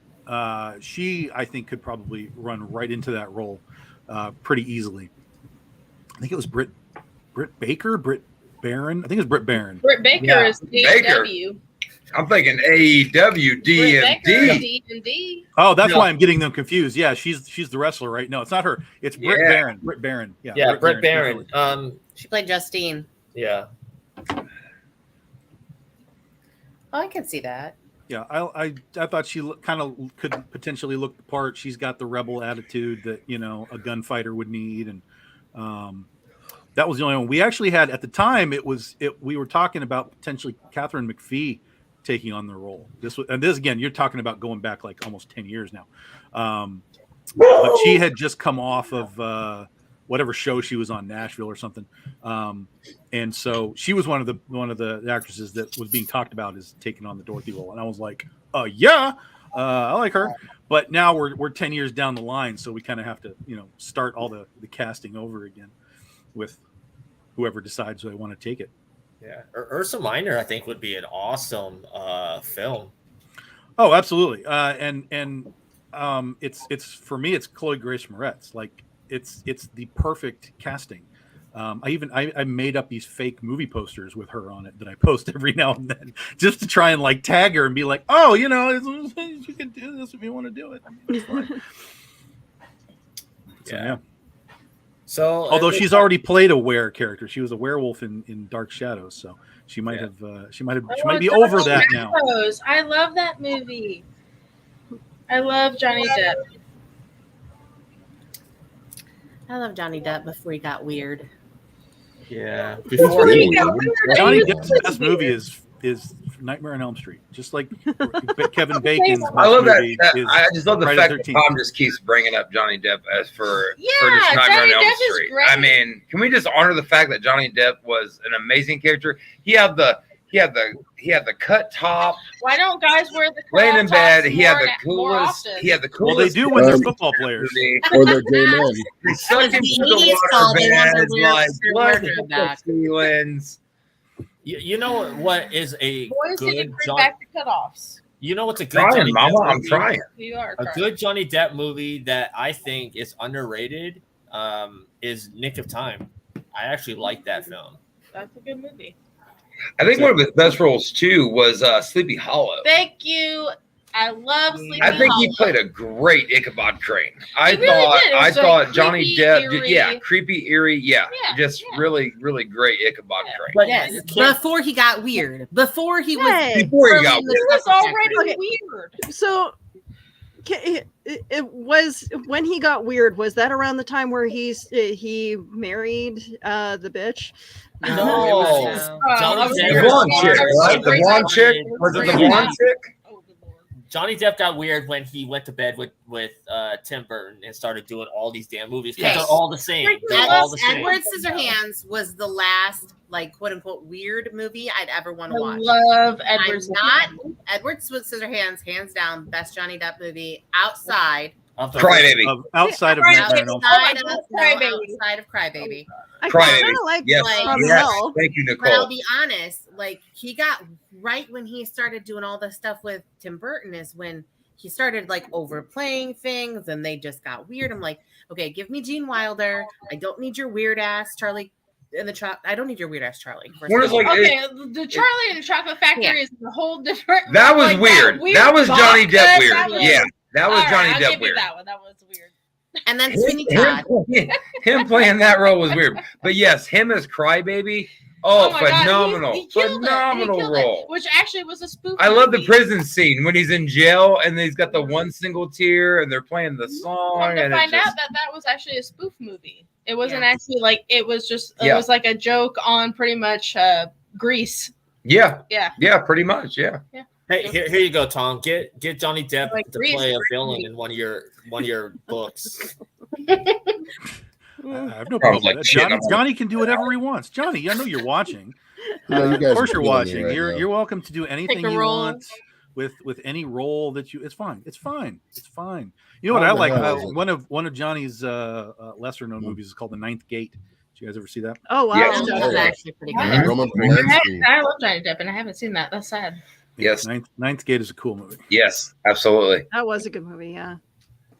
She, I think, could probably run right into that role pretty easily. I think it was Britt Barron. I think it was Britt Barron. Britt Baker is DW. I'm thinking AEW, D&D. Oh, that's why I'm getting them confused. Yeah, she's the wrestler, right? No, it's not her. It's Britt Barron. Britt Barron. Yeah, Britt Barron. She played Justine. Yeah. Oh, I can see that. Yeah, I thought she kind of could potentially look the part. She's got the rebel attitude that a gunfighter would need, and that was the only one we actually had at the time. We were talking about potentially Catherine McPhee taking on the role. This again, you're talking about going back like almost 10 years now. But she had just come off of whatever show she was on, Nashville or something, and so she was one of the actresses that was being talked about as taking on the Dorothy role. And I was like, I like her. But now we're 10 years down the line, so we kind of have to start all the casting over again with whoever decides they want to take it. Yeah, Ursa Minor, I think, would be an awesome film. Oh, absolutely. And it's for me, it's Chloe Grace Moretz. Like it's the perfect casting. I made up these fake movie posters with her on it that I post every now and then just to try and like tag her and be like, oh, you can do this if you want to do it. I mean, it's fine. Yeah. So, although she's already played a were character, she was a werewolf in Dark Shadows, so she might be over that now. I love that movie. I love Johnny Depp. I love Johnny Depp before he got weird. Yeah. Before he got Johnny weird, Depp's best movie is Nightmare on Elm Street, just like Kevin Bacon's. I love movie that. is I just love the Friday fact the that 13th. Tom just keeps bringing up Johnny Depp as for Yeah, just Nightmare on Johnny Elm Depp is Street. great. I mean, can we just honor the fact that Johnny Depp was an amazing character? He had the He had the cut top. Why don't guys wear the Laying in crop bed, tops he had more the more coolest. often? He had the Well, coolest. they do when they're football players. Or they're gay men. They suck It was into the 80s call. They want their beds, weird- like their blood murder hit the back. ceilings. You know what is a Boys need to good bring back the cutoffs. You know what's a good Johnny Trying, Mama. Depp I'm movie? trying. You are A trying. good Johnny Depp movie that I think is underrated is Nick of Time. I actually like that film. That's a good movie. I think one of his best roles too was Sleepy Hollow. Thank you. I love Sleepy I think he Hollow. played a great Ichabod Crane. I He really did. It I was, thought like, Johnny creepy, Depp, eerie. yeah, creepy, eerie, yeah, Yeah, just yeah. really, really great Ichabod Crane. But Yes, you can't- before he got weird. Before he was. Hey. Before he early got in the He was stuff already factory. weird. So it was when he got weird. Was that around the time where he married the bitch? No, No. Johnny I was Depp- The weird. blonde chick, right? The blonde chick. Was it the Yeah. blonde chick? Oh, good Lord. Johnny Depp got weird when he went to bed with Tim Burton and started doing all these damn movies because Yes. they're all the same. They're Edward- all the same. Edward Scissorhands was the last, like, quote unquote, weird movie I'd ever want I to watch. love I'm Edward. not Edward Scissorhands, hands down, best Johnny Depp movie outside. Of the- Crybaby. Outside of Right. Nightmare on Elm Street. Outside of, God, no, Crybaby. outside of Crybaby. I Crybaby. kind of like Yes. From Yes. Hell. Thank you, But I'll Nicole. be honest, like, he got right when he started doing all this stuff with Tim Burton is when he started like overplaying things and they just got weird. I'm like, okay, give me Gene Wilder. I don't need your weird ass Charlie and the I don't need your weird ass Charlie. first What of is, all. like, Okay, the Charlie and the Chocolate Factory Yeah. is a whole different. That was like, weird. That was Johnny vodka, Depp weird. that was- Yeah, that was All right, Johnny I'll Depp give you weird. that one. That was weird. And then Sweeney Todd. Him playing that role was weird. But yes, him as Crybaby. Oh, my God, phenomenal. he killed it. He Phenomenal killed it, role. which actually was a spoof. I love the movie. prison scene when he's in jail and he's got the one single tear and they're playing the song. Come to And find it's out that was actually a spoof movie. It wasn't Yeah. actually like it was just it Yeah. was like a joke on pretty much Grease. yeah, Yeah. pretty much. Yeah. Hey, here you go, Tom. Get Johnny Depp Like to Grease, play a Grease. villain in one of your books. I have no Sounds problem like with that. shit. Johnny can do whatever he wants. Johnny, I know you're watching. No, you guys Of course are you're killing me watching. right now. You're welcome to do anything a you role. want with any role that you. It's fine. It's fine. It's fine. You know what Oh, I the like? hell is it? One of Johnny's lesser known movies is called The Ninth Gate. Did you guys ever see that? Oh wow. Yeah. That was actually pretty good. Yeah. Roman I Polanski. love Johnny Depp and I haven't seen that. That's sad. Yes. Ninth Gate is a cool movie. Yes, absolutely. That was a good movie. Yeah.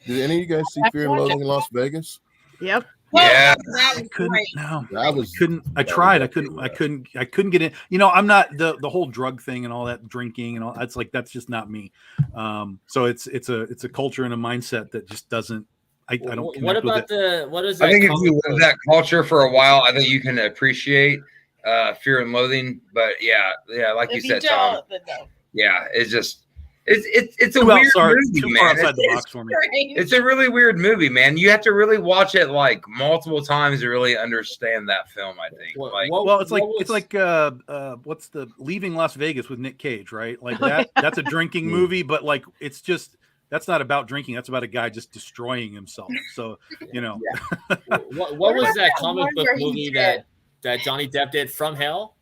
Did any of you guys see Fear and Loathing in Las Vegas? Yep. Yeah. That was Couldn't. great. No. That was I tried. I couldn't get in. You know, I'm not the whole drug thing and all that drinking and all. That's just not me. So it's a culture and a mindset that just doesn't. I don't. What connect with about it. what is that? I think if comic you book? live that culture for a while, I think you can appreciate Fear and Loathing. But yeah, like you If said, Tom. don't, then no. Yeah, it's just it's a Too weird outside, movie, too far man. outside the It's, box for me. it's a really weird movie, man. You have to really watch it like multiple times to really understand that film. I think. What- Like, what- Well, it's like what it's was- like what's the Leaving Las Vegas with Nick Cage, right? Like that. That's a drinking movie, but like it's just that's not about drinking. That's about a guy just destroying himself. So you know, what was about that that comic one book where he movie did- that Johnny Depp did, From Hell?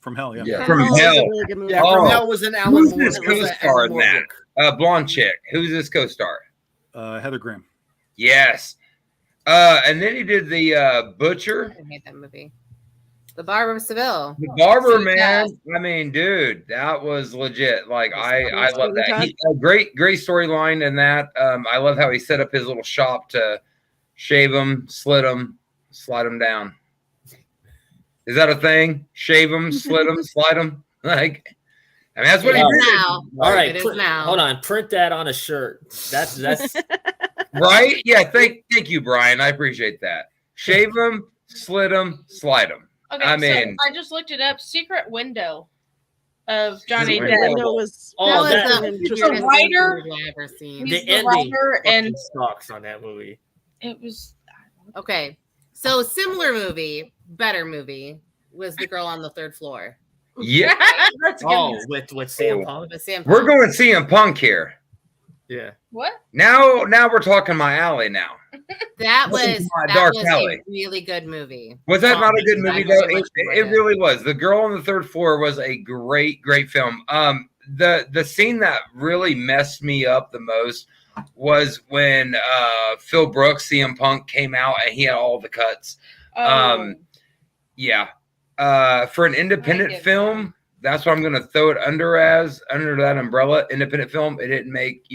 From Hell, yeah. Yeah. From That was a Hell. really good movie. Yeah, Oh. From Hell was an Alan Who's Moore. this it was an co-star Alan in Moore that? book. blonde chick. Who's this co-star? Heather Graham. Yes. And then he did the Butcher. I hate that movie. The Barber of Seville. The Barber, Yeah. man. I mean, dude, that was legit. Like, I love that. Todd? He, a great storyline in that. I love how he set up his little shop to shave him, slit him, slide him down. Is that a thing? Shave him, slit him, slide him. Like, I mean, that's what It he is did, now. All right, It is print- now. hold on, print that on a shirt. That's right? Yeah. Thank you, Brian. I appreciate that. Shave him, slit him, slide him. Okay, I so mean- I just looked it up. Secret Window of Johnny Secret Depp. Window. Was Oh, that that- was the interesting. weirdest writer- movie I've ever seen. He's the the ending writer fucking and- sucks on that movie. It was Okay, so similar movie, better movie was The Girl on the Third Floor Yeah. That's good. Oh, with Sam Punk. with Sam. We're Punk. going CM Punk here. Yeah. What? Now we're talking my alley now. That This was is my that dark was alley. a really good movie. Was that Tom not a good Hutchison, I movie though? very much It enjoyed really was. The Girl on the Third Floor was a great film. The scene that really messed me up the most was when Phil Brooks, CM Punk, came out and he had all the cuts. Yeah. For an independent film, that's what I'm gonna throw it under that umbrella. Independent film. It didn't make,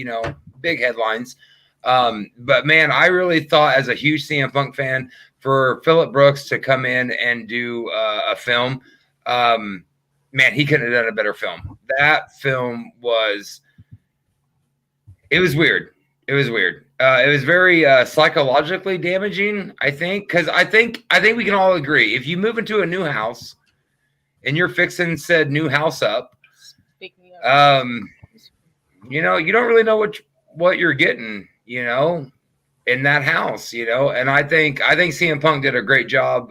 big headlines. But man, I really thought, as a huge CM Punk fan, for Phillip Brooks to come in and do a film, man, he couldn't have done a better film. That film was weird. It was weird. It was very psychologically damaging, I think, because I think we can all agree, if you move into a new house and you're fixing said new house up, Speaking of, you don't really know what you're getting, in that house, and I think CM Punk did a great job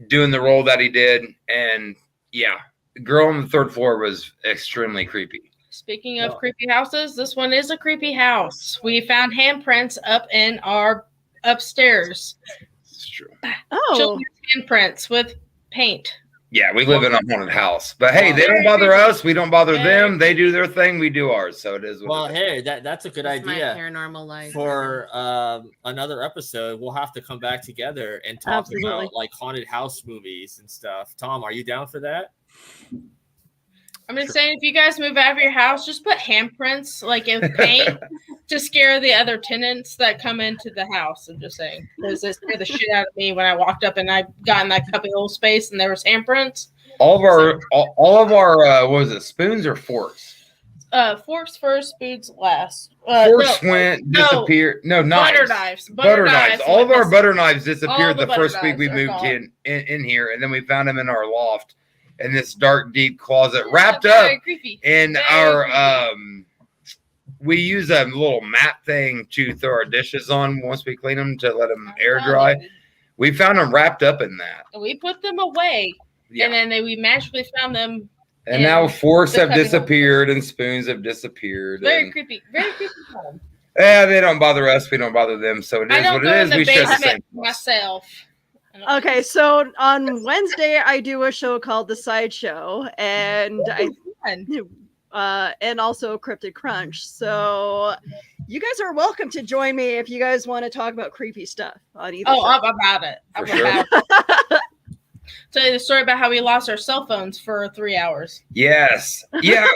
doing the role that he did. And yeah, Girl on the Third Floor was extremely creepy. Speaking of creepy houses, this one is a creepy house. We found handprints up in our upstairs. It's true. Oh, Children's handprints with paint. Yeah, we live in a haunted house, but hey, they don't bother us. We don't bother them. They do their thing. We do ours. So it is. Well, hey, that's a good That's my idea paranormal life. for another episode. We'll have to come back together and talk Absolutely. about like haunted house movies and stuff. Tom, are you down for that? I'm just saying, if you guys move out of your house, just put handprints like in paint to scare the other tenants that come into the house. I'm just saying, because it scared the shit out of me when I walked up and I got in that cubby hole space and there was handprints. All of our what was it, spoons or forks? Forks first, spoons last. Forks disappeared. No, knives. Butter knives. All of our butter knives All disappeared the the first butter week we knives are moved gone. in here, and then we found them in our loft in this dark, deep closet, Yeah, wrapped very up creepy. in Very our creepy. we use a little mat thing to throw our dishes on once we clean them to let them air dry. We found them wrapped up in that. We put them away, Yeah. and then we magically found them. And now forks the have cubby hole. disappeared and spoons have disappeared. Very and, creepy. Very creepy home. yeah, they don't bother us. We don't bother them. So it I is don't what go it in is. the We share the same. basement myself. okay. So on Wednesday, I do a show called The Sideshow, and and also Cryptid Crunch. So you guys are welcome to join me if you guys want to talk about creepy stuff on either. Oh, show. I'm about it. For sure. Tell you the story about how we lost our cell phones for 3 hours. Yes. Yeah.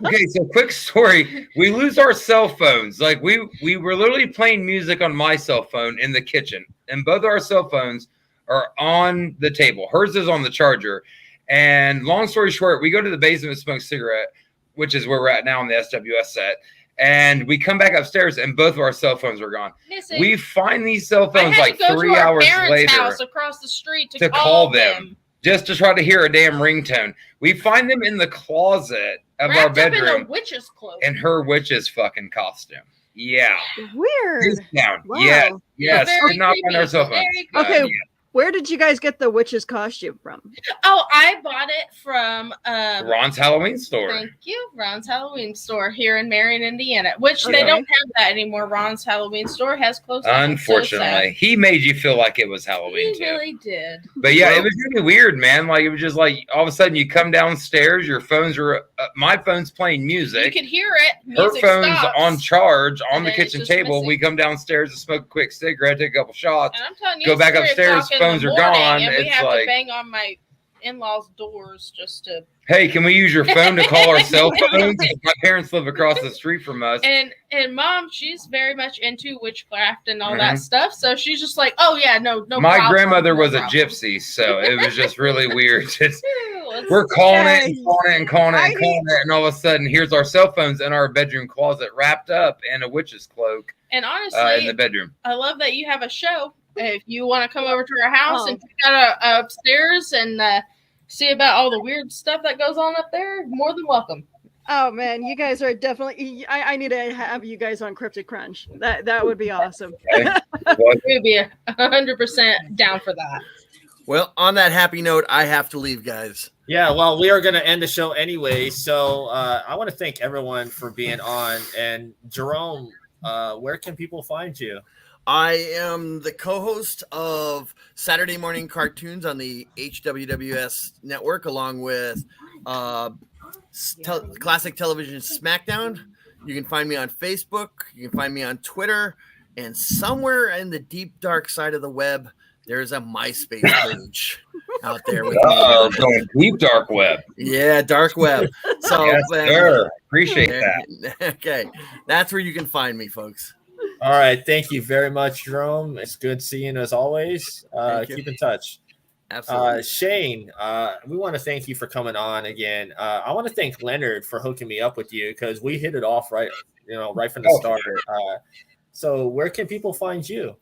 Okay. So quick story. We lose our cell phones. Like we were literally playing music on my cell phone in the kitchen, and both our cell phones are on the table. Hers is on the charger. And long story short, we go to the basement to smoke a cigarette, which is where we're at now on the SWS set. And we come back upstairs and both of our cell phones are gone. Listen, We find these cell I phones had like to go 3 to our hours parents' later house across the street to call them just to try to hear a damn ringtone. We find them in the closet of our wrapped up in a bedroom witch's cloak. in her witch's fucking costume. Yeah. Weird. Face down. Wow. Yes. Yes. Very Did not find creepy. our cell phones. Very creepy. Okay. Yeah. Where did you guys get the witch's costume from? Oh, I bought it from Ron's Halloween store. thank you, Ron's Halloween store here in Marion, Indiana, which Okay. they don't have that anymore. Ron's Halloween store has closed down. Unfortunately, he made you feel like it was So Halloween sad. He too. really did. But yeah, it was really weird, man. Like it was just like all of a sudden you come downstairs, your phones are my phone's playing You music. could hear it. Her Music phone's stops, on charge on and the then it's kitchen just table. missing. We come downstairs to smoke a quick cigarette, take a couple shots. And I'm telling you, Go it's back scary upstairs, o'clock in the phones are morning, gone, and we it's have like- to bang on my in-laws' doors just to. Hey, can we use your phone to call our cell phones? My parents live across the street from us. And Mom, she's very much into witchcraft and all Mhm. that stuff. So she's just like, oh yeah, no. My problem, grandmother no was a problem. gypsy, so it was just really weird. Just, Let's- we're calling it Yes. and calling it and calling it I and calling it, and all of a sudden, here's our cell phones in our bedroom closet, wrapped up in a witch's cloak And in honestly, the bedroom. I love that you have a show. If you want to come over to our house Oh. and check out upstairs and see about all the weird stuff that goes on up there, more than welcome. Oh man, you guys are definitely. I need to have you guys on Cryptid Crunch. That would be awesome. We'd be 100% down for that. Well, on that happy note, I have to leave, guys. Yeah, well, we are going to end the show anyway. So I want to thank everyone for being on. And Jerome, where can people find you? I am the co-host of Saturday Morning Cartoons on the HWWS network, along with Classic Television SmackDown. You can find me on Facebook. You can find me on Twitter. And somewhere in the deep, dark side of the web, there's a MySpace page out there with me. Going deep dark web. Yeah, dark web. So, yes, sir. Appreciate that. Okay, that's where you can find me, folks. All right, thank you very much, Jerome. It's good seeing you as always. Keep in touch. Absolutely. Shane, we want to thank you for coming on again. I want to thank Leonard for hooking me up with you because we hit it off right from the start. So where can people find you?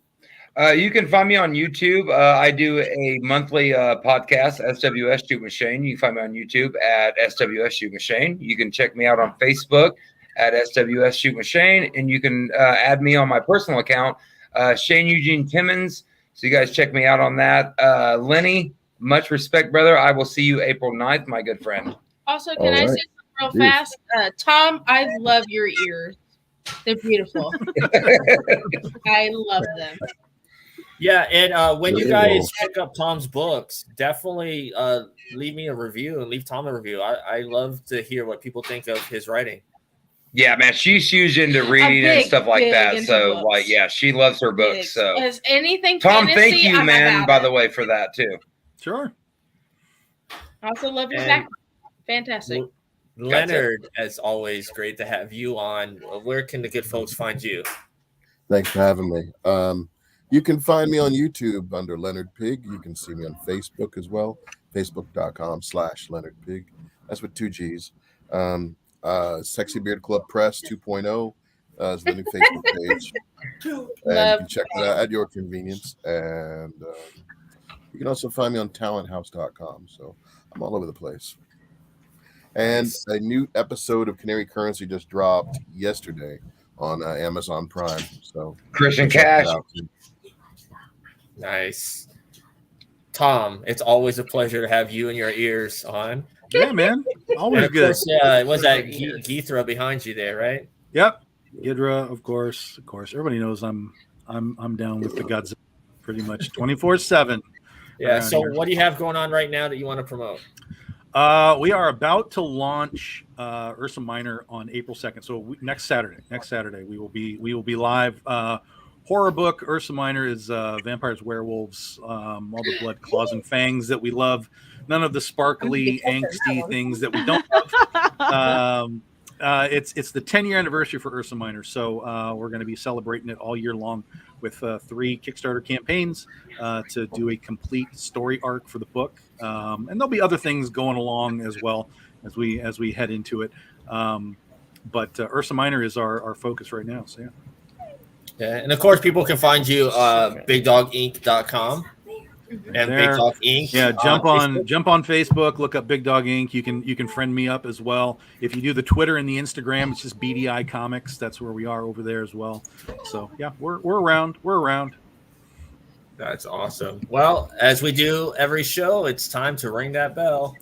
You can find me on YouTube. I do a monthly podcast, SWS Shoot Machine. You can find me on YouTube at SWS Shoot Machine. You can check me out on Facebook at SWS Shoot Machine, and you can add me on my personal account, Shane Eugene Timmons. So you guys check me out on that. Lenny, much respect, brother. I will see you April 9th, my good friend. Also, can I say something real fast? Tom, I love your ears. They're beautiful. I love them. Yeah, and when you guys pick up Tom's books, definitely leave me a review and leave Tom a review. I love to hear what people think of his writing. Yeah, man, she's huge into reading and stuff like that. So, books. like, yeah, she loves her books. So, as anything, Tom, fantasy, thank you, I'm man, by about the it. way, for that too. Sure. I also love your background. Fantastic. Leonard, as always, great to have you on. Where can the good folks find you? Thanks for having me. You can find me on YouTube under Leonard Pigg. You can see me on Facebook as well, facebook.com/Leonard Pigg. That's with 2 G's. Sexy Beard Club Press 2.0 is the new Facebook page. And you can check that out at your convenience. And you can also find me on talenthouse.com. So I'm all over the place. And a new episode of Canary Currency just dropped yesterday on Amazon Prime. So Christian Cash. Nice. Tom, it's always a pleasure to have you and your ears on. Yeah, man. Always good. Course, was that Geethra behind you there, right? Yep. Ghidra, of course. Everybody knows I'm down with the Godzilla pretty much 24/7. Yeah. So what do you have going on right now that you want to promote? We are about to launch Ursa Minor on April 2nd. So next Saturday we will be live. Horror book Ursa Minor is vampires, werewolves, all the blood, claws, and fangs that we love. None of the sparkly, angsty things that we don't love. It's the 10-year anniversary for Ursa Minor, so we're going to be celebrating it all year long with 3 Kickstarter campaigns to do a complete story arc for the book, and there'll be other things going along as well as we head into it. But Ursa Minor is our focus right now. So yeah. Yeah, and of course, people can find you BigDogInc.com and Big Dog Inc. Yeah, jump on Facebook, look up Big Dog Inc. You can friend me up as well. If you do the Twitter and the Instagram, it's just BDI Comics. That's where we are over there as well. So yeah, we're around. We're around. That's awesome. Well, as we do every show, it's time to ring that bell.